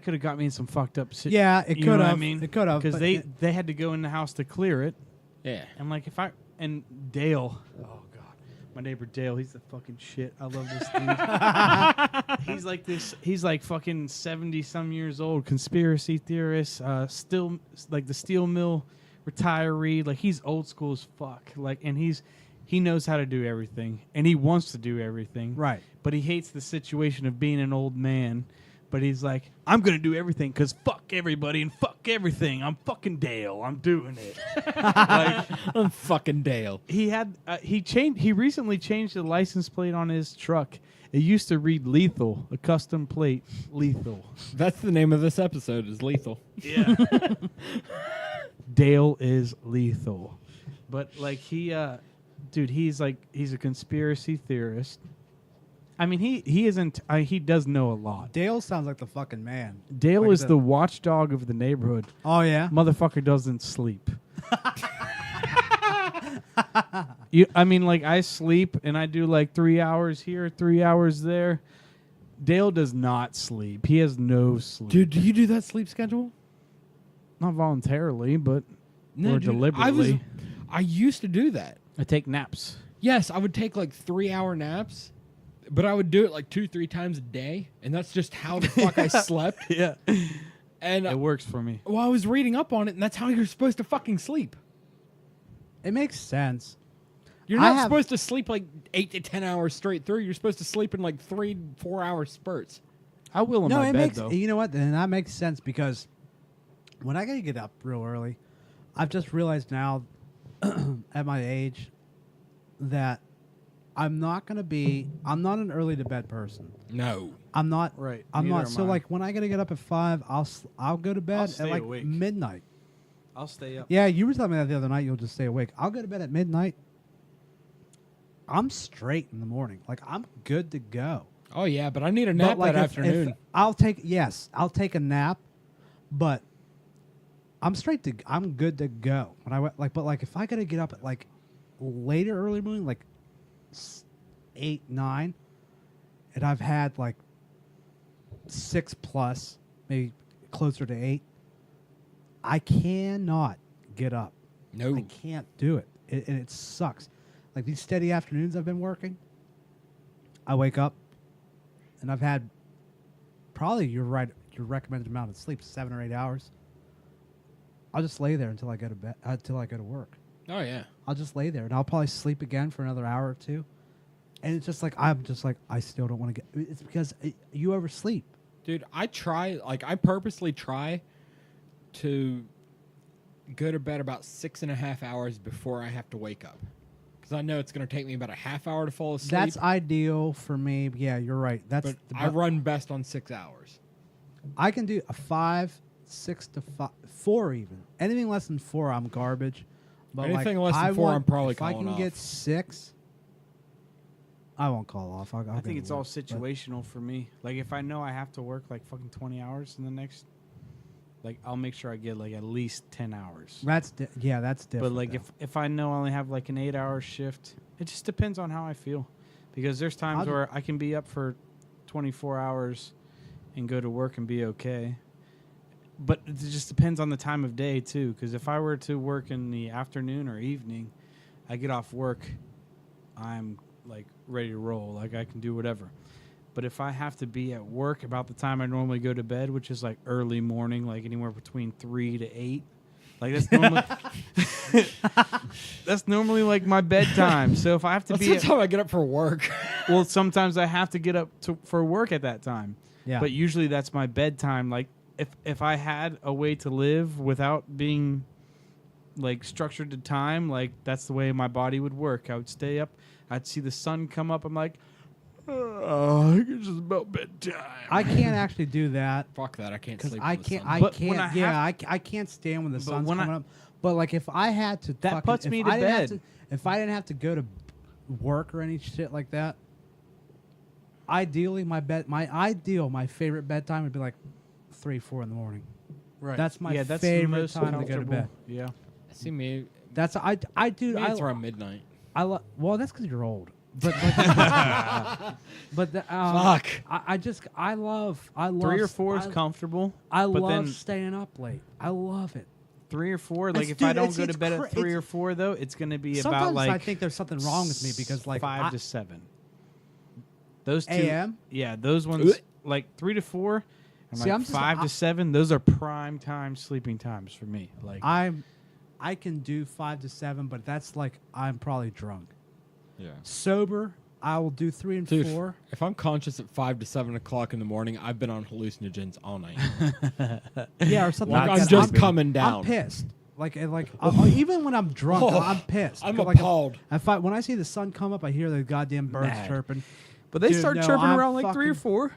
Speaker 1: could have got me in some fucked up shit.
Speaker 2: Yeah, it
Speaker 1: You know
Speaker 2: could
Speaker 1: what
Speaker 2: have.
Speaker 1: I mean,
Speaker 2: It could have.
Speaker 1: because
Speaker 2: but
Speaker 1: they had to go in the house to clear it.
Speaker 3: Yeah.
Speaker 1: And like and Dale, oh god, my neighbor Dale, he's the fucking shit. I love this dude. He's like fucking 70 some years old, conspiracy theorist, still like the steel mill retiree. Like, he's old school as fuck. Like, and he knows how to do everything, and he wants to do everything.
Speaker 2: Right.
Speaker 1: But he hates the situation of being an old man But he's like, I'm going to do everything because fuck everybody and fuck everything. I'm fucking Dale. I'm doing it. Like,
Speaker 3: I'm fucking Dale.
Speaker 1: he had he recently changed the license plate on his truck. It used to read Lethal, a custom plate, Lethal.
Speaker 3: That's the name of this episode, is Lethal.
Speaker 1: Yeah. Dale is lethal. But like he's a conspiracy theorist. I mean, he isn't. He does know a lot.
Speaker 2: Dale sounds like the fucking man.
Speaker 1: Dale
Speaker 2: Like
Speaker 1: is
Speaker 2: the-
Speaker 1: the watchdog of the neighborhood.
Speaker 2: Oh yeah.
Speaker 1: Motherfucker doesn't sleep. I mean, like I sleep and I do like 3 hours here, 3 hours there. Dale does not sleep. He has no sleep.
Speaker 3: Dude, do you do that sleep schedule?
Speaker 1: Not voluntarily, but or
Speaker 3: dude,
Speaker 1: deliberately.
Speaker 3: I used to do that.
Speaker 1: I take naps.
Speaker 3: Yes, I would take like 3-hour naps, but I would do it like 2-3 times a day, and that's just how the fuck I slept.
Speaker 1: Yeah.
Speaker 3: And
Speaker 1: It works for me.
Speaker 3: well, I was reading up on it, and that's how you're supposed to fucking sleep.
Speaker 2: It makes sense.
Speaker 3: You're
Speaker 2: I
Speaker 3: not
Speaker 2: have-
Speaker 3: supposed to sleep like 8 to 10 hours straight through. You're supposed to sleep in like 3-4 hour spurts.
Speaker 1: I will in
Speaker 2: No,
Speaker 1: my
Speaker 2: it
Speaker 1: bed
Speaker 2: makes
Speaker 1: though.
Speaker 2: you know what? Then that makes sense because when I gotta get up real early, I've just realized now at my age that I'm not an early to bed person.
Speaker 3: No.
Speaker 2: I'm not.
Speaker 1: Right,
Speaker 2: I'm
Speaker 1: neither
Speaker 2: not.
Speaker 1: am
Speaker 2: So
Speaker 1: I.
Speaker 2: like when I gotta get up at 5, I'll go to bed
Speaker 1: stay
Speaker 2: at like
Speaker 1: awake.
Speaker 2: midnight.
Speaker 1: I'll stay up.
Speaker 2: Yeah, you were telling me that the other night. You'll just stay awake. I'll go to bed at midnight. I'm straight in the morning. Like I'm good to go.
Speaker 3: Oh yeah, but I need a nap
Speaker 2: But like
Speaker 3: that
Speaker 2: if
Speaker 3: afternoon.
Speaker 2: I'll take a nap, but I'm good to go. When I went but like if I gotta get up at like later early morning, like 8, 9, and I've had like 6 plus, maybe closer to 8, I cannot get up.
Speaker 3: No.
Speaker 2: I can't do it. And it sucks. Like these steady afternoons I've been working, I wake up and I've had probably your recommended amount of sleep, 7 or 8 hours. I'll just lay there until I go to bed, until I go to work.
Speaker 3: Oh yeah.
Speaker 2: I'll just lay there and I'll probably sleep again for another hour or 2. And it's just like I still don't want to get. It's because you oversleep.
Speaker 3: Dude, I purposely try to go to bed about 6.5 hours before I have to wake up. Because I know it's going to take me about a half hour to fall asleep.
Speaker 2: That's ideal for me. Yeah, you're right. That's
Speaker 3: but I run best on 6 hours.
Speaker 2: I can do a 5, 6 to 4 even. Anything less than 4, I'm garbage. But
Speaker 3: Anything
Speaker 2: like,
Speaker 3: less than 4, I'm probably
Speaker 2: if I
Speaker 3: calling
Speaker 2: can
Speaker 3: off.
Speaker 2: get 6, I won't call off. I'll
Speaker 1: I
Speaker 2: go
Speaker 1: think
Speaker 2: to
Speaker 1: it's all
Speaker 2: work, but-
Speaker 1: situational for me. Like if I know I have to work like fucking 20 hours in the next, like I'll make sure I get like at least 10 hours.
Speaker 2: That's different.
Speaker 1: But like
Speaker 2: though.
Speaker 1: if I know I only have like an 8-hour shift, it just depends on how I feel. Because there's times
Speaker 2: I'll-
Speaker 1: where I can be up for 24 hours and go to work and be okay. But it just depends on the time of day too. Because if I were to work in the afternoon or evening, I get off work, I'm like ready to roll. Like I can do whatever. But if I have to be at work about the time I normally go to bed, which is like early morning, like anywhere between 3 to 8, like that's normally that's normally like my bedtime. So if I have to
Speaker 3: That's
Speaker 1: be
Speaker 3: the time I get up for work.
Speaker 1: well, sometimes I have to get up for work at that time.
Speaker 2: Yeah.
Speaker 1: But usually that's my bedtime. Like if I had a way to live without being like structured to time, like that's the way my body would work. I would stay up. I'd see the sun come up. I'm like, oh, it's just about bedtime.
Speaker 2: I can't actually do that
Speaker 3: Fuck that. I can't
Speaker 2: because
Speaker 3: sleep.
Speaker 2: I
Speaker 3: with the
Speaker 2: can't.
Speaker 3: sun.
Speaker 2: I
Speaker 1: But
Speaker 2: can't.
Speaker 1: when I
Speaker 2: I can't stand when the
Speaker 1: But
Speaker 2: sun's
Speaker 1: when I-
Speaker 2: coming up. But like if I had to,
Speaker 1: That
Speaker 2: fucking-
Speaker 1: puts
Speaker 2: if
Speaker 1: me to
Speaker 2: I didn't have
Speaker 1: bed.
Speaker 2: if I didn't have to go to work or any shit like that, ideally my favorite bedtime would be like 3, 4 in the morning.
Speaker 1: Right.
Speaker 2: That's my
Speaker 1: yeah, that's the
Speaker 2: favorite
Speaker 1: most
Speaker 2: time to go to
Speaker 1: comfortable.
Speaker 2: bed.
Speaker 1: Yeah.
Speaker 3: See me.
Speaker 2: That's I do.
Speaker 3: Maybe it's
Speaker 2: I
Speaker 3: around midnight.
Speaker 2: well, that's because you're old. But like, but
Speaker 3: Fuck.
Speaker 2: I love
Speaker 1: 3 or 4 is comfortable.
Speaker 2: I
Speaker 1: but
Speaker 2: love
Speaker 1: then
Speaker 2: staying up late. I love it.
Speaker 1: 3 or 4. Like
Speaker 2: It's-
Speaker 1: if I
Speaker 2: dude,
Speaker 1: don't
Speaker 2: it's-
Speaker 1: go to
Speaker 2: it's
Speaker 1: bed
Speaker 2: cra-
Speaker 1: at 3 or
Speaker 2: it's-
Speaker 1: 4, though, it's going to be
Speaker 2: Sometimes
Speaker 1: about like
Speaker 2: I think there's something wrong with me because like
Speaker 1: 5 to 7. Those 2
Speaker 2: AM?
Speaker 1: Yeah, those ones like 3 to 4 and
Speaker 2: See,
Speaker 1: like
Speaker 2: I'm just-
Speaker 1: 5 to 7. Those are prime time sleeping times for me. Like
Speaker 2: I can do 5 to 7, but that's like I'm probably drunk.
Speaker 4: Yeah.
Speaker 2: Sober, I will do 3 and
Speaker 3: Dude,
Speaker 2: 4.
Speaker 3: if I'm conscious at 5 to 7 o'clock in the morning, I've been on hallucinogens all night.
Speaker 2: Yeah, or something
Speaker 3: Like,
Speaker 2: like
Speaker 3: I'm
Speaker 2: that.
Speaker 3: just coming down.
Speaker 2: I'm pissed. Even when I'm drunk,
Speaker 3: Oh,
Speaker 2: I'm pissed.
Speaker 3: I'm
Speaker 2: Like,
Speaker 3: appalled.
Speaker 2: when I see the sun come up, I hear the goddamn birds
Speaker 1: Mad.
Speaker 2: chirping.
Speaker 1: But they
Speaker 2: Dude,
Speaker 1: start
Speaker 2: no,
Speaker 1: chirping
Speaker 2: I'm
Speaker 1: around like 3 or
Speaker 2: fucking-
Speaker 1: 4.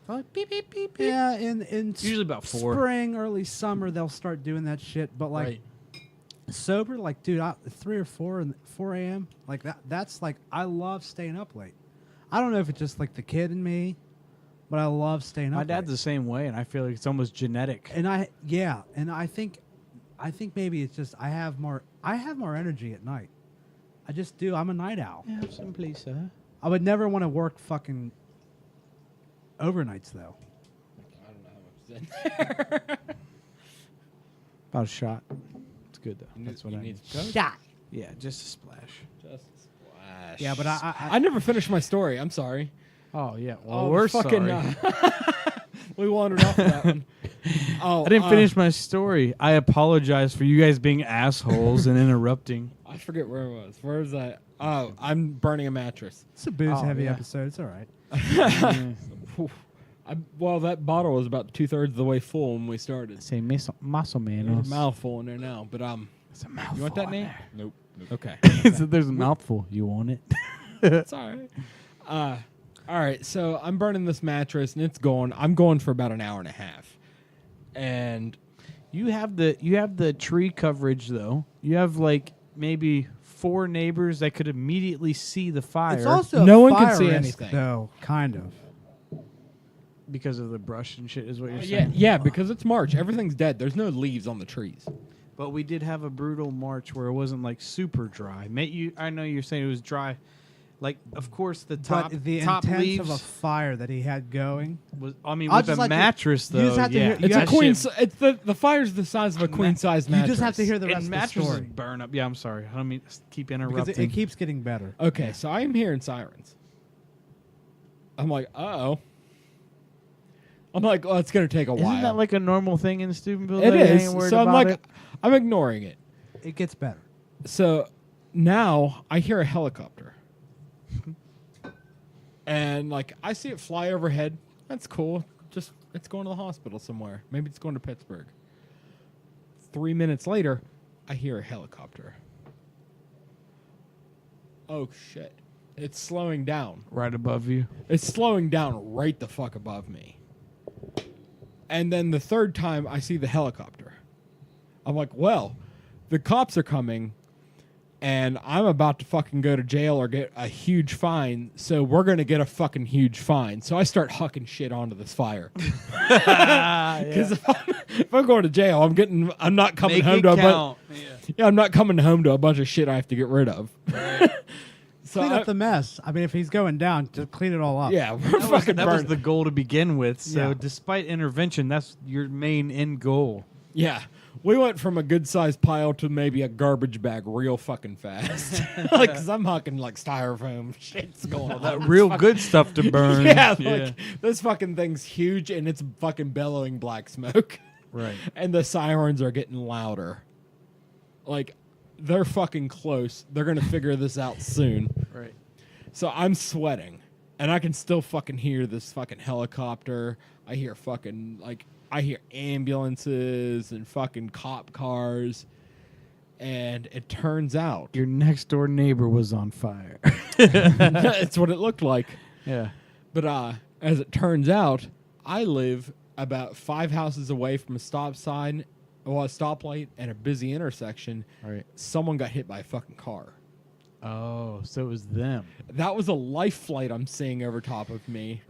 Speaker 1: Like beep beep beep beep.
Speaker 2: Yeah, in
Speaker 1: Usually about 4.
Speaker 2: spring, early summer, they'll start doing that shit. But like
Speaker 1: Right.
Speaker 2: sober, like dude, 3 or 4 and 4 a.m. Like that's like I love staying up late. I don't know if it's just like the kid in me, but I love staying up.
Speaker 1: My dad's
Speaker 2: late.
Speaker 1: the same way, and I feel like it's almost genetic.
Speaker 2: And I think maybe it's just I have more energy at night. I just do. I'm a night owl.
Speaker 1: Have some please, sir.
Speaker 2: I would never want to work fucking overnights though.
Speaker 3: I don't know how much is in there.
Speaker 1: About a shot. It's good though.
Speaker 3: You
Speaker 1: That's
Speaker 3: need-
Speaker 1: what I
Speaker 3: you
Speaker 1: need.
Speaker 3: need
Speaker 2: Shot.
Speaker 1: Yeah, just a splash.
Speaker 3: Just splash.
Speaker 2: Yeah, but
Speaker 3: I never finished my story. I'm sorry.
Speaker 1: Oh yeah. Well,
Speaker 3: Oh,
Speaker 1: we're
Speaker 3: fucking,
Speaker 1: sorry.
Speaker 3: we wandered off that one. Oh,
Speaker 1: I didn't finish my story. I apologize for you guys being assholes and interrupting.
Speaker 3: I forget where it was. Where was that? Oh, I'm burning a mattress.
Speaker 2: It's a booze heavy
Speaker 1: yeah.
Speaker 2: episode. It's all right.
Speaker 1: Yeah.
Speaker 3: Well, that bottle was about 2/3 of the way full when we started.
Speaker 1: Say muscle
Speaker 3: There's a
Speaker 1: man.
Speaker 3: mouthful in there now, but
Speaker 1: It's a mouthful.
Speaker 3: you want that
Speaker 1: in
Speaker 3: name?
Speaker 1: there.
Speaker 4: Nope. nope.
Speaker 3: Okay,
Speaker 1: There's a mouthful. You want it?
Speaker 3: it's all right. All right, so I'm burning this mattress and it's going. I'm going for about an hour and a half, and
Speaker 1: You have the tree coverage though. You have like maybe 4 neighbors that could immediately see the fire
Speaker 2: It's also
Speaker 3: No
Speaker 2: a
Speaker 3: one can
Speaker 2: fire
Speaker 3: see
Speaker 2: risk,
Speaker 3: anything.
Speaker 2: though. Kind of.
Speaker 1: because of the brush and shit. Is what you're
Speaker 3: yeah,
Speaker 1: saying?
Speaker 3: yeah, because it's March. Everything's dead. There's no leaves on the trees.
Speaker 1: But we did have a brutal March where it wasn't like super dry. I know you're saying it was dry. Like, of course, the top
Speaker 2: But the
Speaker 1: top
Speaker 2: intent
Speaker 1: leaves
Speaker 2: of a fire that he had going.
Speaker 1: was. I mean,
Speaker 2: I'll
Speaker 1: with
Speaker 2: just
Speaker 1: a
Speaker 2: let you-
Speaker 1: mattress
Speaker 2: you
Speaker 1: though.
Speaker 2: just have to
Speaker 1: yeah,
Speaker 2: hear- you
Speaker 3: It's
Speaker 2: got
Speaker 3: a queen. It's the fire's the size of a queen size mattress.
Speaker 2: You just have to hear the rest
Speaker 1: and
Speaker 2: of the
Speaker 1: mattresses
Speaker 2: story
Speaker 1: burn up. Yeah, I'm sorry. I don't mean to keep
Speaker 2: because
Speaker 1: interrupting.
Speaker 2: it keeps getting better.
Speaker 3: Okay, so I am hearing sirens. I'm like, uh-oh. I'm like, oh, it's gonna take a while.
Speaker 1: Isn't that like a normal thing in Steubenville?
Speaker 3: it
Speaker 1: that you
Speaker 3: is?
Speaker 1: ain't worried
Speaker 3: So I'm
Speaker 1: about
Speaker 3: like,
Speaker 1: it?
Speaker 3: I'm ignoring it.
Speaker 2: It gets better.
Speaker 3: So now I hear a helicopter. And like I see it fly overhead. That's cool. Just it's going to the hospital somewhere. Maybe it's going to Pittsburgh. 3 minutes later, I hear a helicopter. Oh shit. It's slowing down.
Speaker 1: Right above you.
Speaker 3: It's slowing down right the fuck above me. And then the third time I see the helicopter. I'm like, well, the cops are coming and I'm about to fucking go to jail or get a huge fine, so we're going to get a fucking huge fine. So I start hucking shit onto this fire. Because if I'm going to jail, I'm not coming
Speaker 1: Make
Speaker 3: home
Speaker 1: it
Speaker 3: to a bunch.
Speaker 1: count. Yeah.
Speaker 3: I'm not coming home to a bunch of shit I have to get rid of. So
Speaker 2: Clean up the mess. I mean, if he's going down, just clean it all up.
Speaker 3: yeah, we're
Speaker 1: That was,
Speaker 3: fucking
Speaker 1: that was
Speaker 3: burned.
Speaker 1: the goal to begin with. So,
Speaker 2: Yeah.
Speaker 1: despite intervention, that's your main end goal.
Speaker 3: Yeah. We went from a good sized pile to maybe a garbage bag real fucking fast. Like, cause I'm hucking like styrofoam. Shit's going on.
Speaker 1: That real good stuff to burn.
Speaker 3: Yeah, like this fucking thing's huge and it's fucking bellowing black smoke.
Speaker 1: Right.
Speaker 3: And the sirens are getting louder. Like, they're fucking close. They're gonna figure this out soon.
Speaker 1: Right.
Speaker 3: So I'm sweating. And I can still fucking hear this fucking helicopter. I hear ambulances and fucking cop cars. And it turns out
Speaker 1: Your next door neighbor was on fire.
Speaker 3: it's what it looked like.
Speaker 1: Yeah.
Speaker 3: But as it turns out, I live about 5 houses away from a stop sign, well, a stoplight, and a busy intersection.
Speaker 1: Right.
Speaker 3: Someone got hit by a fucking car.
Speaker 1: Oh, so it was them.
Speaker 3: That was a life flight I'm seeing over top of me.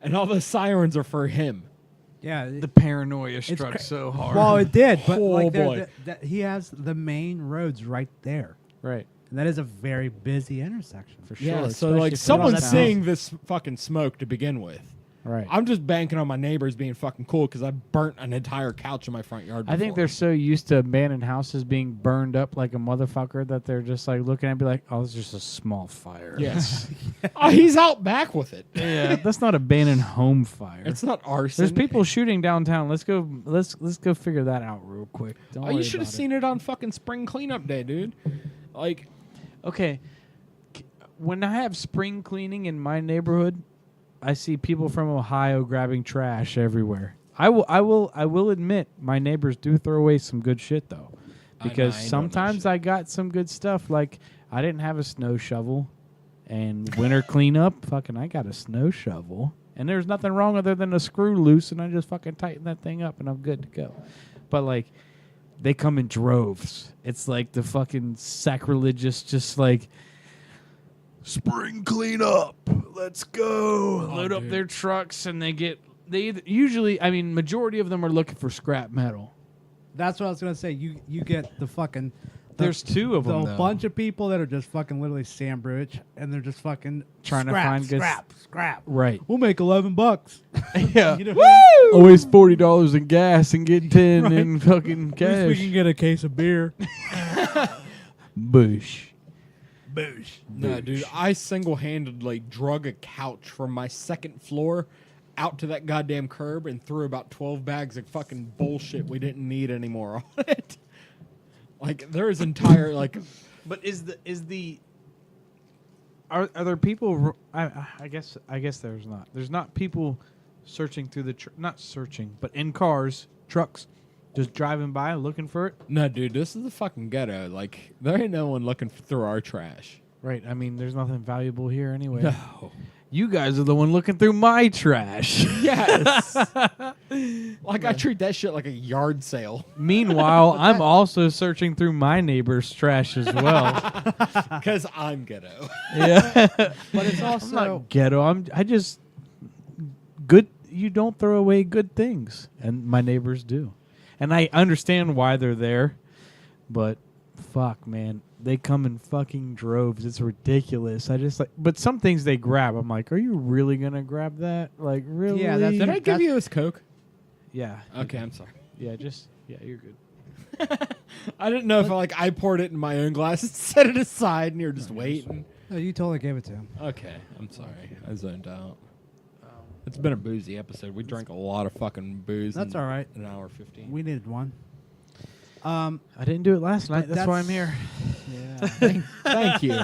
Speaker 3: And all the sirens are for him.
Speaker 2: Yeah.
Speaker 1: The paranoia struck
Speaker 2: cra-
Speaker 1: so hard.
Speaker 2: Well, it did, but
Speaker 3: Oh,
Speaker 2: like
Speaker 3: boy.
Speaker 2: he has the main roads right there,
Speaker 1: right.
Speaker 2: and that is a very busy intersection
Speaker 1: For sure.
Speaker 3: Yeah, so
Speaker 1: especially
Speaker 3: like
Speaker 1: for
Speaker 3: someone's
Speaker 1: those
Speaker 3: seeing this fucking smoke to begin with.
Speaker 1: Right.
Speaker 3: I'm just banking on my neighbors being fucking cool because I burnt an entire couch in my front yard.
Speaker 1: I think
Speaker 3: before.
Speaker 1: they're so used to abandoned houses being burned up like a motherfucker that they're just like looking at it and be like, oh, it's just a small fire.
Speaker 3: Yes. Oh, he's out back with it.
Speaker 1: Yeah, that's not abandoned home fire.
Speaker 3: It's not arson.
Speaker 1: There's people shooting downtown. Let's go figure that out real quick. Don't
Speaker 3: Oh,
Speaker 1: worry
Speaker 3: you should have
Speaker 1: about it.
Speaker 3: seen it on fucking spring cleanup day, dude. Like,
Speaker 1: Okay. when I have spring cleaning in my neighborhood, I see people from Ohio grabbing trash everywhere. I will admit my neighbors do throw away some good shit though, because
Speaker 3: I know that
Speaker 1: sometimes
Speaker 3: shit.
Speaker 1: I got some good stuff. Like I didn't have a snow shovel, and winter cleanup, fucking I got a snow shovel, and there's nothing wrong other than a screw loose, and I just fucking tighten that thing up, and I'm good to go. But like, they come in droves. It's like the fucking sacrilegious, just like spring cleanup. Let's go. Load up
Speaker 3: dude.
Speaker 1: their trucks, and usually, I mean, majority of them are looking for scrap metal.
Speaker 2: That's what I was gonna say. You get the fucking.
Speaker 1: There's two of them,
Speaker 2: A
Speaker 1: though.
Speaker 2: bunch of people that are just fucking literally sandwich, and they're just fucking
Speaker 1: Trying to
Speaker 2: scrap,
Speaker 1: find good
Speaker 2: scrap.
Speaker 1: Right.
Speaker 2: We'll make $11.
Speaker 1: Yeah.
Speaker 2: You know what I mean?
Speaker 1: Always $40 in gas and get 10
Speaker 2: Right.
Speaker 1: in fucking
Speaker 2: At least we
Speaker 1: cash.
Speaker 2: can get a case of beer.
Speaker 1: Bush.
Speaker 3: No, dude, I single-handedly drug a couch from my second floor out to that goddamn curb and threw about 12 bags of fucking bullshit we didn't need anymore on it. Like, there is entire, like...
Speaker 1: But are there people? I guess there's not. There's not people searching through the not searching, but in cars, trucks, just driving by looking for it.
Speaker 3: No, dude, this is the fucking ghetto. Like, there ain't no one looking through our trash.
Speaker 1: Right. I mean, there's nothing valuable here anyway.
Speaker 3: No.
Speaker 1: You guys are the one looking through my trash.
Speaker 3: Yes. Like, I treat that shit like a yard sale.
Speaker 1: Meanwhile, I'm also searching through my neighbor's trash as well.
Speaker 3: Because I'm ghetto.
Speaker 1: Yeah.
Speaker 2: But it's
Speaker 1: I'm
Speaker 2: also
Speaker 1: not ghetto. I just good. You don't throw away good things, and my neighbors do, and I understand why they're there. But fuck, man, they come in fucking droves. It's ridiculous. I just like, but some things they grab. I'm like, are you really gonna grab that? Like, really?
Speaker 2: Yeah, that's-
Speaker 3: Did I give you this Coke?
Speaker 1: Yeah.
Speaker 3: Okay, I'm sorry.
Speaker 1: Yeah. Yeah. You're good.
Speaker 3: I didn't know if I poured it in my own glass and set it aside and you're just waiting.
Speaker 2: no, you totally gave it to him.
Speaker 3: Okay, I'm sorry. I zoned out. It's been a boozy episode. We drank a lot of fucking booze.
Speaker 2: That's
Speaker 3: in
Speaker 2: all right.
Speaker 3: An hour 15.
Speaker 2: We needed one.
Speaker 1: I didn't do it last night.
Speaker 2: But
Speaker 1: That's why I'm
Speaker 2: that's-
Speaker 1: here.
Speaker 2: Yeah.
Speaker 3: Thank you.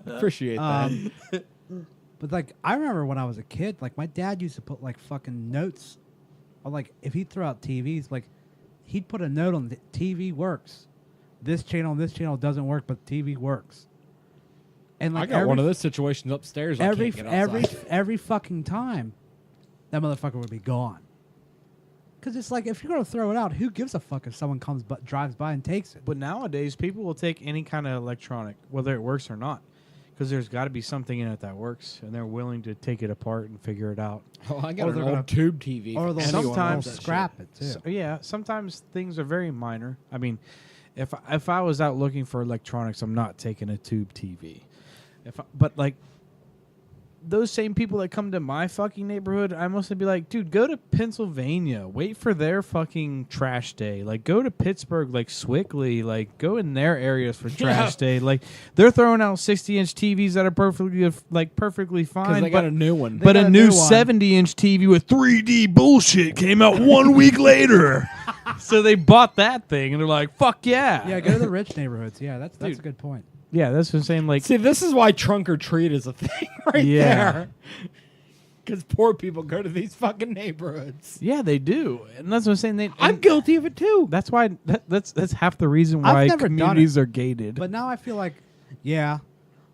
Speaker 3: Appreciate that.
Speaker 2: But like, I remember when I was a kid, like my dad used to put like fucking notes, or like if he'd throw out TVs, like he'd put a note on the TV works. This channel doesn't work, but TV works. And
Speaker 3: I
Speaker 2: like
Speaker 3: got one of those situations upstairs.
Speaker 2: every
Speaker 3: I can't get outside.
Speaker 2: every fucking time, that motherfucker would be gone. Because it's like, if you're gonna throw it out, who gives a fuck if someone drives by and takes it?
Speaker 1: But nowadays, people will take any kind of electronic, whether it works or not, because there's got to be something in it that works, and they're willing to take it apart and figure it out.
Speaker 3: Oh, I got
Speaker 2: Or
Speaker 3: an
Speaker 2: they're
Speaker 3: old
Speaker 2: gonna-
Speaker 3: tube TV.
Speaker 2: Or
Speaker 3: for
Speaker 2: they'll
Speaker 3: anyone
Speaker 1: sometimes
Speaker 3: who wants that
Speaker 2: scrap
Speaker 3: shit.
Speaker 2: it too.
Speaker 1: So, yeah, sometimes things are very minor. I mean, if I was out looking for electronics, I'm not taking a tube TV. But like those same people that come to my fucking neighborhood, I mostly be like, dude, go to Pennsylvania. Wait for their fucking trash day. Like, go to Pittsburgh, like Swickley. Like, go in their areas for trash day. Like, they're throwing out 60-inch TVs that are perfectly
Speaker 3: Because
Speaker 1: fine.
Speaker 3: they got a new one.
Speaker 1: But
Speaker 2: got
Speaker 1: a
Speaker 2: a
Speaker 1: new
Speaker 2: new one.
Speaker 1: 70-inch TV with 3D bullshit came out 1 week later. So they bought that thing, and they're like, fuck yeah.
Speaker 2: Yeah, go to the rich neighborhoods. Yeah, that's
Speaker 1: Dude.
Speaker 2: a good point.
Speaker 1: Yeah, that's what I'm saying. Like,
Speaker 3: See, this is why trunk or treat is a thing right
Speaker 1: Yeah.
Speaker 3: there. Because poor people go to these fucking neighborhoods.
Speaker 1: yeah, they do. And that's what I'm saying.
Speaker 3: I'm guilty of it too.
Speaker 1: That's why, that's half the reason
Speaker 2: I've
Speaker 1: why
Speaker 2: never done
Speaker 1: communities
Speaker 2: it.
Speaker 1: are gated.
Speaker 2: But now I feel like, yeah,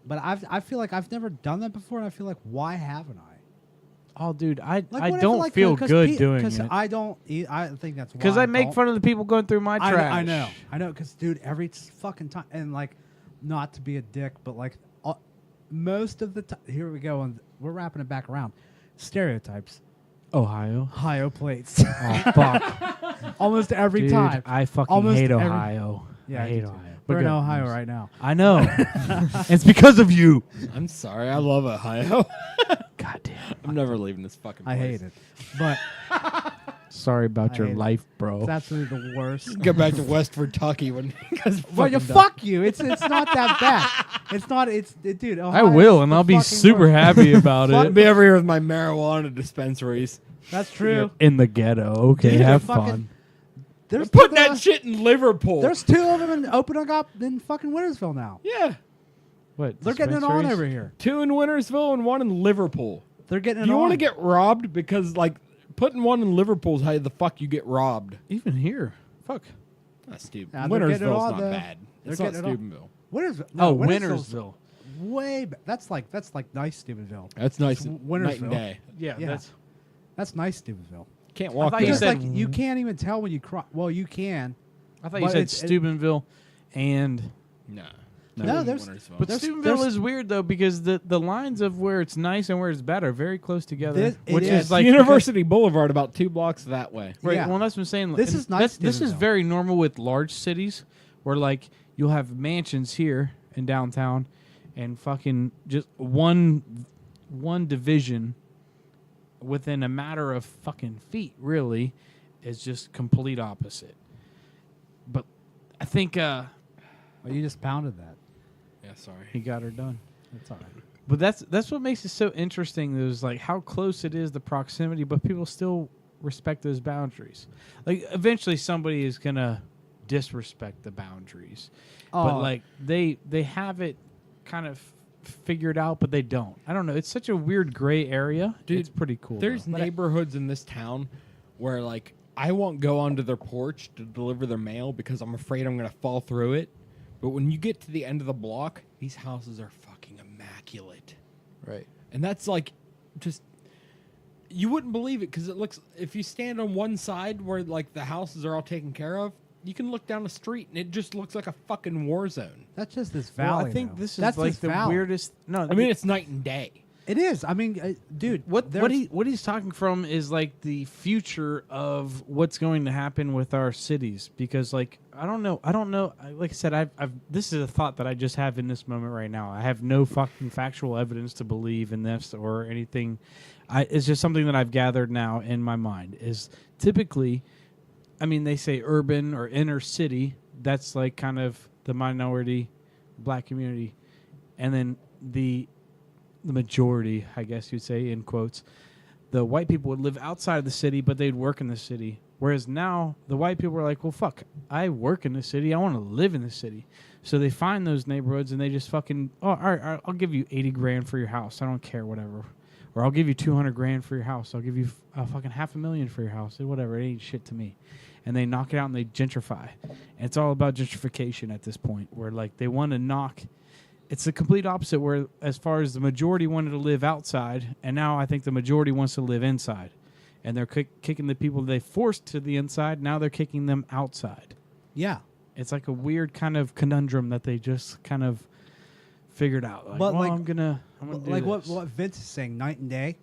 Speaker 2: but I feel like I've never done that before, and I feel like, why haven't I?
Speaker 1: Oh, dude, I
Speaker 2: Like,
Speaker 1: don't feel good doing it.
Speaker 2: I don't. I think that's
Speaker 1: Because
Speaker 2: why
Speaker 1: I make
Speaker 2: don't.
Speaker 1: fun of the people going through my trash.
Speaker 2: I know. Because dude, every fucking time, and like, not to be a dick, but like, most of the time, here we go, and we're wrapping it back around. Stereotypes,
Speaker 1: Ohio.
Speaker 2: Ohio plates,
Speaker 1: Oh, fuck.
Speaker 2: almost every
Speaker 1: Dude,
Speaker 2: time.
Speaker 1: I fucking
Speaker 2: Almost
Speaker 1: hate
Speaker 2: every-
Speaker 1: Ohio.
Speaker 2: Yeah,
Speaker 1: I hate
Speaker 2: do too.
Speaker 1: Ohio.
Speaker 2: We're in
Speaker 1: good.
Speaker 2: Ohio right now.
Speaker 1: I know. It's because of you.
Speaker 3: I'm sorry. I love Ohio.
Speaker 1: God damn.
Speaker 3: I'm never leaving this fucking place.
Speaker 2: I hate it, but
Speaker 1: Sorry about
Speaker 2: I
Speaker 1: your
Speaker 2: hate it.
Speaker 1: life, bro.
Speaker 2: it's absolutely the worst.
Speaker 3: Go back to West Kentucky when
Speaker 2: Well, you fuck you. It's not that bad. It's not. Dude.
Speaker 1: I
Speaker 2: Ohio's
Speaker 1: will, and
Speaker 2: the
Speaker 1: I'll be
Speaker 2: fucking
Speaker 1: super
Speaker 2: worst.
Speaker 1: happy about
Speaker 3: I'll
Speaker 1: it.
Speaker 3: be over here with my marijuana dispensaries.
Speaker 2: That's true.
Speaker 1: In the ghetto. Okay,
Speaker 2: Dude,
Speaker 1: have
Speaker 2: fucking-
Speaker 1: fun.
Speaker 2: There's
Speaker 3: Put
Speaker 2: two
Speaker 3: that
Speaker 2: of-
Speaker 3: shit in Liverpool.
Speaker 2: There's two of them opening up in fucking Wintersville now.
Speaker 3: yeah.
Speaker 1: What?
Speaker 2: They're getting it on
Speaker 1: dispensaries?
Speaker 2: over here.
Speaker 3: 2 in Wintersville and 1 in Liverpool.
Speaker 2: They're getting it
Speaker 3: Do you
Speaker 2: on.
Speaker 3: want to get robbed? Because, like, putting 1 in Liverpool is how the fuck you get robbed.
Speaker 1: Even here. Fuck.
Speaker 3: That's stupid.
Speaker 2: Nah, they're getting it
Speaker 3: Wintersville's
Speaker 2: on,
Speaker 3: not
Speaker 2: though.
Speaker 3: bad.
Speaker 2: They're
Speaker 3: It's not
Speaker 2: getting it on.
Speaker 3: Steubenville.
Speaker 2: Wintersville. Way that's like nice Steubenville.
Speaker 3: That's nice.
Speaker 2: It's
Speaker 3: Night
Speaker 2: Wintersville.
Speaker 3: and day.
Speaker 1: Yeah,
Speaker 2: Yeah.
Speaker 1: that's.
Speaker 2: That's nice Steubenville.
Speaker 3: Can't walk
Speaker 1: thought you
Speaker 3: there.
Speaker 2: Because
Speaker 1: said-
Speaker 2: like you can't even tell when you cross. Well, you can.
Speaker 1: I thought you
Speaker 2: But
Speaker 1: said
Speaker 2: it's-
Speaker 1: Steubenville, and
Speaker 3: Nah.
Speaker 2: No, there's-
Speaker 3: Wintersville.
Speaker 1: but
Speaker 2: There's-
Speaker 1: Steubenville
Speaker 2: there's-
Speaker 1: is weird though because the lines of where it's nice and where it's bad are very close together,
Speaker 2: It
Speaker 1: which
Speaker 2: is.
Speaker 1: is like
Speaker 3: University Boulevard, about 2 blocks that way.
Speaker 1: Right.
Speaker 2: Yeah.
Speaker 1: Well, that's what I'm saying.
Speaker 2: This
Speaker 1: And
Speaker 2: is nice,
Speaker 1: This is
Speaker 2: Steubenville.
Speaker 1: very normal with large cities, where like you'll have mansions here in downtown, and fucking just one division within a matter of fucking feet, really, is just complete opposite. But I think
Speaker 2: Well, you just pounded that.
Speaker 3: Yeah, sorry.
Speaker 1: he got her done.
Speaker 2: That's all right.
Speaker 1: But that's what makes it so interesting. Is like how close it is, the proximity, but people still respect those boundaries. Like eventually, somebody is gonna disrespect the boundaries, but
Speaker 2: Oh.
Speaker 1: like they have it kind of figured out, but they don't. I don't know. It's such a weird gray area.
Speaker 3: Dude,
Speaker 1: it's pretty cool.
Speaker 3: There's
Speaker 1: though.
Speaker 3: neighborhoods in this town where, like, I won't go onto their porch to deliver their mail because I'm afraid I'm going to fall through it. But when you get to the end of the block, these houses are fucking immaculate.
Speaker 1: right.
Speaker 3: And that's like just you wouldn't believe it because it looks if you stand on one side where like the houses are all taken care of, you can look down the street and it just looks like a fucking war zone.
Speaker 2: That's just this
Speaker 1: Well,
Speaker 2: valley.
Speaker 1: I think
Speaker 2: though.
Speaker 1: this is
Speaker 2: That's
Speaker 1: like
Speaker 2: this
Speaker 1: the
Speaker 2: valley.
Speaker 1: weirdest. No,
Speaker 3: I mean, it's night and day.
Speaker 2: It is. I mean, dude.
Speaker 1: what
Speaker 2: there's-
Speaker 1: he's talking from is like the future of what's going to happen with our cities because like I don't know like I said I've this is a thought that I just have in this moment right now. I have no fucking factual evidence to believe in this or anything. It's just something that I've gathered now in my mind is typically I mean they say urban or inner city, that's like kind of the minority black community, and then the majority, I guess you'd say, in quotes, the white people would live outside of the city, but they'd work in the city. Whereas now, the white people are like, well, fuck, I work in the city. I want to live in the city. So they find those neighborhoods and they just fucking, oh, all right, I'll give you 80 grand for your house. I don't care, whatever. Or I'll give you 200 grand for your house. I'll give you fucking $500,000 for your house. Whatever, it ain't shit to me. And they knock it out and they gentrify. And it's all about gentrification at this point, where like they want to knock. It's the complete opposite where as far as the majority wanted to live outside, and now I think the majority wants to live inside. And they're kicking the people they forced to the inside, now they're kicking them outside.
Speaker 2: Yeah.
Speaker 1: It's like a weird kind of conundrum that they just kind of figured out. Like,
Speaker 2: But
Speaker 1: well,
Speaker 2: like-
Speaker 1: I'm gonna do
Speaker 2: Like
Speaker 1: this.
Speaker 2: what Vince is saying, night and day.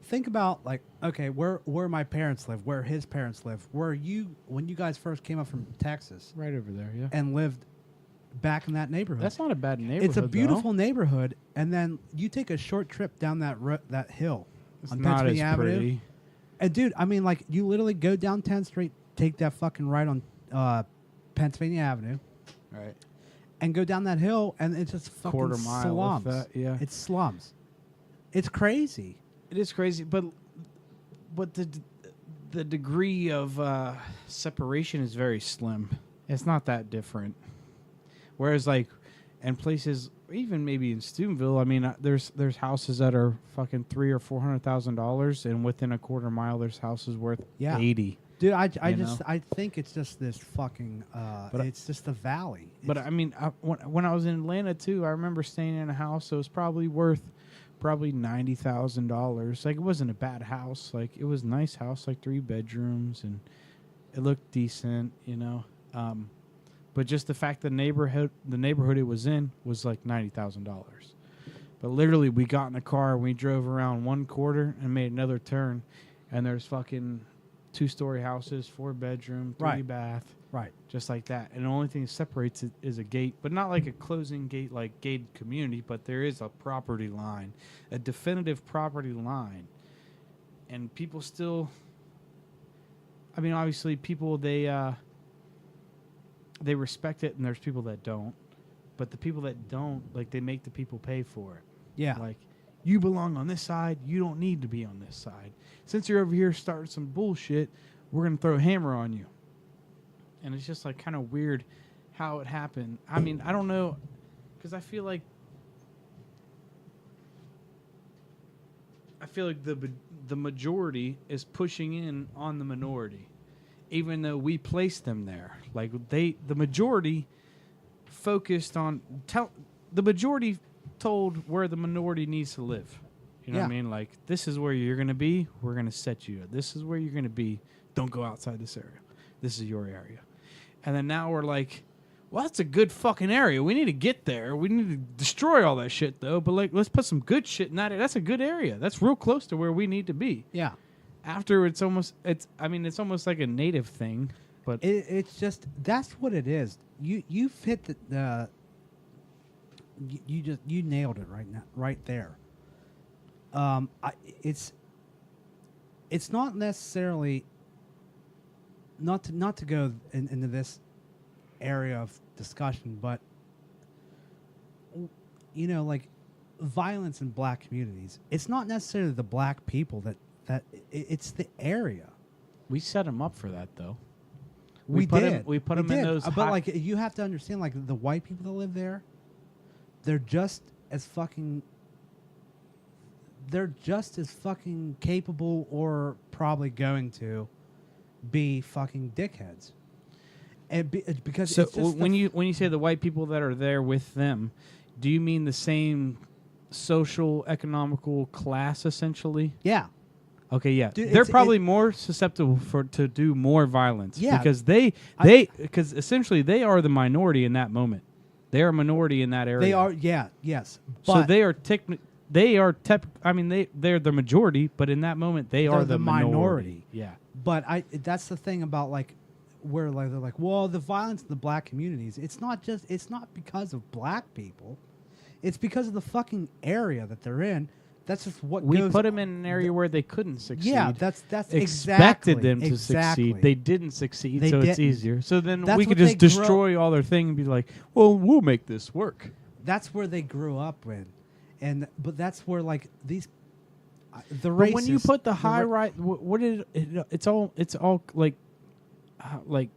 Speaker 2: Think about like, okay, where my parents live, where his parents live, where you when you guys first came up from Texas
Speaker 1: Right over there, yeah.
Speaker 2: and lived back in that neighborhood.
Speaker 1: That's not a bad neighborhood.
Speaker 2: It's a
Speaker 1: though.
Speaker 2: beautiful neighborhood, and then you take a short trip down that hill
Speaker 1: It's
Speaker 2: on
Speaker 1: not as
Speaker 2: Pennsylvania Avenue.
Speaker 1: pretty.
Speaker 2: And dude, I mean, like you literally go down 10th Street, take that fucking right on Pennsylvania Avenue,
Speaker 1: Right.
Speaker 2: and go down that hill, and it's just fucking
Speaker 1: Quarter mile, if
Speaker 2: slums.
Speaker 1: that, yeah.
Speaker 2: It's slums. It's crazy.
Speaker 1: It is crazy, but the degree of separation is very slim. It's not that different. Whereas like in places, even maybe in Steubenville, I mean, there's houses that are fucking $300,000 or $400,000, and within a quarter mile, there's houses worth
Speaker 2: Yeah.
Speaker 1: 80.
Speaker 2: Dude, I
Speaker 1: You
Speaker 2: just
Speaker 1: know?
Speaker 2: I think it's just this fucking it's just the valley.
Speaker 1: But I mean, when I was in Atlanta too, I remember staying in a house that was probably worth $90,000. Like it wasn't a bad house. Like it was a nice house, like 3 bedrooms, and it looked decent, you know. But just the fact the neighborhood it was in was like $90,000. But literally, we got in a car and we drove around one quarter and made another turn, and there's fucking 2-story houses, 4 bedroom, 3
Speaker 2: Right.
Speaker 1: bath.
Speaker 2: right.
Speaker 1: Just like that. And the only thing that separates it is a gate, but not like a closing gate like gated community, but there is a property line, a definitive property line. And people still, I mean, obviously people, they respect it, and there's people that don't. But the people that don't, like, they make the people pay for it.
Speaker 2: Yeah.
Speaker 1: Like, you belong on this side, you don't need to be on this side. Since you're over here starting some bullshit, we're going to throw a hammer on you. And it's just like kind of weird how it happened. I mean, I don't know, because I feel like feel like the majority is pushing in on the minority, even though we placed them there. Like the majority focused on the majority told where the minority needs to live. You know what I mean? Like, this is where you're going to be. We're going to set you. This is where you're going to be. Don't go outside this area. This is your area. And then now we're like, well, that's a good fucking area. We need to get there. We need to destroy all that shit, though. But, like, let's put some good shit in that area. That's a good area. That's real close to where we need to be.
Speaker 2: Yeah.
Speaker 1: After it's almost like a native thing. But
Speaker 2: It's just, that's what it is. You've hit you nailed it right now, right there. It's not necessarily not to go into this area of discussion, but you know, like violence in black communities. It's not necessarily the black people it's the area.
Speaker 1: we set them up for that, though.
Speaker 2: We
Speaker 1: put
Speaker 2: did.
Speaker 1: Them, we put them in those.
Speaker 2: But like, you have to understand, like the white people that live there, they're just as fucking capable, or probably going to be fucking dickheads. And because
Speaker 1: so
Speaker 2: it's just
Speaker 1: when you say the white people that are there with them, do you mean the same social economical class essentially?
Speaker 2: yeah.
Speaker 1: Okay, yeah,
Speaker 2: Dude,
Speaker 1: they're probably more susceptible to do more violence.
Speaker 2: Yeah.
Speaker 1: Because because essentially they are the minority in that moment. They are a minority in that area.
Speaker 2: They are, yeah, yes.
Speaker 1: So
Speaker 2: But
Speaker 1: they are they're the majority, but in that moment they are
Speaker 2: the minority.
Speaker 1: Yeah.
Speaker 2: But that's the thing about like where like they're like, well, the violence in the black communities, it's not because of black people. It's because of the fucking area that they're in. That's just what
Speaker 1: We
Speaker 2: goes
Speaker 1: put them in an area where they couldn't succeed.
Speaker 2: Yeah, that's
Speaker 1: expected
Speaker 2: exactly,
Speaker 1: them to
Speaker 2: exactly.
Speaker 1: succeed. They didn't succeed,
Speaker 2: They
Speaker 1: so it's
Speaker 2: didn't.
Speaker 1: easier. So then
Speaker 2: That's
Speaker 1: we could
Speaker 2: what
Speaker 1: just
Speaker 2: they grow-
Speaker 1: destroy all their thing and be like, well, we'll make this work.
Speaker 2: That's where they grew up in, but that's where like these the
Speaker 1: But when you
Speaker 2: racists-
Speaker 1: put the
Speaker 2: ra-
Speaker 1: high rise, what is it's all like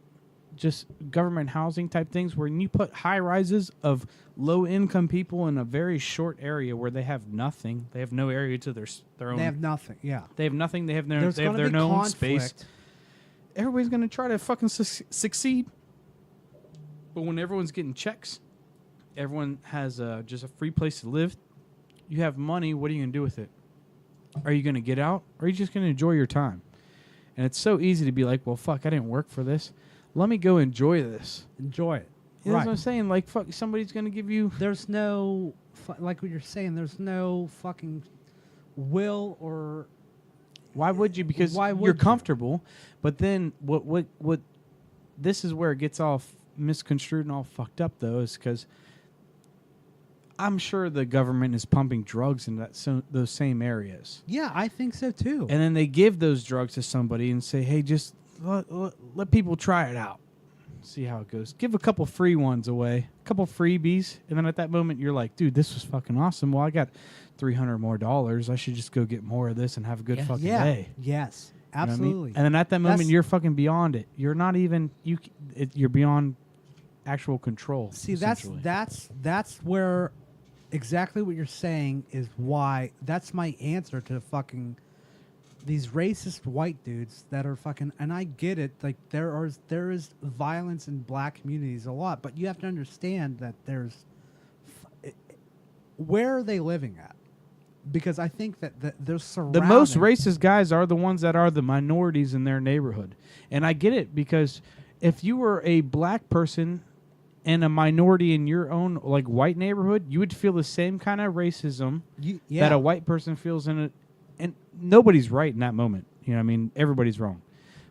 Speaker 1: just government housing type things. When you put high rises of low income people in a very short area where they have nothing, they have no area to their own.
Speaker 2: they have nothing. Yeah,
Speaker 1: They have nothing. They have
Speaker 2: There's
Speaker 1: they have
Speaker 2: gonna
Speaker 1: their
Speaker 2: be
Speaker 1: own
Speaker 2: conflict.
Speaker 1: space. Everybody's gonna try to fucking succeed, but when everyone's getting checks, everyone has just a free place to live. You have money. What are you gonna do with it? Are you gonna get out, or are you just gonna enjoy your time? And it's so easy to be like, well, fuck, I didn't work for this. Let me go enjoy this.
Speaker 2: Enjoy it.
Speaker 1: You know
Speaker 2: Right.
Speaker 1: what I'm saying? Like, fuck, somebody's gonna give you.
Speaker 2: There's no like what you're saying. There's no fucking will or
Speaker 1: Why would you? Because
Speaker 2: Why
Speaker 1: you're
Speaker 2: would you?
Speaker 1: comfortable. But then what? This is where it gets all misconstrued and all fucked up, though, is because I'm sure the government is pumping drugs in those same areas,
Speaker 2: yeah, I think so too.
Speaker 1: and then they give those drugs to somebody and say, "Hey, just let people try it out, see how it goes. Give a couple free ones away, a couple freebies, and then at that moment you're like, dude, this was fucking awesome. Well, I got $300 more. I should just go get more of this and have a good fucking
Speaker 2: yeah.
Speaker 1: day."
Speaker 2: Yes.
Speaker 1: You know what I mean?
Speaker 2: Absolutely.
Speaker 1: And then at that moment,
Speaker 2: That's-
Speaker 1: you're fucking beyond it. You're not even you're beyond actual control.
Speaker 2: See,
Speaker 1: essentially.
Speaker 2: that's where exactly what you're saying is why that's my answer to fucking these racist white dudes that are fucking, and I get it, like there is violence in black communities a lot, but you have to understand that where are they living at? Because I think that they're surrounded.
Speaker 1: The most racist guys are the ones that are the minorities in their neighborhood. And I get it, because if you were a black person and a minority in your own like white neighborhood, you would feel the same kind of racism that a white person feels in it. And nobody's right in that moment. You know what I mean? Everybody's wrong.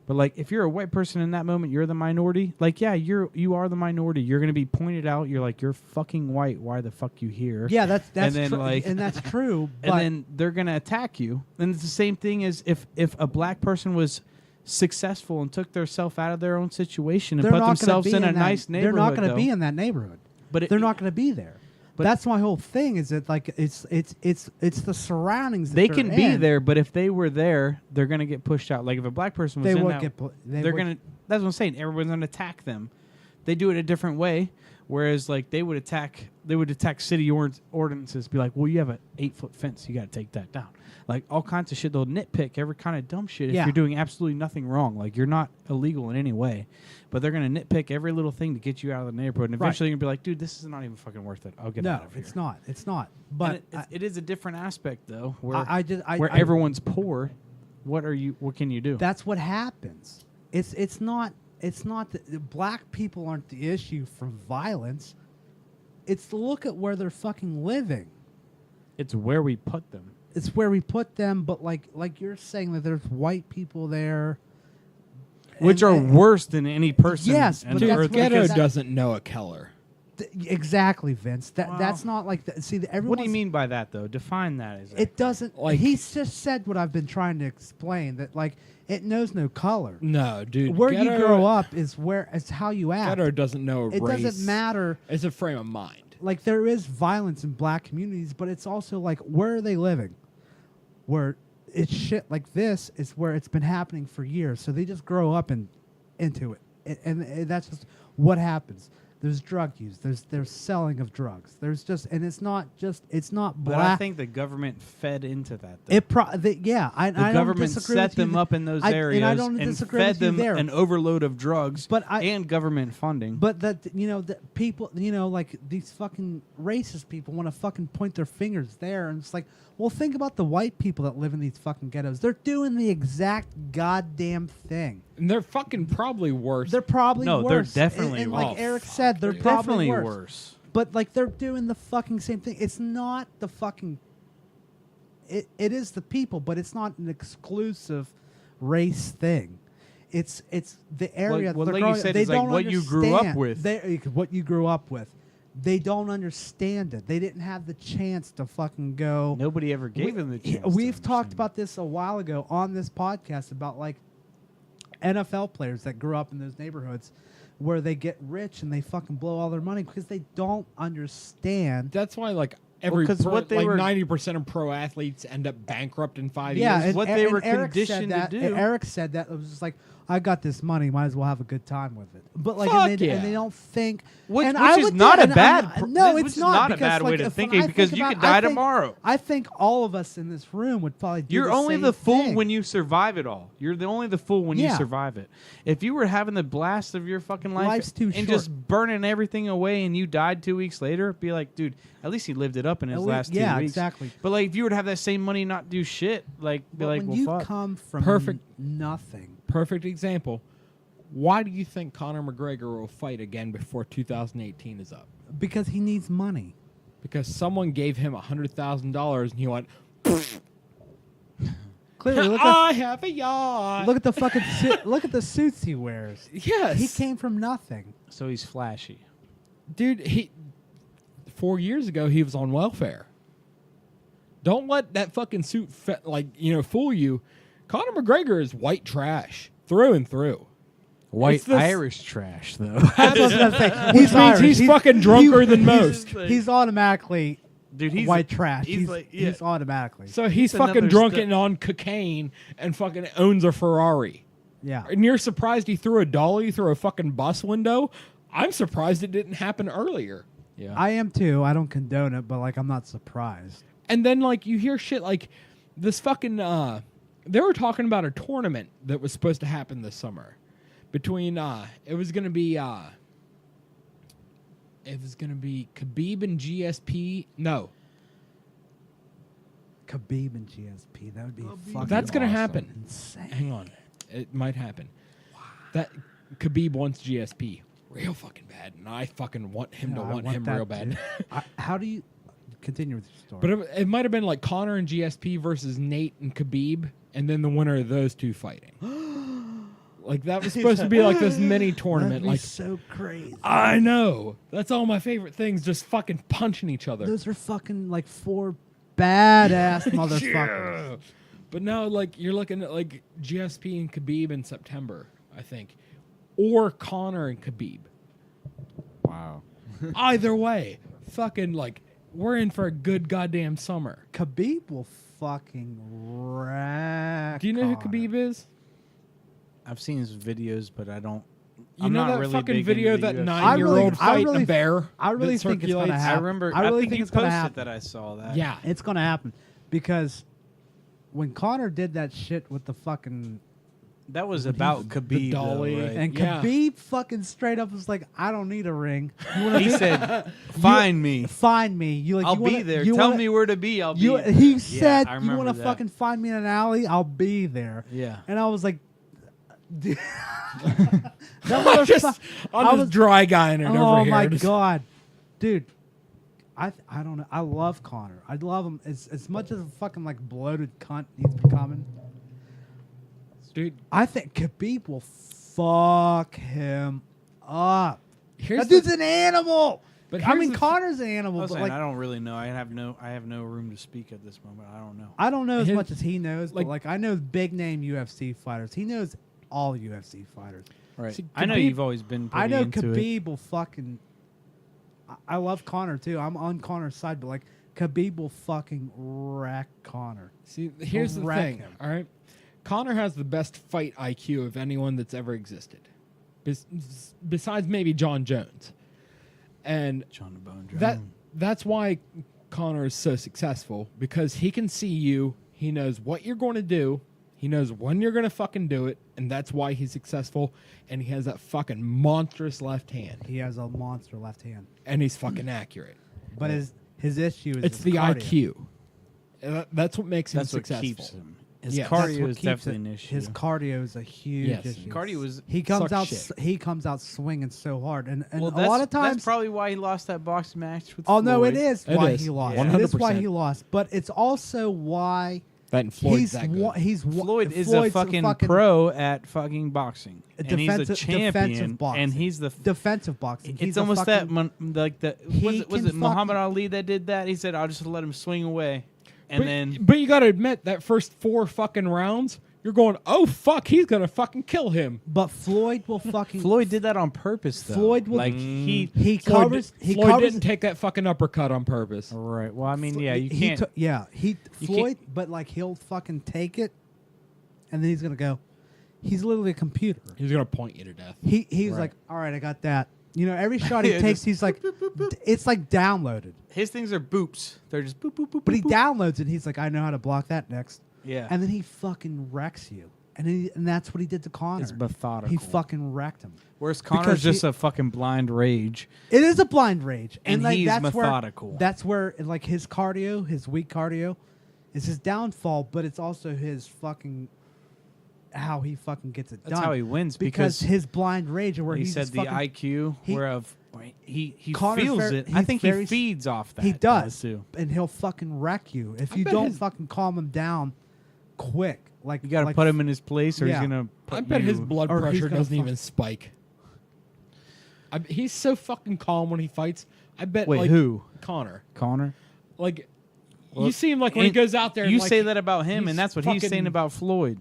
Speaker 1: But like if you're a white person in that moment, you're the minority. Like, yeah, you are the minority. You're going to be pointed out. You're like, you're fucking white. Why the fuck you here?
Speaker 2: Yeah, that's
Speaker 1: and then,
Speaker 2: true.
Speaker 1: like-
Speaker 2: And that's true. But
Speaker 1: And then they're going to attack you. And it's the same thing as if a black person was successful and took themselves out of their own situation and
Speaker 2: they're
Speaker 1: put
Speaker 2: not gonna
Speaker 1: themselves
Speaker 2: be
Speaker 1: in a
Speaker 2: that-
Speaker 1: nice neighborhood.
Speaker 2: They're not going to
Speaker 1: though.
Speaker 2: be in that neighborhood.
Speaker 1: But
Speaker 2: They're not going to be there.
Speaker 1: but-
Speaker 2: That's my whole thing. Is that like it's the surroundings. That
Speaker 1: They
Speaker 2: they're
Speaker 1: can be
Speaker 2: in.
Speaker 1: there, but if they were there, they're going to get pushed out. Like if a black person was
Speaker 2: They
Speaker 1: in
Speaker 2: would
Speaker 1: that,
Speaker 2: get. They
Speaker 1: they're
Speaker 2: would-
Speaker 1: going to. That's what I'm saying. Everyone's going to attack them. They do it a different way. Whereas like they would attack city ordinances, be like, well, you have an 8-foot fence, you got to take that down. Like all kinds of shit. They'll nitpick every kind of dumb shit if
Speaker 2: Yeah.
Speaker 1: you're doing absolutely nothing wrong. Like you're not illegal in any way, but they're gonna nitpick every little thing to get you out of the neighborhood. And
Speaker 2: Right.
Speaker 1: eventually you're gonna be like, dude, this is not even fucking worth it. I'll get
Speaker 2: No,
Speaker 1: out of here.
Speaker 2: it's not. It's not.
Speaker 1: And
Speaker 2: But
Speaker 1: it is a different aspect though, where
Speaker 2: where
Speaker 1: everyone's poor. What can you do?
Speaker 2: That's what happens. It's not the black people aren't the issue for violence. It's to look at where they're fucking living.
Speaker 1: It's where we put them.
Speaker 2: It's where we put them, but like you're saying that there's white people there,
Speaker 1: Which
Speaker 2: and-
Speaker 1: are
Speaker 2: and-
Speaker 1: worse than any person.
Speaker 2: Yes,
Speaker 1: on
Speaker 2: but
Speaker 1: the
Speaker 2: that's
Speaker 1: earth.
Speaker 2: what-
Speaker 3: Ghetto
Speaker 2: because-
Speaker 3: doesn't know a Keller.
Speaker 2: Exactly, Vince.
Speaker 1: Wow.
Speaker 2: That's not like that. See, everyone.
Speaker 1: What do you mean by that though? Define that.
Speaker 2: It doesn't.
Speaker 3: Like-
Speaker 2: He's just said what I've been trying to explain. That like it knows no color.
Speaker 3: No, dude.
Speaker 2: Where you
Speaker 3: Ghetto-
Speaker 2: grow up is where it's how you act.
Speaker 3: Ghetto doesn't know
Speaker 2: It
Speaker 3: race.
Speaker 2: doesn't matter.
Speaker 3: It's a frame of mind.
Speaker 2: Like there is violence in black communities, but it's also like where are they living? Where it's shit like this is where it's been happening for years. So they just grow up into it, and that's just what happens. There's drug use. There's selling of drugs. There's just and it's not
Speaker 1: But
Speaker 2: black.
Speaker 1: I think the government fed into that. Though.
Speaker 2: I
Speaker 1: The
Speaker 2: don't
Speaker 1: government
Speaker 2: disagree
Speaker 1: set
Speaker 2: with you
Speaker 1: them
Speaker 2: th-
Speaker 1: up in those
Speaker 2: I-
Speaker 1: areas
Speaker 2: and I don't disagree
Speaker 1: fed
Speaker 2: with you
Speaker 1: them
Speaker 2: there.
Speaker 1: an overload of drugs
Speaker 2: But
Speaker 1: and government funding.
Speaker 2: But that the people, like these fucking racist people want to fucking point their fingers there, and it's like, well, think about the white people that live in these fucking ghettos. They're doing the exact goddamn thing.
Speaker 3: And they're fucking probably worse.
Speaker 2: They're probably
Speaker 1: No, they're
Speaker 2: worse.
Speaker 1: definitely
Speaker 2: and like
Speaker 3: worse.
Speaker 2: Eric
Speaker 3: Oh,
Speaker 2: said, they're
Speaker 3: fuck, dude.
Speaker 2: probably
Speaker 1: Definitely
Speaker 2: worse.
Speaker 1: worse.
Speaker 2: But like they're doing the fucking same thing. It's not the fucking. It is the people, but it's not an exclusive race thing. It's the area.
Speaker 1: Well,
Speaker 2: they're
Speaker 1: like you
Speaker 2: growing-
Speaker 1: said,
Speaker 2: they
Speaker 1: it's like
Speaker 2: don't
Speaker 1: what you grew up
Speaker 2: understand.
Speaker 1: with.
Speaker 2: What you grew up with. They don't understand it. They didn't have the chance to fucking go.
Speaker 1: Nobody ever gave them the chance.
Speaker 2: We've
Speaker 1: to
Speaker 2: talked
Speaker 1: understand.
Speaker 2: about this a while ago on this podcast about like NFL players that grew up in those neighborhoods where they get rich and they fucking blow all their money because they don't understand.
Speaker 3: That's why, like, every
Speaker 1: 'cause what they
Speaker 3: like
Speaker 1: were-
Speaker 3: 90% of pro athletes end up bankrupt in 5
Speaker 2: Yeah,
Speaker 3: years.
Speaker 2: and,
Speaker 1: what
Speaker 2: and-
Speaker 1: they
Speaker 2: and
Speaker 1: were
Speaker 2: Eric said
Speaker 1: conditioned to
Speaker 2: that,
Speaker 1: do.
Speaker 2: and Eric said that it was just like, I got this money, might as well have a good time with it. But like,
Speaker 3: Fuck
Speaker 2: and they
Speaker 3: yeah.
Speaker 2: don't think.
Speaker 1: Which
Speaker 2: and
Speaker 1: is
Speaker 2: I would
Speaker 1: not
Speaker 2: do-
Speaker 1: a
Speaker 2: and
Speaker 1: bad.
Speaker 2: I'm- no,
Speaker 1: which
Speaker 2: it's
Speaker 1: is
Speaker 2: not
Speaker 1: a
Speaker 2: because,
Speaker 1: bad way
Speaker 2: like,
Speaker 1: to
Speaker 2: if
Speaker 1: think
Speaker 2: when
Speaker 1: it
Speaker 2: I
Speaker 1: because
Speaker 2: think
Speaker 1: you
Speaker 2: about-
Speaker 1: could die
Speaker 2: I think-
Speaker 1: tomorrow.
Speaker 2: I think all of us in this room would probably do
Speaker 1: You're
Speaker 2: the
Speaker 1: only
Speaker 2: same
Speaker 1: the fool
Speaker 2: thing.
Speaker 1: when you survive it all. You're only the fool when you
Speaker 2: Yeah.
Speaker 1: survive it. If you were having the blast of your fucking life
Speaker 2: Life's too
Speaker 1: and
Speaker 2: short.
Speaker 1: just burning everything away and you died 2 weeks later, be like, dude, at least he lived it up in his
Speaker 2: At
Speaker 1: last 2
Speaker 2: yeah,
Speaker 1: weeks.
Speaker 2: exactly.
Speaker 1: But like, if you were to have that same money and not do shit, like, be
Speaker 2: But
Speaker 1: like,
Speaker 2: when
Speaker 1: well,
Speaker 2: you
Speaker 1: fuck.
Speaker 2: come from
Speaker 3: Perfect.
Speaker 2: nothing,
Speaker 3: Perfect example. Why do you think Conor McGregor will fight again before 2018 is up?
Speaker 2: because he needs money.
Speaker 3: Because someone gave him $100,000 and he went,
Speaker 2: Clearly,
Speaker 3: I have a yacht.
Speaker 2: look at the fucking look at the suits he wears.
Speaker 3: Yes.
Speaker 2: He came from nothing.
Speaker 1: So he's flashy.
Speaker 3: Dude, 4 years ago, he was on welfare. Don't let that fucking suit, fool you. Conor McGregor is white trash through and through.
Speaker 1: White
Speaker 3: It's this-
Speaker 1: Irish trash, though.
Speaker 2: That's what I was gonna say.
Speaker 3: Which means
Speaker 2: Irish.
Speaker 3: he's fucking drunker than most.
Speaker 2: He's automatically
Speaker 1: Dude, he's
Speaker 2: white trash.
Speaker 1: He's like, yeah.
Speaker 2: He's automatically.
Speaker 3: So he's
Speaker 1: another
Speaker 3: fucking drunk
Speaker 1: step-
Speaker 3: and on cocaine and fucking owns a Ferrari.
Speaker 2: Yeah.
Speaker 3: And you're surprised he threw a dolly through a fucking bus window? I'm surprised it didn't happen earlier.
Speaker 1: Yeah.
Speaker 2: I am too. I don't condone it, but like I'm not surprised.
Speaker 3: And then like you hear shit like this fucking they were talking about a tournament that was supposed to happen this summer between it was gonna be Khabib and GSP. No.
Speaker 2: Khabib and GSP. That would be fucking
Speaker 3: That's gonna
Speaker 4: awesome.
Speaker 3: happen.
Speaker 2: insane.
Speaker 3: Hang on. It might happen. That Khabib wants GSP real fucking bad, and I fucking want him
Speaker 2: Yeah,
Speaker 3: to
Speaker 2: I
Speaker 3: want
Speaker 2: want
Speaker 3: him
Speaker 2: that
Speaker 3: real bad.
Speaker 2: too. How do you continue with your story?
Speaker 3: But it might have been like Connor and GSP versus Nate and Khabib, and then the winner of those two fighting. Like that was supposed to be like this mini
Speaker 2: That'd
Speaker 3: tournament.
Speaker 2: be
Speaker 3: Like
Speaker 2: so crazy.
Speaker 3: I know that's all my favorite things, just fucking punching each other.
Speaker 2: Those are fucking like four badass motherfuckers.
Speaker 3: Yeah. But now, like you're looking at like GSP and Khabib in September, I think, or Connor and Khabib.
Speaker 4: Wow.
Speaker 3: Either way, fucking like we're in for a good goddamn summer.
Speaker 2: Khabib will fucking wreck.
Speaker 3: Do you know who
Speaker 2: Conor.
Speaker 3: Khabib is?
Speaker 1: I've seen his videos, but I don't
Speaker 3: You
Speaker 1: I'm
Speaker 3: know
Speaker 1: not
Speaker 3: that
Speaker 1: really
Speaker 3: fucking
Speaker 1: big
Speaker 3: video
Speaker 1: into the
Speaker 3: that
Speaker 1: UFC.
Speaker 3: 9-year-old
Speaker 2: I
Speaker 3: fight
Speaker 2: really-
Speaker 3: a bear?
Speaker 2: I really
Speaker 3: that
Speaker 2: think it's gonna
Speaker 3: circulates?
Speaker 2: happen.
Speaker 1: I remember.
Speaker 2: I really
Speaker 1: think
Speaker 2: think
Speaker 1: you
Speaker 2: it's gonna
Speaker 1: posted
Speaker 2: happen.
Speaker 1: that I saw that.
Speaker 3: Yeah.
Speaker 2: It's gonna happen because when Connor did that shit with the fucking
Speaker 1: That was about Khabib. though,
Speaker 3: dolly.
Speaker 1: right?
Speaker 2: and
Speaker 3: Yeah.
Speaker 2: Khabib fucking straight up was like, I don't need a ring. You wanna
Speaker 1: He
Speaker 2: be-
Speaker 1: said, "Find me.
Speaker 2: find me. You like?
Speaker 1: I'll
Speaker 2: you wanna,
Speaker 1: be there.
Speaker 2: You
Speaker 1: Tell
Speaker 2: wanna,
Speaker 1: me where to be. I'll
Speaker 2: You,
Speaker 1: be." there."
Speaker 2: he
Speaker 1: Yeah,
Speaker 2: said,
Speaker 1: I
Speaker 2: "You
Speaker 1: remember
Speaker 2: want to
Speaker 1: that.
Speaker 2: fucking find me in an alley? I'll be there."
Speaker 1: Yeah.
Speaker 2: And I was like, dude, that
Speaker 3: I'm just,
Speaker 2: motherfucker-
Speaker 3: I'm
Speaker 2: I
Speaker 3: just
Speaker 2: was-
Speaker 3: dry guying it over
Speaker 2: Oh
Speaker 3: here.
Speaker 2: my
Speaker 3: Just-
Speaker 2: god, dude. I don't know. I love Connor. I love him as much as a fucking like bloated cunt he's becoming.
Speaker 3: Dude,
Speaker 2: I think Khabib will fuck him up.
Speaker 3: here's
Speaker 2: That dude's
Speaker 3: the,
Speaker 2: an animal.
Speaker 3: But
Speaker 2: I
Speaker 3: here's
Speaker 2: mean,
Speaker 3: the-
Speaker 2: Connor's an
Speaker 1: I
Speaker 2: animal,
Speaker 1: was
Speaker 2: but
Speaker 1: saying,
Speaker 2: like
Speaker 1: I don't really know. I have no room to speak at this moment. I don't know.
Speaker 2: I don't know as
Speaker 3: His-
Speaker 2: much as he knows,
Speaker 3: like-
Speaker 2: but like I know big name UFC fighters. He knows all UFC fighters.
Speaker 1: Right.
Speaker 3: See,
Speaker 1: I know
Speaker 3: Khabib-
Speaker 1: you've always been. Pretty
Speaker 2: I know
Speaker 1: into it.
Speaker 2: Khabib will fucking. I love Connor too. I'm on Connor's side, but like Khabib will fucking wreck Connor.
Speaker 3: See, here's the
Speaker 2: wreck
Speaker 3: thing.
Speaker 2: him.
Speaker 3: All right, Connor has the best fight IQ of anyone that's ever existed, besides maybe John Jones, and
Speaker 1: John the Bone
Speaker 3: that's why Connor is so successful, because he can see you. He knows what you're going to do. He knows when you're going to fucking do it, and that's why he's successful. And he has that fucking monstrous left hand,
Speaker 2: He has a monster left hand,
Speaker 3: and he's fucking accurate.
Speaker 2: but his issue is
Speaker 3: It's
Speaker 2: his
Speaker 3: the
Speaker 2: cardio.
Speaker 3: IQ. That's what makes him
Speaker 1: That's what
Speaker 3: successful.
Speaker 1: keeps him. His
Speaker 3: Yes.
Speaker 2: That's
Speaker 1: cardio
Speaker 2: what
Speaker 1: is
Speaker 2: keeps
Speaker 1: definitely
Speaker 2: it-
Speaker 1: an issue.
Speaker 2: His cardio is a huge
Speaker 3: Yes.
Speaker 2: issue.
Speaker 1: cardio was.
Speaker 2: He comes
Speaker 3: sucks
Speaker 2: out.
Speaker 3: shit.
Speaker 2: He comes out swinging so hard, and
Speaker 1: Well,
Speaker 2: a lot of times.
Speaker 1: that's probably why he lost that boxing match with.
Speaker 2: Oh no,
Speaker 1: Floyd.
Speaker 2: it is
Speaker 3: It
Speaker 2: why
Speaker 3: is.
Speaker 2: he lost.
Speaker 1: Yeah.
Speaker 2: It is why
Speaker 3: 100%.
Speaker 2: he lost, but it's also why
Speaker 3: That and Floyd's
Speaker 2: he's
Speaker 3: that good.
Speaker 1: Floyd is a
Speaker 2: Floyd's
Speaker 1: fucking pro at fucking boxing, and he's a
Speaker 2: defensive
Speaker 1: champion,
Speaker 2: boxing.
Speaker 1: and he's the.
Speaker 2: defensive boxing. He's
Speaker 1: It's
Speaker 2: a
Speaker 1: almost
Speaker 2: fucking,
Speaker 1: that like the
Speaker 2: He
Speaker 1: was
Speaker 2: can
Speaker 1: it Muhammad
Speaker 2: fucking-
Speaker 1: Ali that did that? He said, "I'll just let him swing away," and
Speaker 3: but,
Speaker 1: then
Speaker 3: but you got to admit that first 4 fucking rounds, you're going, oh fuck, he's gonna fucking kill him.
Speaker 2: But Floyd will fucking.
Speaker 1: Floyd did that on purpose. Though.
Speaker 2: Floyd will-
Speaker 1: like he.
Speaker 2: He
Speaker 3: Floyd,
Speaker 2: covers. He
Speaker 3: Floyd
Speaker 2: covers.
Speaker 3: didn't take that fucking uppercut on purpose.
Speaker 1: Right. Well, I mean, yeah, you
Speaker 2: he
Speaker 1: can't.
Speaker 2: took- yeah, he
Speaker 1: you
Speaker 2: Floyd, but like he'll fucking take it, and then he's gonna go. He's literally a computer.
Speaker 3: He's gonna point you to death.
Speaker 2: He's
Speaker 1: Right.
Speaker 2: like, all right, I got that. You know, every shot he
Speaker 1: Yeah,
Speaker 2: takes,
Speaker 1: just
Speaker 2: he's like, it's like downloaded.
Speaker 1: His things are boops. They're just boop boop boop.
Speaker 2: But he
Speaker 1: boop, boop.
Speaker 2: downloads it. He's like, I know how to block that next.
Speaker 1: Yeah.
Speaker 2: And then he fucking wrecks you. And that's what he did to Connor.
Speaker 1: It's methodical.
Speaker 2: He fucking wrecked him.
Speaker 1: Whereas Connor's
Speaker 2: because
Speaker 1: just
Speaker 2: he-
Speaker 1: a fucking blind rage.
Speaker 2: It is a blind rage,
Speaker 1: And
Speaker 2: like
Speaker 1: he's
Speaker 2: that's
Speaker 1: methodical.
Speaker 2: Where, that's where like his cardio, his weak cardio, is his downfall, but it's also his fucking how he fucking gets it
Speaker 1: That's
Speaker 2: done.
Speaker 1: how he wins
Speaker 2: because
Speaker 1: because
Speaker 2: his blind rage, where
Speaker 1: he
Speaker 2: he's
Speaker 1: said
Speaker 2: just
Speaker 1: the
Speaker 2: fucking,
Speaker 1: IQ,
Speaker 2: he-
Speaker 1: whereof he
Speaker 2: Connor's
Speaker 1: feels
Speaker 2: very-
Speaker 1: it. I
Speaker 2: he's
Speaker 1: think
Speaker 2: very
Speaker 1: he
Speaker 2: s-
Speaker 1: feeds off that.
Speaker 2: he does,
Speaker 1: too.
Speaker 2: and he'll fucking wreck you if
Speaker 3: I
Speaker 2: you
Speaker 3: bet
Speaker 2: don't
Speaker 3: his-
Speaker 2: fucking calm him down quick. Like
Speaker 1: You got to
Speaker 2: like,
Speaker 1: put him in his place, or
Speaker 2: yeah.
Speaker 1: he's gonna. Put
Speaker 3: I bet his
Speaker 1: you-
Speaker 3: blood
Speaker 2: or he's
Speaker 3: pressure
Speaker 2: gonna
Speaker 3: doesn't
Speaker 2: fuck-
Speaker 3: even spike. He's so fucking calm when he fights. I bet.
Speaker 1: Wait,
Speaker 3: like,
Speaker 1: who?
Speaker 3: Connor.
Speaker 1: Connor.
Speaker 3: Like,
Speaker 1: Well,
Speaker 3: you see him like when he
Speaker 1: and
Speaker 3: goes out there. And
Speaker 1: You
Speaker 3: like,
Speaker 1: say that about him,
Speaker 3: he's
Speaker 1: and that's what he's saying
Speaker 3: fucking-
Speaker 1: about Floyd.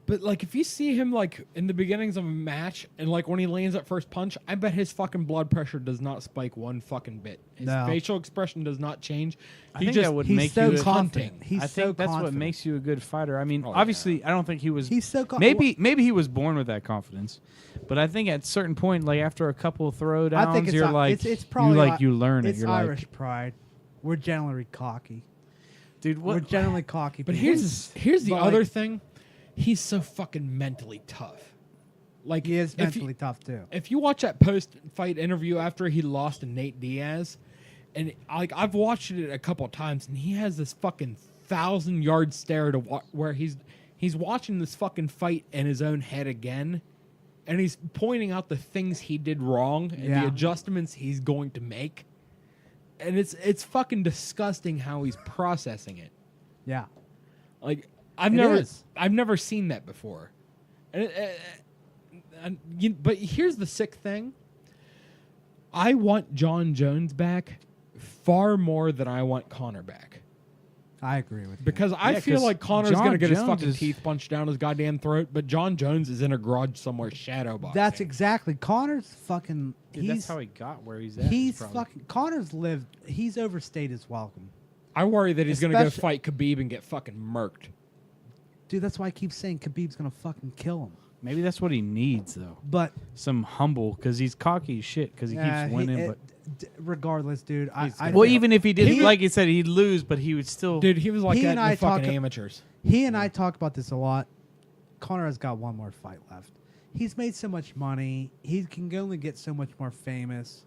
Speaker 3: But like, if you see him like in the beginnings of a match, and like when he lands that first punch, I bet his fucking blood pressure does not spike one fucking bit. His
Speaker 2: No.
Speaker 3: facial expression does not change.
Speaker 1: I
Speaker 3: He
Speaker 1: think
Speaker 3: just
Speaker 1: that would
Speaker 2: he's
Speaker 1: make
Speaker 2: so
Speaker 1: you.
Speaker 3: he's
Speaker 2: confident.
Speaker 3: hunting.
Speaker 2: He's
Speaker 1: I
Speaker 2: so
Speaker 1: think that's what
Speaker 2: confident.
Speaker 1: makes you a good fighter. I mean,
Speaker 3: Oh,
Speaker 1: obviously, I don't think he was.
Speaker 2: He's so
Speaker 1: maybe he was born with that confidence, but I think at a certain point, like after a couple throwdowns,
Speaker 2: I think it's
Speaker 1: you're like
Speaker 2: it's probably
Speaker 1: you learn it.
Speaker 2: It's
Speaker 1: You're
Speaker 2: Irish
Speaker 1: like,
Speaker 2: pride. We're generally cocky.
Speaker 1: dude,
Speaker 2: We're
Speaker 1: what?
Speaker 2: generally cocky.
Speaker 3: But
Speaker 2: people.
Speaker 3: here's the
Speaker 2: But,
Speaker 3: other
Speaker 2: like,
Speaker 3: thing. He's so fucking mentally tough. Like
Speaker 2: He is
Speaker 3: if you-
Speaker 2: mentally tough too.
Speaker 3: If you watch that post-fight interview after he lost to Nate Diaz, and like I've watched it a couple of times, and he has this fucking 1,000-yard stare to where he's watching this fucking fight in his own head again, and he's pointing out the things he did wrong and
Speaker 2: Yeah.
Speaker 3: the adjustments he's going to make, and it's fucking disgusting how he's processing it.
Speaker 2: Yeah.
Speaker 3: Like
Speaker 2: It is.
Speaker 3: I've never seen that before. But here's the sick thing. I want John Jones back far more than I want Connor back.
Speaker 2: I agree with you.
Speaker 3: Because I
Speaker 1: Yeah,
Speaker 3: feel
Speaker 1: 'cause
Speaker 3: like Connor's
Speaker 1: John
Speaker 3: going to get his
Speaker 1: Jones
Speaker 3: fucking
Speaker 1: is-
Speaker 3: teeth punched down his goddamn throat, but John Jones is in a garage somewhere shadow boxing.
Speaker 2: that's exactly Connor's fucking.
Speaker 1: Dude,
Speaker 2: he's
Speaker 1: that's how he got where he's at.
Speaker 2: he's
Speaker 1: probably.
Speaker 2: fucking. Connor's lived. He's overstayed his welcome,
Speaker 3: I worry that he's going to go
Speaker 2: Especially-
Speaker 3: fight Khabib and get fucking murked.
Speaker 2: dude. That's why I keep saying Khabib's gonna fucking kill him.
Speaker 1: Maybe that's what he needs, though.
Speaker 2: But
Speaker 1: Some humble, because he's cocky as shit, because he keeps winning.
Speaker 2: regardless, dude, I
Speaker 1: Well, even if he did,
Speaker 3: He-
Speaker 1: like you said, he'd lose, but he would still.
Speaker 3: Dude, he was like
Speaker 2: He
Speaker 3: that
Speaker 2: and
Speaker 3: in
Speaker 2: I
Speaker 3: the fucking
Speaker 2: talk-
Speaker 3: amateurs.
Speaker 2: he and I talk about this a lot. Connor has got one more fight left. He's made so much money. He can only get so much more famous.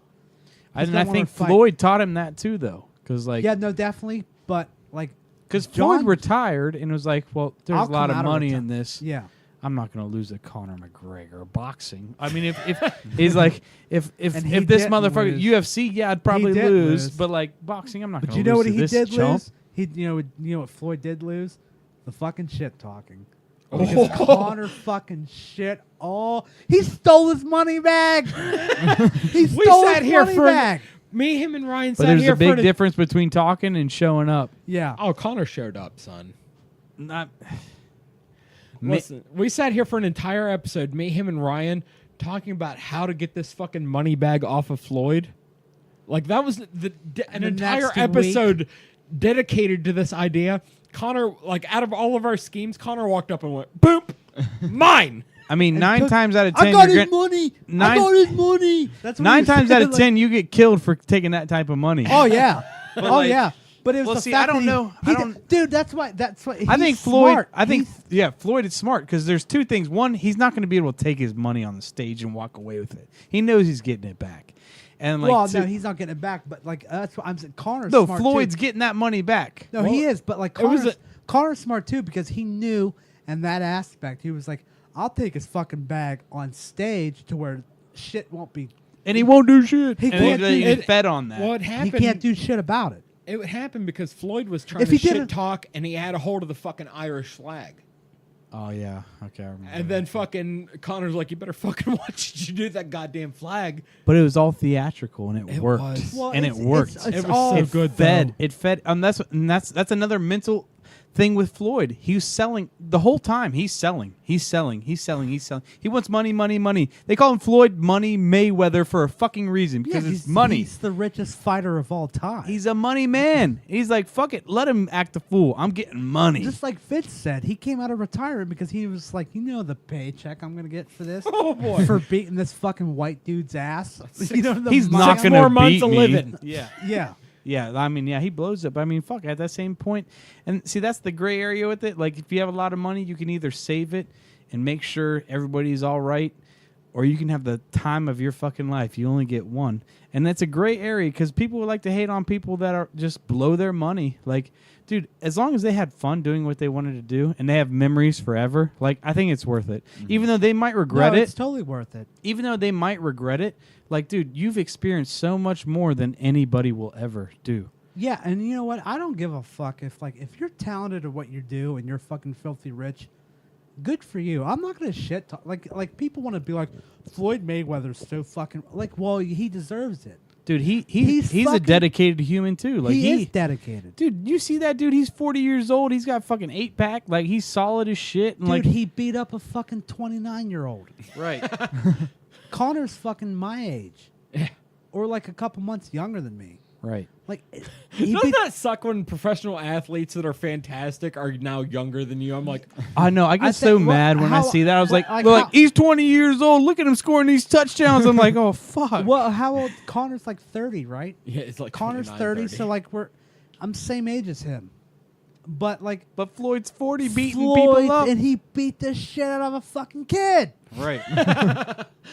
Speaker 2: He's
Speaker 1: and
Speaker 2: got
Speaker 1: I
Speaker 2: one more
Speaker 1: think
Speaker 2: fight.
Speaker 1: Floyd taught him that too, though, because like,
Speaker 2: Yeah, no, definitely. But like,
Speaker 1: because
Speaker 2: John-
Speaker 1: Floyd retired and was like, well, there's
Speaker 2: I'll
Speaker 1: a lot
Speaker 2: come
Speaker 1: of
Speaker 2: out of
Speaker 1: money
Speaker 2: reti-
Speaker 1: in this.
Speaker 2: yeah,
Speaker 1: I'm not going to lose to Conor McGregor boxing. I mean, if he's like, if
Speaker 2: And he
Speaker 1: this
Speaker 2: didn't
Speaker 1: motherfucker
Speaker 2: lose.
Speaker 1: UFC, yeah, I'd probably
Speaker 2: did
Speaker 1: lose.
Speaker 2: lose.
Speaker 1: But like boxing, I'm not
Speaker 2: but
Speaker 1: going
Speaker 2: you
Speaker 1: to
Speaker 2: know
Speaker 1: lose
Speaker 2: what
Speaker 1: to
Speaker 2: he
Speaker 1: this
Speaker 2: did
Speaker 1: chump.
Speaker 2: lose? He, you know what Floyd did lose? The fucking shit talking. Because Connor fucking shit all. He stole his money bag. He
Speaker 3: We
Speaker 2: stole
Speaker 3: sat
Speaker 2: his
Speaker 3: here
Speaker 2: money
Speaker 3: for
Speaker 2: bag.
Speaker 3: me, him, and Ryan
Speaker 1: But
Speaker 3: sat
Speaker 1: there's
Speaker 3: here
Speaker 1: a big
Speaker 3: for
Speaker 1: difference between talking and showing up.
Speaker 2: Yeah.
Speaker 3: Oh, Connor showed up, son.
Speaker 1: Not.
Speaker 3: Listen, we sat here for an entire episode, me, him, and Ryan, talking about how to get this fucking money bag off of Floyd. Like that was an
Speaker 2: the
Speaker 3: entire
Speaker 2: next
Speaker 3: episode dedicated to this idea. Connor, like out of all of our schemes, Connor walked up and went, "Boop, mine."
Speaker 1: I mean,
Speaker 2: And
Speaker 1: 9
Speaker 2: took-
Speaker 1: times out of
Speaker 2: I
Speaker 1: 10,
Speaker 2: got
Speaker 1: you're
Speaker 2: his
Speaker 1: gonna,
Speaker 2: money. I
Speaker 1: nine-
Speaker 2: got his money. That's what
Speaker 1: 9
Speaker 2: he
Speaker 1: times
Speaker 2: said,
Speaker 1: out of
Speaker 2: like-
Speaker 1: 10, you get killed for taking that type of money.
Speaker 2: Oh yeah.
Speaker 1: But,
Speaker 2: oh
Speaker 1: like-
Speaker 2: yeah. But it was
Speaker 1: Well,
Speaker 2: the
Speaker 1: see,
Speaker 2: fact
Speaker 1: I don't
Speaker 2: that
Speaker 1: know.
Speaker 2: he
Speaker 1: I
Speaker 2: did-
Speaker 1: don't-
Speaker 2: dude. That's why.
Speaker 1: I think Floyd.
Speaker 2: Smart.
Speaker 1: I think
Speaker 2: He's-
Speaker 1: Floyd is smart because there's two things. One, he's not going to be able to take his money on the stage and walk away with it. He knows he's getting it back, and like,
Speaker 2: well,
Speaker 1: two-
Speaker 2: no, he's not getting it back. But like that's what I'm saying. Connor's
Speaker 1: no,
Speaker 2: smart
Speaker 1: Floyd's
Speaker 2: too.
Speaker 1: getting that money back.
Speaker 2: No, he is. But like
Speaker 3: it was
Speaker 2: Connor's smart too because he knew in that aspect. He was like, I'll take his fucking bag on stage to where shit won't be.
Speaker 1: And he won't do shit.
Speaker 2: He
Speaker 1: And
Speaker 2: can't
Speaker 1: he
Speaker 2: do-
Speaker 3: it-
Speaker 1: fed on that.
Speaker 3: Well, it
Speaker 2: He
Speaker 3: happened.
Speaker 2: can't do shit about it.
Speaker 3: It would happen because Floyd was trying
Speaker 2: If
Speaker 3: to
Speaker 2: he
Speaker 3: shit
Speaker 2: didn't-
Speaker 3: talk, and he had a hold of the fucking Irish flag.
Speaker 1: Oh yeah, okay. I remember
Speaker 3: And
Speaker 1: that.
Speaker 3: then fucking Connor's like, "You better fucking watch you do that goddamn flag."
Speaker 1: But it was all theatrical and it
Speaker 3: It
Speaker 1: worked.
Speaker 3: was.
Speaker 2: Well,
Speaker 1: and it
Speaker 2: it's-
Speaker 1: worked.
Speaker 2: it's
Speaker 3: It was
Speaker 2: all-
Speaker 3: so good.
Speaker 1: fed.
Speaker 3: though.
Speaker 1: It fed. That's another mental thing with Floyd. He was selling the whole time. He's selling. He's selling. He's selling. He's selling. He wants money, money, money. They call him Floyd Money Mayweather for a fucking reason because it's money.
Speaker 2: He's the richest fighter of all time.
Speaker 1: He's a money man. He's like, fuck it, let him act a fool. I'm getting money.
Speaker 2: just like Fitz said. He came out of retirement because he was like, you know, the paycheck I'm gonna get for this.
Speaker 3: Oh boy.
Speaker 2: For beating this fucking white dude's ass. You know, the
Speaker 1: He's
Speaker 2: money-
Speaker 1: not
Speaker 3: Six
Speaker 1: gonna
Speaker 3: more months
Speaker 1: beat
Speaker 3: of
Speaker 1: me.
Speaker 3: living.
Speaker 1: Yeah.
Speaker 2: Yeah.
Speaker 1: Yeah, I mean, yeah, he blows it. But I mean, fuck, at that same point, and see, that's the gray area with it. Like, if you have a lot of money, you can either save it and make sure everybody's all right, or you can have the time of your fucking life. You only get one, and that's a gray area because people would like to hate on people that are just blow their money. Like, dude, as long as they had fun doing what they wanted to do and they have memories forever, like, I think it's worth it. Even though they might regret
Speaker 2: No,
Speaker 1: it,
Speaker 2: it's totally worth it.
Speaker 1: even though they might regret it, like, dude, you've experienced so much more than anybody will ever do.
Speaker 2: Yeah, and you know what? I don't give a fuck if you're talented at what you do and you're fucking filthy rich. Good for you. I'm not gonna shit talk. Like people want to be like Floyd Mayweather's so fucking like. Well, he deserves it.
Speaker 1: Dude,
Speaker 2: He's
Speaker 1: he's a
Speaker 2: fucking-
Speaker 1: dedicated human too. Like
Speaker 2: he is dedicated.
Speaker 1: dude, you see that dude? He's 40 years old. He's got fucking 8-pack. Like he's solid as shit. And
Speaker 2: Dude,
Speaker 1: like
Speaker 2: he beat up a fucking 29-year-old.
Speaker 1: right.
Speaker 2: Connor's fucking my age,
Speaker 3: Yeah.
Speaker 2: or like a couple months younger than me.
Speaker 1: Right.
Speaker 2: Like he
Speaker 3: Doesn't
Speaker 2: beat.
Speaker 3: that suck when professional athletes that are fantastic are now younger than you? I'm like,
Speaker 1: I know. I get
Speaker 2: I
Speaker 1: so
Speaker 2: think-
Speaker 1: mad when I
Speaker 2: how-
Speaker 1: see that. I was like,
Speaker 2: like
Speaker 1: they're like
Speaker 2: how-
Speaker 1: he's 20 years old. Look at him scoring these touchdowns. I'm like, oh fuck.
Speaker 2: Well, how old? Connor's like 30, right?
Speaker 3: yeah, it's like
Speaker 2: Connor's
Speaker 3: 29,
Speaker 2: 30, so like I'm same age as him, but like
Speaker 1: But Floyd's 40 beating
Speaker 2: Floyd,
Speaker 1: people up.
Speaker 2: and he beat the shit out of a fucking kid.
Speaker 1: Right.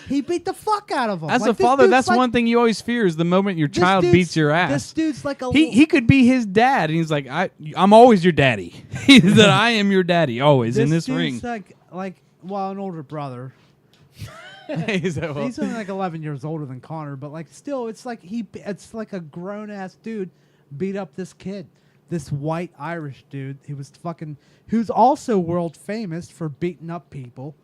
Speaker 2: He beat the fuck out of him.
Speaker 1: As
Speaker 2: Like,
Speaker 1: a
Speaker 2: this
Speaker 1: father,
Speaker 2: dude's
Speaker 1: that's
Speaker 2: like-
Speaker 1: one thing you always fear is the moment your
Speaker 2: this
Speaker 1: child
Speaker 2: dude's-
Speaker 1: beats your ass.
Speaker 2: This dude's like a
Speaker 1: He could be his dad, and he's like, I'm always your daddy. He's that I am your daddy always in this ring.
Speaker 2: dude's like well, an older brother.
Speaker 1: He's like, well,
Speaker 2: He's only like 11 years older than Connor, but like still, it's like it's like a grown ass dude beat up this kid, this white Irish dude. Who's also world famous for beating up people,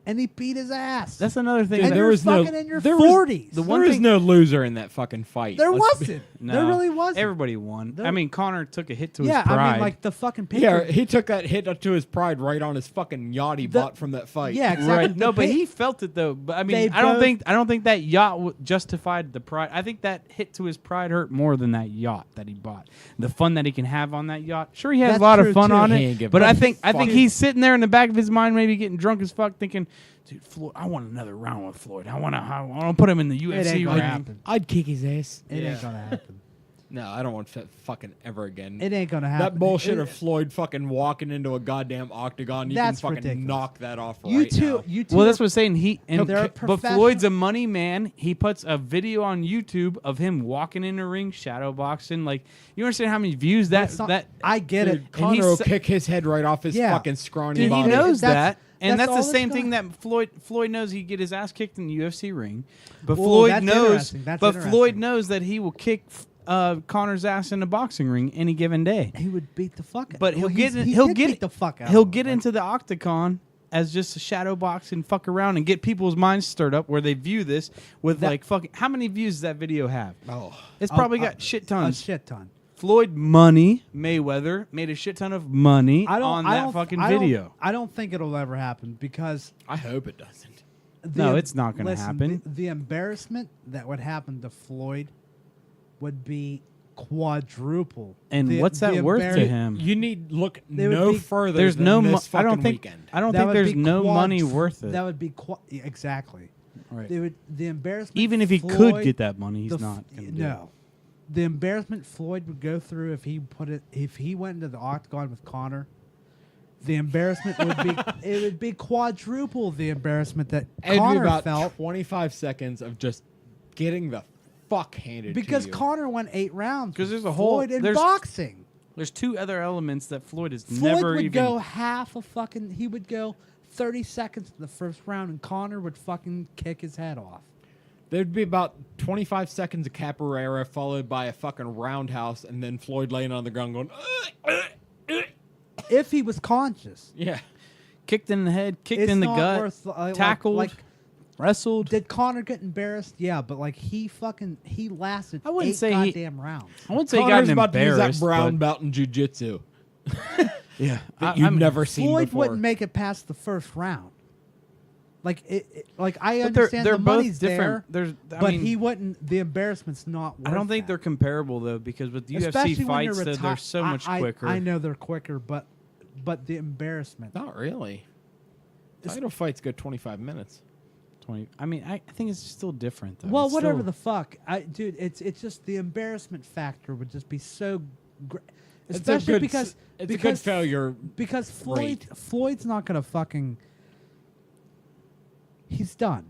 Speaker 2: and he beat his ass.
Speaker 1: that's another thing.
Speaker 2: and
Speaker 1: that-
Speaker 3: there
Speaker 2: you're
Speaker 3: was no-
Speaker 2: fucking in your
Speaker 3: there was-
Speaker 2: 40s.
Speaker 1: the
Speaker 3: There
Speaker 1: one
Speaker 3: is
Speaker 1: thing-
Speaker 3: no loser in that fucking fight.
Speaker 2: there
Speaker 3: Let's be-
Speaker 2: wasn't.
Speaker 1: No,
Speaker 2: There really wasn't.
Speaker 1: Everybody won.
Speaker 2: There-
Speaker 1: I mean, Connor took a hit to
Speaker 2: yeah,
Speaker 1: his pride.
Speaker 2: I mean, like the fucking picture.
Speaker 3: Yeah, he took that hit to his pride right on his fucking yacht he bought from that fight.
Speaker 2: Yeah, exactly.
Speaker 1: right. No,
Speaker 2: The
Speaker 1: but
Speaker 2: pi-
Speaker 1: he felt it though. But I
Speaker 2: They
Speaker 1: mean, I don't
Speaker 2: both-
Speaker 1: think that yacht justified the pride. I think that hit to his pride hurt more than that yacht that he bought. The fun that he can have on that yacht. Sure, he has
Speaker 2: That's
Speaker 1: a lot of
Speaker 2: true,
Speaker 1: fun
Speaker 2: too.
Speaker 1: on
Speaker 3: He ain't
Speaker 1: it.
Speaker 3: giving
Speaker 1: But
Speaker 3: a
Speaker 1: I think
Speaker 3: fuck.
Speaker 1: he's sitting there in the back of his mind, maybe getting drunk as fuck, thinking, dude, Floyd, I want another round with Floyd. I want to put him in the
Speaker 2: It
Speaker 1: UFC
Speaker 2: ain't gonna
Speaker 1: ring.
Speaker 2: happen.
Speaker 3: I'd kick his ass.
Speaker 2: It
Speaker 1: Yeah.
Speaker 2: ain't gonna happen.
Speaker 3: No, I don't want fucking ever again.
Speaker 2: It ain't gonna happen.
Speaker 3: That bullshit
Speaker 2: It-
Speaker 3: of Floyd fucking walking into a goddamn octagon, you
Speaker 2: That's
Speaker 3: can fucking
Speaker 2: ridiculous.
Speaker 3: knock that off
Speaker 2: you
Speaker 3: right
Speaker 2: two.
Speaker 3: now.
Speaker 2: You two.
Speaker 1: Well, that's what I'm saying.
Speaker 2: They're
Speaker 1: But
Speaker 2: professional-
Speaker 1: Floyd's a money man. He puts a video on YouTube of him walking in the ring, shadow boxing. Like, you understand how many views
Speaker 2: That's not- I get
Speaker 3: Dude,
Speaker 2: it.
Speaker 3: Connor
Speaker 1: he's
Speaker 3: will
Speaker 1: so-
Speaker 3: kick his head right off his
Speaker 2: Yeah.
Speaker 3: fucking scrawny
Speaker 1: Dude, he
Speaker 3: body.
Speaker 1: knows
Speaker 2: That's-
Speaker 1: that. And
Speaker 2: that's
Speaker 1: that's,
Speaker 2: all
Speaker 1: the
Speaker 2: that's
Speaker 1: same
Speaker 2: going-
Speaker 1: thing that Floyd knows. He'd get his ass kicked in the UFC ring, but
Speaker 2: Well,
Speaker 1: Floyd
Speaker 2: that's
Speaker 1: knows.
Speaker 2: interesting. That's
Speaker 1: But Floyd
Speaker 2: interesting.
Speaker 1: knows that he will kick Connor's ass in a boxing ring any given day.
Speaker 2: He would beat the fuck out.
Speaker 1: But he'll
Speaker 2: well,
Speaker 1: get
Speaker 2: he's-
Speaker 1: in-
Speaker 2: he
Speaker 1: he'll
Speaker 2: did
Speaker 1: get
Speaker 2: beat the fuck out.
Speaker 1: He'll
Speaker 2: of him.
Speaker 1: get
Speaker 2: Like,
Speaker 1: into the octagon as just a shadow box and fuck around and get people's minds stirred up where they view this with
Speaker 2: That-
Speaker 1: like fucking. How many views does that video have?
Speaker 3: Oh,
Speaker 1: It's probably
Speaker 2: a-
Speaker 1: got shit
Speaker 2: a
Speaker 1: tons.
Speaker 2: shit ton.
Speaker 1: Floyd money Mayweather made a shit ton of money on that fucking video.
Speaker 2: I don't think it'll ever happen because
Speaker 3: I hope it doesn't.
Speaker 1: No, it's not gonna
Speaker 2: listen,
Speaker 1: happen.
Speaker 2: The embarrassment that would happen to Floyd would be quadruple.
Speaker 1: And
Speaker 2: The-
Speaker 1: what's that
Speaker 2: the
Speaker 1: worth to
Speaker 2: embarrass-
Speaker 1: him?
Speaker 3: You need look
Speaker 2: They would
Speaker 3: no
Speaker 2: be-
Speaker 3: further.
Speaker 1: There's
Speaker 3: than
Speaker 1: no.
Speaker 3: this
Speaker 1: I don't
Speaker 3: fucking
Speaker 1: think.
Speaker 3: weekend.
Speaker 1: I don't
Speaker 2: That
Speaker 1: think
Speaker 2: would
Speaker 1: there's
Speaker 2: be
Speaker 1: no money
Speaker 2: quadru-
Speaker 1: worth it.
Speaker 2: That would be exactly.
Speaker 1: Right.
Speaker 2: They would the embarrassment.
Speaker 1: Even if he
Speaker 2: Floyd,
Speaker 1: could get that money, he's
Speaker 2: the f-
Speaker 1: not. Gonna do it.
Speaker 2: No, the embarrassment Floyd would go through if he went into the octagon with Connor. The embarrassment would be it would be quadruple the embarrassment that
Speaker 3: It'd be
Speaker 2: Connor
Speaker 3: about
Speaker 2: felt
Speaker 3: 25 seconds of just getting the fuck handed
Speaker 2: because
Speaker 3: to you.
Speaker 2: Connor won 8 rounds.
Speaker 1: 'Cause
Speaker 2: with
Speaker 1: there's a whole-
Speaker 2: Floyd in
Speaker 1: there's-
Speaker 2: boxing.
Speaker 1: There's two other elements that Floyd has
Speaker 2: Floyd
Speaker 1: never
Speaker 2: would
Speaker 1: even.
Speaker 2: go half a fucking. He would go 30 seconds in the first round, and Connor would fucking kick his head off.
Speaker 3: There'd be about 25 seconds of capoeira followed by a fucking roundhouse, and then Floyd laying on the ground going,
Speaker 2: If he was conscious,
Speaker 3: yeah.
Speaker 1: Kicked in the head, kicked
Speaker 2: it's
Speaker 1: in the
Speaker 2: not
Speaker 1: gut,
Speaker 2: worth,
Speaker 1: tackled,
Speaker 2: Like,
Speaker 1: wrestled.
Speaker 2: did Connor get embarrassed? Yeah, but like he lasted
Speaker 1: I wouldn't
Speaker 2: 8
Speaker 1: say he-
Speaker 2: goddamn rounds.
Speaker 1: I wouldn't say he
Speaker 3: Connor's
Speaker 1: got
Speaker 3: about to use that
Speaker 1: embarrassed.
Speaker 3: brown
Speaker 1: but-
Speaker 3: belt in jiu-jitsu
Speaker 1: yeah,
Speaker 3: that you've
Speaker 1: I'm-
Speaker 3: never seen
Speaker 2: Floyd
Speaker 3: before.
Speaker 2: wouldn't make it past the first round. Like like I
Speaker 1: But they're
Speaker 2: understand
Speaker 1: they're
Speaker 2: the
Speaker 1: both
Speaker 2: money's
Speaker 1: different.
Speaker 2: there,
Speaker 1: There's, I
Speaker 2: but
Speaker 1: mean,
Speaker 2: he wouldn't. The embarrassment's not.
Speaker 1: I don't
Speaker 2: worth
Speaker 1: think
Speaker 2: that.
Speaker 1: they're comparable though, because with
Speaker 2: Especially
Speaker 1: UFC
Speaker 2: when you're
Speaker 1: fights, they're
Speaker 2: reti-
Speaker 1: so much
Speaker 2: I-
Speaker 1: quicker.
Speaker 2: I know they're quicker, but the embarrassment.
Speaker 3: Not really.
Speaker 2: It's-
Speaker 3: Title fights go 25 minutes.
Speaker 1: 20. I mean, I think it's still different though.
Speaker 2: Well,
Speaker 1: It's
Speaker 2: whatever
Speaker 1: still-
Speaker 2: the fuck, dude. It's just the embarrassment factor would just be so. Especially because
Speaker 3: it's
Speaker 2: because
Speaker 3: a good failure.
Speaker 2: because
Speaker 3: rate.
Speaker 2: Floyd's not gonna fucking. He's done.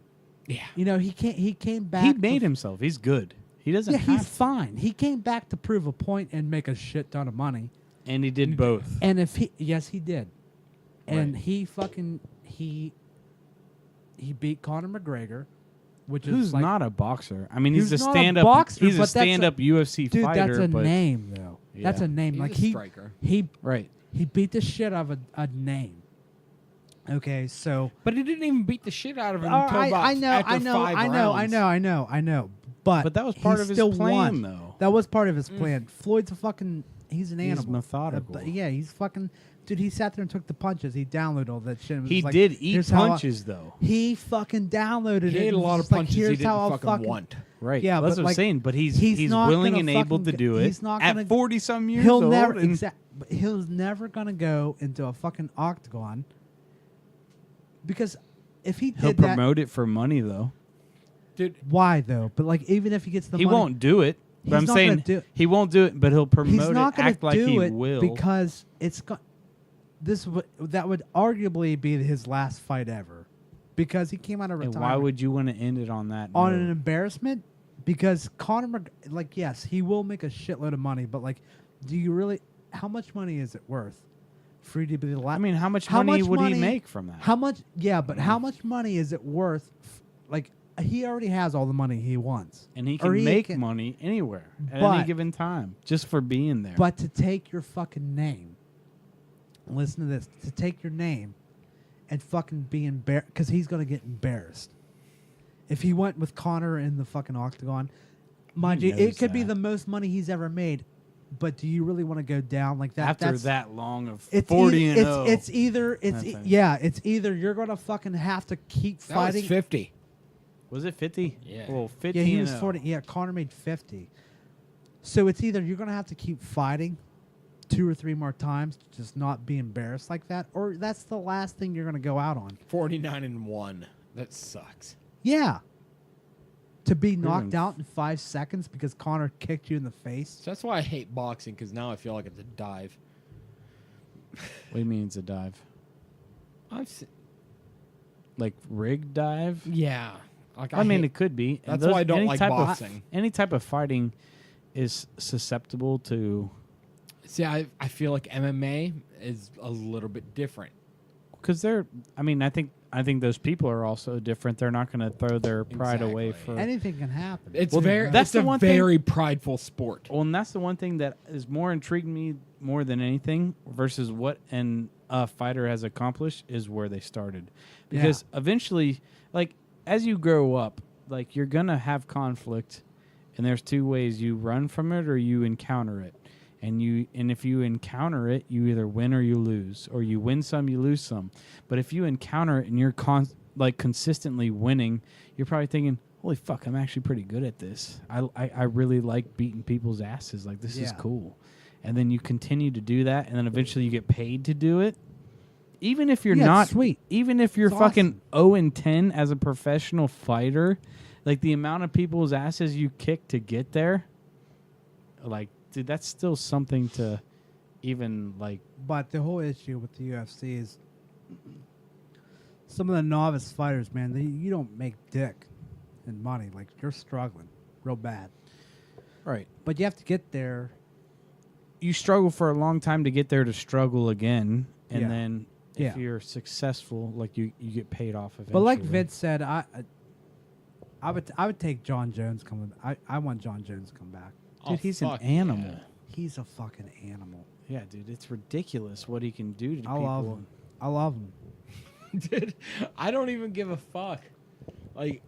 Speaker 3: Yeah.
Speaker 2: You know he can't. He came back.
Speaker 1: he
Speaker 2: to-
Speaker 1: made himself. He's good. He doesn't.
Speaker 2: Yeah,
Speaker 1: have
Speaker 2: he's
Speaker 1: to.
Speaker 2: fine. He came back to prove a point and make a shit ton of money.
Speaker 1: And he did both.
Speaker 2: And if he, yes, he did, and
Speaker 1: Right.
Speaker 2: he fucking he beat Conor McGregor, which
Speaker 1: Who's
Speaker 2: is like,
Speaker 1: not a boxer? I mean, he's a
Speaker 2: Who's not a
Speaker 1: stand-up.
Speaker 2: boxer,
Speaker 1: He's a
Speaker 2: but that's a-
Speaker 1: stand-up UFC
Speaker 2: dude.
Speaker 1: fighter.
Speaker 2: That's a
Speaker 1: but
Speaker 2: name though. That's
Speaker 1: Yeah.
Speaker 2: a name.
Speaker 3: He's
Speaker 2: like
Speaker 3: a
Speaker 2: he
Speaker 3: striker.
Speaker 1: right.
Speaker 2: he beat the shit out of a name. Okay, so
Speaker 3: But he didn't even beat the shit out of him
Speaker 2: All
Speaker 3: until
Speaker 2: right,
Speaker 3: about
Speaker 2: I know,
Speaker 3: after
Speaker 2: I know,
Speaker 3: 5
Speaker 2: I know. But
Speaker 1: that was part
Speaker 2: he
Speaker 1: of his
Speaker 2: still
Speaker 1: plan,
Speaker 2: won.
Speaker 1: though.
Speaker 2: That was part of his plan. Floyd's a fucking. He's an
Speaker 1: He's
Speaker 2: animal.
Speaker 1: methodical.
Speaker 2: But yeah, he's fucking. Dude, he sat there and took the punches. He downloaded all that shit. and was
Speaker 1: He
Speaker 2: like,
Speaker 1: did eat
Speaker 2: "Here's how I-"
Speaker 1: punches though.
Speaker 2: He fucking downloaded it.
Speaker 3: He ate
Speaker 2: and
Speaker 3: a
Speaker 2: was
Speaker 3: lot of
Speaker 2: just like,
Speaker 3: punches he
Speaker 2: "Here's
Speaker 3: didn't
Speaker 2: how I'll
Speaker 3: fucking want.
Speaker 1: Right.
Speaker 2: Yeah,
Speaker 1: that's
Speaker 2: but,
Speaker 1: what
Speaker 2: like,
Speaker 1: I'm saying. But
Speaker 2: he's
Speaker 1: he's
Speaker 2: not
Speaker 1: willing
Speaker 2: gonna
Speaker 1: and able to
Speaker 2: fucking
Speaker 1: do it.
Speaker 2: he's not
Speaker 1: at
Speaker 2: gonna-
Speaker 1: 40 some years
Speaker 2: He'll
Speaker 1: old.
Speaker 2: never
Speaker 1: and
Speaker 2: he's never gonna go into a fucking octagon because if he
Speaker 1: he'll
Speaker 2: did that,
Speaker 1: promote it for money though.
Speaker 3: Dude,
Speaker 2: why though? But like even if he gets the
Speaker 1: He
Speaker 2: money,
Speaker 1: won't do it.
Speaker 2: He's
Speaker 1: But I'm
Speaker 2: not
Speaker 1: saying
Speaker 2: gonna do-
Speaker 1: he won't do it, but he'll promote
Speaker 2: he's not
Speaker 1: it,
Speaker 2: gonna
Speaker 1: act like
Speaker 2: do
Speaker 1: he
Speaker 2: it
Speaker 1: will.
Speaker 2: because it's that would arguably be his last fight ever because he came out of
Speaker 1: and
Speaker 2: retirement
Speaker 1: why would you want to end it on that
Speaker 2: on
Speaker 1: note?
Speaker 2: an embarrassment because like yes he will make a shitload of money but like do you really how much money is it worth for you to be the last
Speaker 1: I mean, how much money would he make from that?
Speaker 2: how much but how much money is it worth like he already has all the money he wants
Speaker 1: And he
Speaker 2: Or
Speaker 1: can make money anywhere at any
Speaker 2: But-
Speaker 1: given time just for being there.
Speaker 2: but to take your fucking name listen to this to take your name and fucking be embarrassed because he's gonna get embarrassed if he went with Connor in the fucking octagon mind
Speaker 1: He
Speaker 2: you it
Speaker 1: knows
Speaker 2: could be
Speaker 1: that.
Speaker 2: the most money he's ever made but do you really want to go down like that
Speaker 1: After
Speaker 2: That's-
Speaker 1: that long of
Speaker 2: it's
Speaker 1: 40
Speaker 2: either,
Speaker 1: and 0.
Speaker 2: it's either
Speaker 1: That's it.
Speaker 2: it's either you're gonna fucking have to keep
Speaker 3: that
Speaker 2: fighting
Speaker 3: was 50.
Speaker 1: Was it 50?
Speaker 3: Yeah.
Speaker 1: Well, 50
Speaker 2: yeah he
Speaker 1: and
Speaker 2: was
Speaker 1: 0.
Speaker 2: 40 yeah Connor made 50 so it's either you're gonna have to keep fighting 2 or 3 more times to just not be embarrassed like that, or that's the last thing you're going to go out on.
Speaker 3: 49-1. That sucks.
Speaker 2: Yeah. To be
Speaker 1: Really?
Speaker 2: knocked out in 5 seconds because Connor kicked you in the face.
Speaker 3: So that's why I hate boxing, because now I feel like it's a dive.
Speaker 1: What do you mean it's a dive?
Speaker 3: I've seen,
Speaker 1: Like rig dive?
Speaker 3: yeah. Like
Speaker 1: I mean,
Speaker 3: hate-
Speaker 1: it could be. And
Speaker 3: That's why I don't
Speaker 1: any
Speaker 3: like
Speaker 1: type of-
Speaker 3: boxing.
Speaker 1: any type of fighting is susceptible to,
Speaker 3: See, I feel like MMA is a little bit different.
Speaker 1: because they're. I mean, I think those people are also different. They're not going to throw their pride away
Speaker 3: Exactly.
Speaker 1: for.
Speaker 2: Anything can happen.
Speaker 3: It's
Speaker 1: Well,
Speaker 3: very
Speaker 1: that's
Speaker 3: it's
Speaker 1: the
Speaker 3: a
Speaker 1: one thing-
Speaker 3: very prideful sport.
Speaker 1: Well, and that's the one thing that is more intriguing me more than anything versus what a fighter has accomplished is where they started. Because eventually, like, as you grow up, like, you're going to have conflict, and there's 2 ways: you run from it or you encounter it. And if you encounter it, you either win or you lose, or you win some, you lose some. But if you encounter it and you're consistently winning, you're probably thinking, holy fuck, I'm actually pretty good at this. I really like beating people's asses. Like, this is
Speaker 2: Yeah.
Speaker 1: cool. And then you continue to do that, and then eventually you get paid to do it. Even if you're
Speaker 2: Yeah, it's
Speaker 1: not
Speaker 2: sweet.
Speaker 1: even if you're
Speaker 2: It's
Speaker 1: fucking 0-10 as a professional fighter, like, the amount of people's asses you kick to get there, like, dude, that's still something to even, like,
Speaker 2: But the whole issue with the UFC is some of the novice fighters, man, you don't make dick and money. Like, you're struggling real bad.
Speaker 1: right.
Speaker 2: But you have to get there.
Speaker 1: You struggle for a long time to get there to struggle again, and
Speaker 2: Yeah.
Speaker 1: then if
Speaker 2: Yeah.
Speaker 1: you're successful, like, you get paid off eventually.
Speaker 2: But like Vince said, I would take John Jones coming. I want John Jones to come back.
Speaker 1: Dude, he's an animal.
Speaker 2: He's a fucking animal.
Speaker 1: Yeah, dude, it's ridiculous what he can do to
Speaker 2: I
Speaker 1: people.
Speaker 2: love him. I love him.
Speaker 3: Dude, I don't even give a fuck. Like,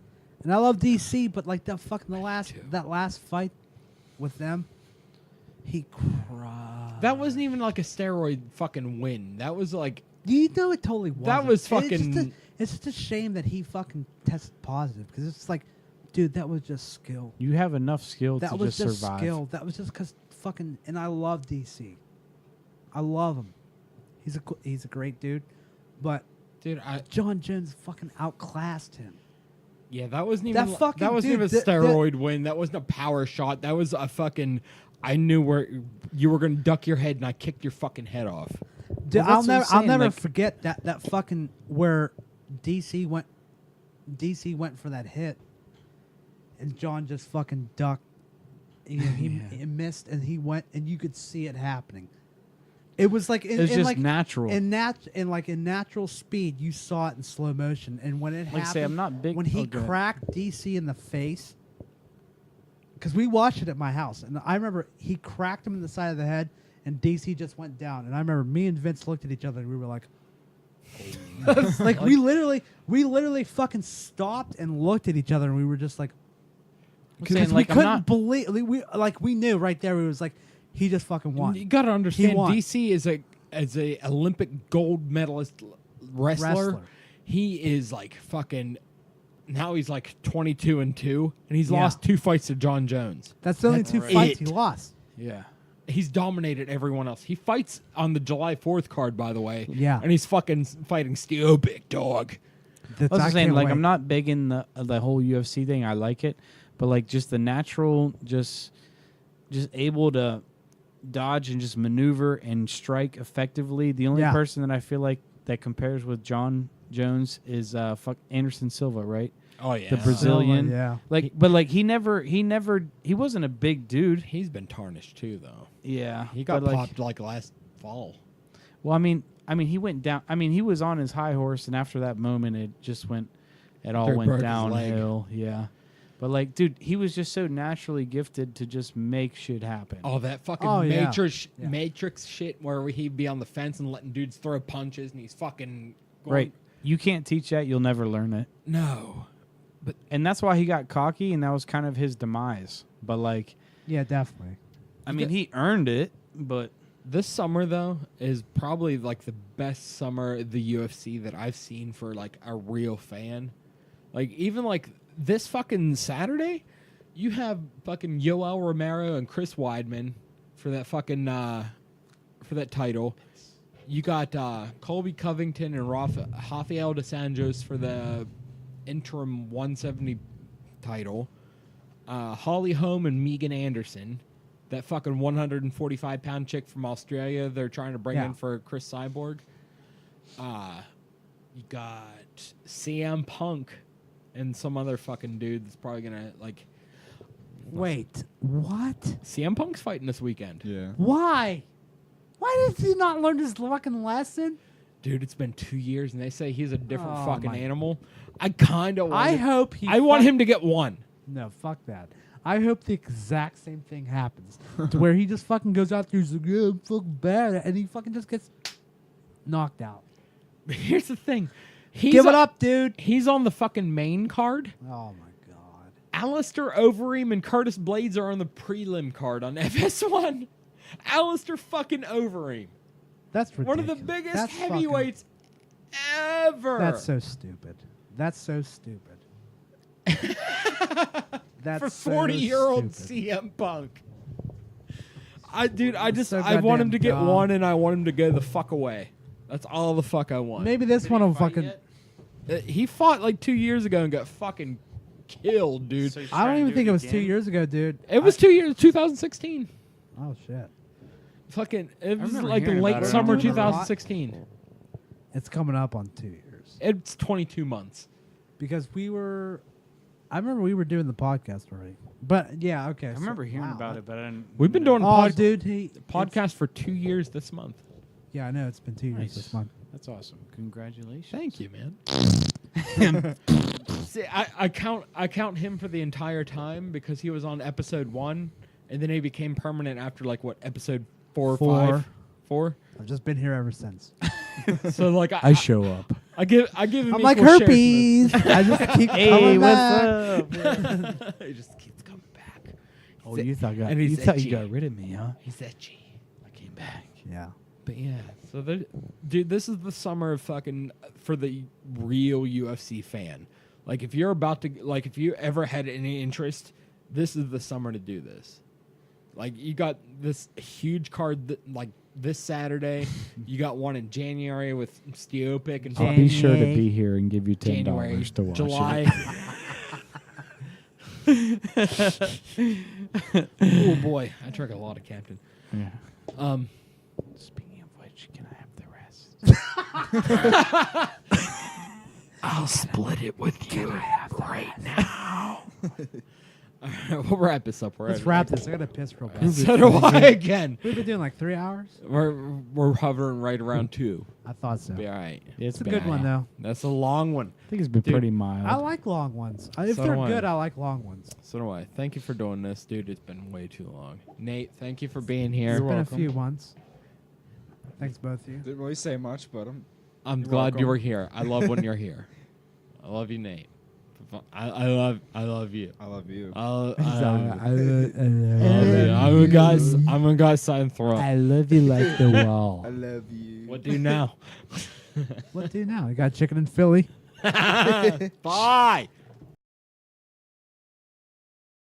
Speaker 2: And I love DC, but like that last fight with them, he cried.
Speaker 3: that wasn't even like a steroid fucking win. That was like,
Speaker 2: You know it totally was.
Speaker 3: That was fucking-
Speaker 2: It's just a shame that he fucking tested positive because it's like, dude, that was just skill.
Speaker 1: You have enough skill
Speaker 2: That
Speaker 1: to
Speaker 2: was
Speaker 1: just
Speaker 2: just
Speaker 1: survive.
Speaker 2: skill. That was just because fucking. And I love DC. I love him. He's a great dude, but
Speaker 3: dude,
Speaker 2: John Jones fucking outclassed him.
Speaker 3: yeah, that wasn't
Speaker 2: That
Speaker 3: even
Speaker 2: fucking
Speaker 3: that wasn't
Speaker 2: dude,
Speaker 3: even a steroid win. That wasn't a power shot. That was a fucking. I knew where you were gonna duck your head, and I kicked your fucking head off.
Speaker 2: Dude,
Speaker 1: Well, that's what I'm
Speaker 2: I'll
Speaker 1: saying,
Speaker 2: never
Speaker 1: like-
Speaker 2: forget that fucking where DC went for that hit, and John just fucking ducked. You know, he missed, and he went, and you could see it happening. It was like
Speaker 1: It was
Speaker 2: in
Speaker 1: just
Speaker 2: like,
Speaker 1: natural.
Speaker 2: in natural speed. You saw it in slow motion, and when it
Speaker 1: Like I
Speaker 2: happened,
Speaker 1: say, I'm not big-
Speaker 2: when he
Speaker 1: oh, go ahead.
Speaker 2: cracked DC in the face, because we watched it at my house, and I remember he cracked him in the side of the head, and DC just went down. And I remember me and Vince looked at each other, and we were like, like we literally fucking stopped and looked at each other, and we were just like,
Speaker 1: I'm saying,
Speaker 2: we
Speaker 1: like, I'm
Speaker 2: couldn't
Speaker 1: not-
Speaker 2: believe we knew right there. We was like, he just fucking won.
Speaker 3: You gotta understand,
Speaker 2: won.
Speaker 3: DC is a Olympic gold medalist wrestler. He is like fucking. Now he's like 22-2, and he's
Speaker 2: Yeah.
Speaker 3: lost 2 fights to John Jones.
Speaker 2: That's the only
Speaker 3: That's
Speaker 2: two
Speaker 3: right.
Speaker 2: fights he
Speaker 3: It.
Speaker 2: lost.
Speaker 1: Yeah.
Speaker 3: He's dominated everyone else. He fights on the July 4th card, by the way.
Speaker 2: Yeah.
Speaker 3: and he's fucking fighting Steel Big Dog.
Speaker 2: That's,
Speaker 1: I was just saying,
Speaker 2: can't
Speaker 1: like,
Speaker 2: wait.
Speaker 1: I'm not big in the whole UFC thing. I like it, but like, just the natural, just able to dodge and just maneuver and strike effectively. The only
Speaker 2: Yeah.
Speaker 1: person that I feel like that compares with John Jones is Anderson Silva, right?
Speaker 3: Oh yeah,
Speaker 1: The Brazilian.
Speaker 2: yeah.
Speaker 1: Like, but like, he wasn't a big dude.
Speaker 3: He's been tarnished too, though.
Speaker 1: Yeah,
Speaker 3: He got
Speaker 1: but, like,
Speaker 3: popped like last fall.
Speaker 1: Well, I mean, he went down. I mean, he was on his high horse, and after that moment, it all
Speaker 3: Broke
Speaker 1: went
Speaker 3: his leg.
Speaker 1: downhill. Yeah, but like, dude, he was just so naturally gifted to just make shit happen.
Speaker 3: Oh, that fucking
Speaker 2: Oh, yeah.
Speaker 3: Matrix
Speaker 2: Yeah.
Speaker 3: shit where he'd be on the fence and letting dudes throw punches, and he's fucking going,
Speaker 1: Right? You can't teach that. You'll never learn it.
Speaker 3: No,
Speaker 1: And that's why he got cocky, and that was kind of his demise. But like,
Speaker 2: Yeah, definitely.
Speaker 1: I mean, he earned it. But
Speaker 3: this summer though is probably like the best summer of the UFC that I've seen for like a real fan. Like even like this fucking Saturday, you have fucking Yoel Romero and Chris Weidman for that fucking for that title. You got Colby Covington and Rafael dos Anjos for the interim 170 title. Holly Holm and Megan Anderson, that fucking 145-pound chick from Australia. They're trying to bring
Speaker 2: Yeah.
Speaker 3: in for Chris Cyborg. You got CM Punk and some other fucking dude that's probably gonna like.
Speaker 2: Wait, what?
Speaker 3: CM Punk's fighting this weekend.
Speaker 4: Yeah.
Speaker 2: Why? Why did he not learn his fucking lesson?
Speaker 3: Dude, it's been 2 years, and they say he's a different
Speaker 2: Oh,
Speaker 3: fucking
Speaker 2: my-
Speaker 3: animal. I kind of want.
Speaker 2: I hope he.
Speaker 3: I want him to get one.
Speaker 2: No, fuck that. I hope the exact same thing happens to where he just fucking goes out there, he's like, yeah, I'm fucking bad, and he fucking just gets knocked out.
Speaker 3: Here's the thing. He's
Speaker 2: Give it
Speaker 3: on-
Speaker 2: up, dude.
Speaker 3: He's on the fucking main card.
Speaker 2: Oh my god.
Speaker 3: Alistair Overeem and Curtis Blades are on the prelim card on FS1. Alistair fucking Overeem.
Speaker 2: That's ridiculous.
Speaker 3: One of the biggest
Speaker 2: That's fucking-
Speaker 3: heavyweights ever.
Speaker 2: That's so stupid. That's so stupid. That's
Speaker 3: for
Speaker 2: so
Speaker 3: 40-year-old
Speaker 2: stupid.
Speaker 3: CM Punk. I
Speaker 2: It's so
Speaker 3: I want him
Speaker 2: goddamn
Speaker 3: to get
Speaker 2: dumb.
Speaker 3: one, and I want him to go the fuck away. That's all the fuck I want.
Speaker 2: Maybe this one will fucking.
Speaker 3: He fought like 2 years ago and got fucking killed, dude.
Speaker 1: So he's
Speaker 2: I don't
Speaker 1: trying to
Speaker 2: even
Speaker 1: do
Speaker 2: think it was 2
Speaker 1: again?
Speaker 2: years ago, dude.
Speaker 3: It was 2 years, 2016.
Speaker 2: Oh shit.
Speaker 3: Fucking, it was
Speaker 1: remember
Speaker 3: like the
Speaker 1: hearing
Speaker 3: late
Speaker 1: about it.
Speaker 3: summer
Speaker 2: We're doing a lot.
Speaker 3: 2016.
Speaker 2: It's coming up on 2 years
Speaker 3: It's 22 months.
Speaker 2: because we were. I remember we were doing the podcast already, but yeah, okay.
Speaker 1: I remember hearing about it, but I didn't.
Speaker 3: We've been doing
Speaker 2: Oh, dude, he
Speaker 3: podcast for 2 years this month.
Speaker 2: Yeah, I know it's been 2 years
Speaker 1: Nice.
Speaker 2: this month.
Speaker 1: That's awesome. Congratulations.
Speaker 3: Thank you, man. See, I count him for the entire time because he was on episode 1, and then he became permanent after like what, episode 4 or 5? 4.
Speaker 2: I've just been here ever since.
Speaker 3: So like
Speaker 1: I show up.
Speaker 3: I give him.
Speaker 2: I'm like
Speaker 3: equal shares in
Speaker 2: herpes. I just keep coming back.
Speaker 3: this. He just keeps coming back.
Speaker 1: Oh, you thought
Speaker 3: and he's
Speaker 1: you thought
Speaker 3: edgy.
Speaker 1: you got rid of me, huh?
Speaker 3: He's edgy.
Speaker 1: I came back.
Speaker 2: Yeah.
Speaker 3: But yeah, so dude, this is the summer of fucking for the real UFC fan. Like if you're about to, like if you ever had any interest, this is the summer to do this. Like you got this huge card that, like this Saturday, you got one in January with Steopic and
Speaker 1: I'll be sure to
Speaker 2: January.
Speaker 1: be here and give you
Speaker 3: January,
Speaker 1: $10 to watch
Speaker 3: July. Oh boy, I drank a lot of Captain.
Speaker 1: it. Yeah. Speaking of which, can I have the rest?
Speaker 3: I'll split it with you right now. All right, we'll wrap this up.
Speaker 2: Let's wrap this. I got to piss real bad.
Speaker 3: So do I again.
Speaker 2: We've been doing like 3 hours.
Speaker 3: We're hovering right around 2.
Speaker 2: I thought so.
Speaker 3: Be all right.
Speaker 2: It's a good one though.
Speaker 3: That's a long one.
Speaker 1: I think it's been
Speaker 3: Dude,
Speaker 1: pretty mild.
Speaker 2: I like long ones. If
Speaker 3: So
Speaker 2: they're
Speaker 3: do I.
Speaker 2: good, I like long ones.
Speaker 3: So do I. Thank you for doing this, dude. It's been way too long. Nate, thank you for being here.
Speaker 2: It's been
Speaker 4: welcome.
Speaker 2: a few months. Thanks both of you.
Speaker 4: Didn't really say much, but
Speaker 3: I'm
Speaker 4: You're
Speaker 3: glad you
Speaker 4: welcome.
Speaker 3: were here. I love when you're here. I love you, Nate. I love you.
Speaker 4: I love you.
Speaker 3: I love you.
Speaker 1: love
Speaker 3: I'm a guy sign throw.
Speaker 1: I love you like the wall.
Speaker 4: I love you.
Speaker 3: What do now?
Speaker 2: What do you now? You got chicken in Philly.
Speaker 3: Bye.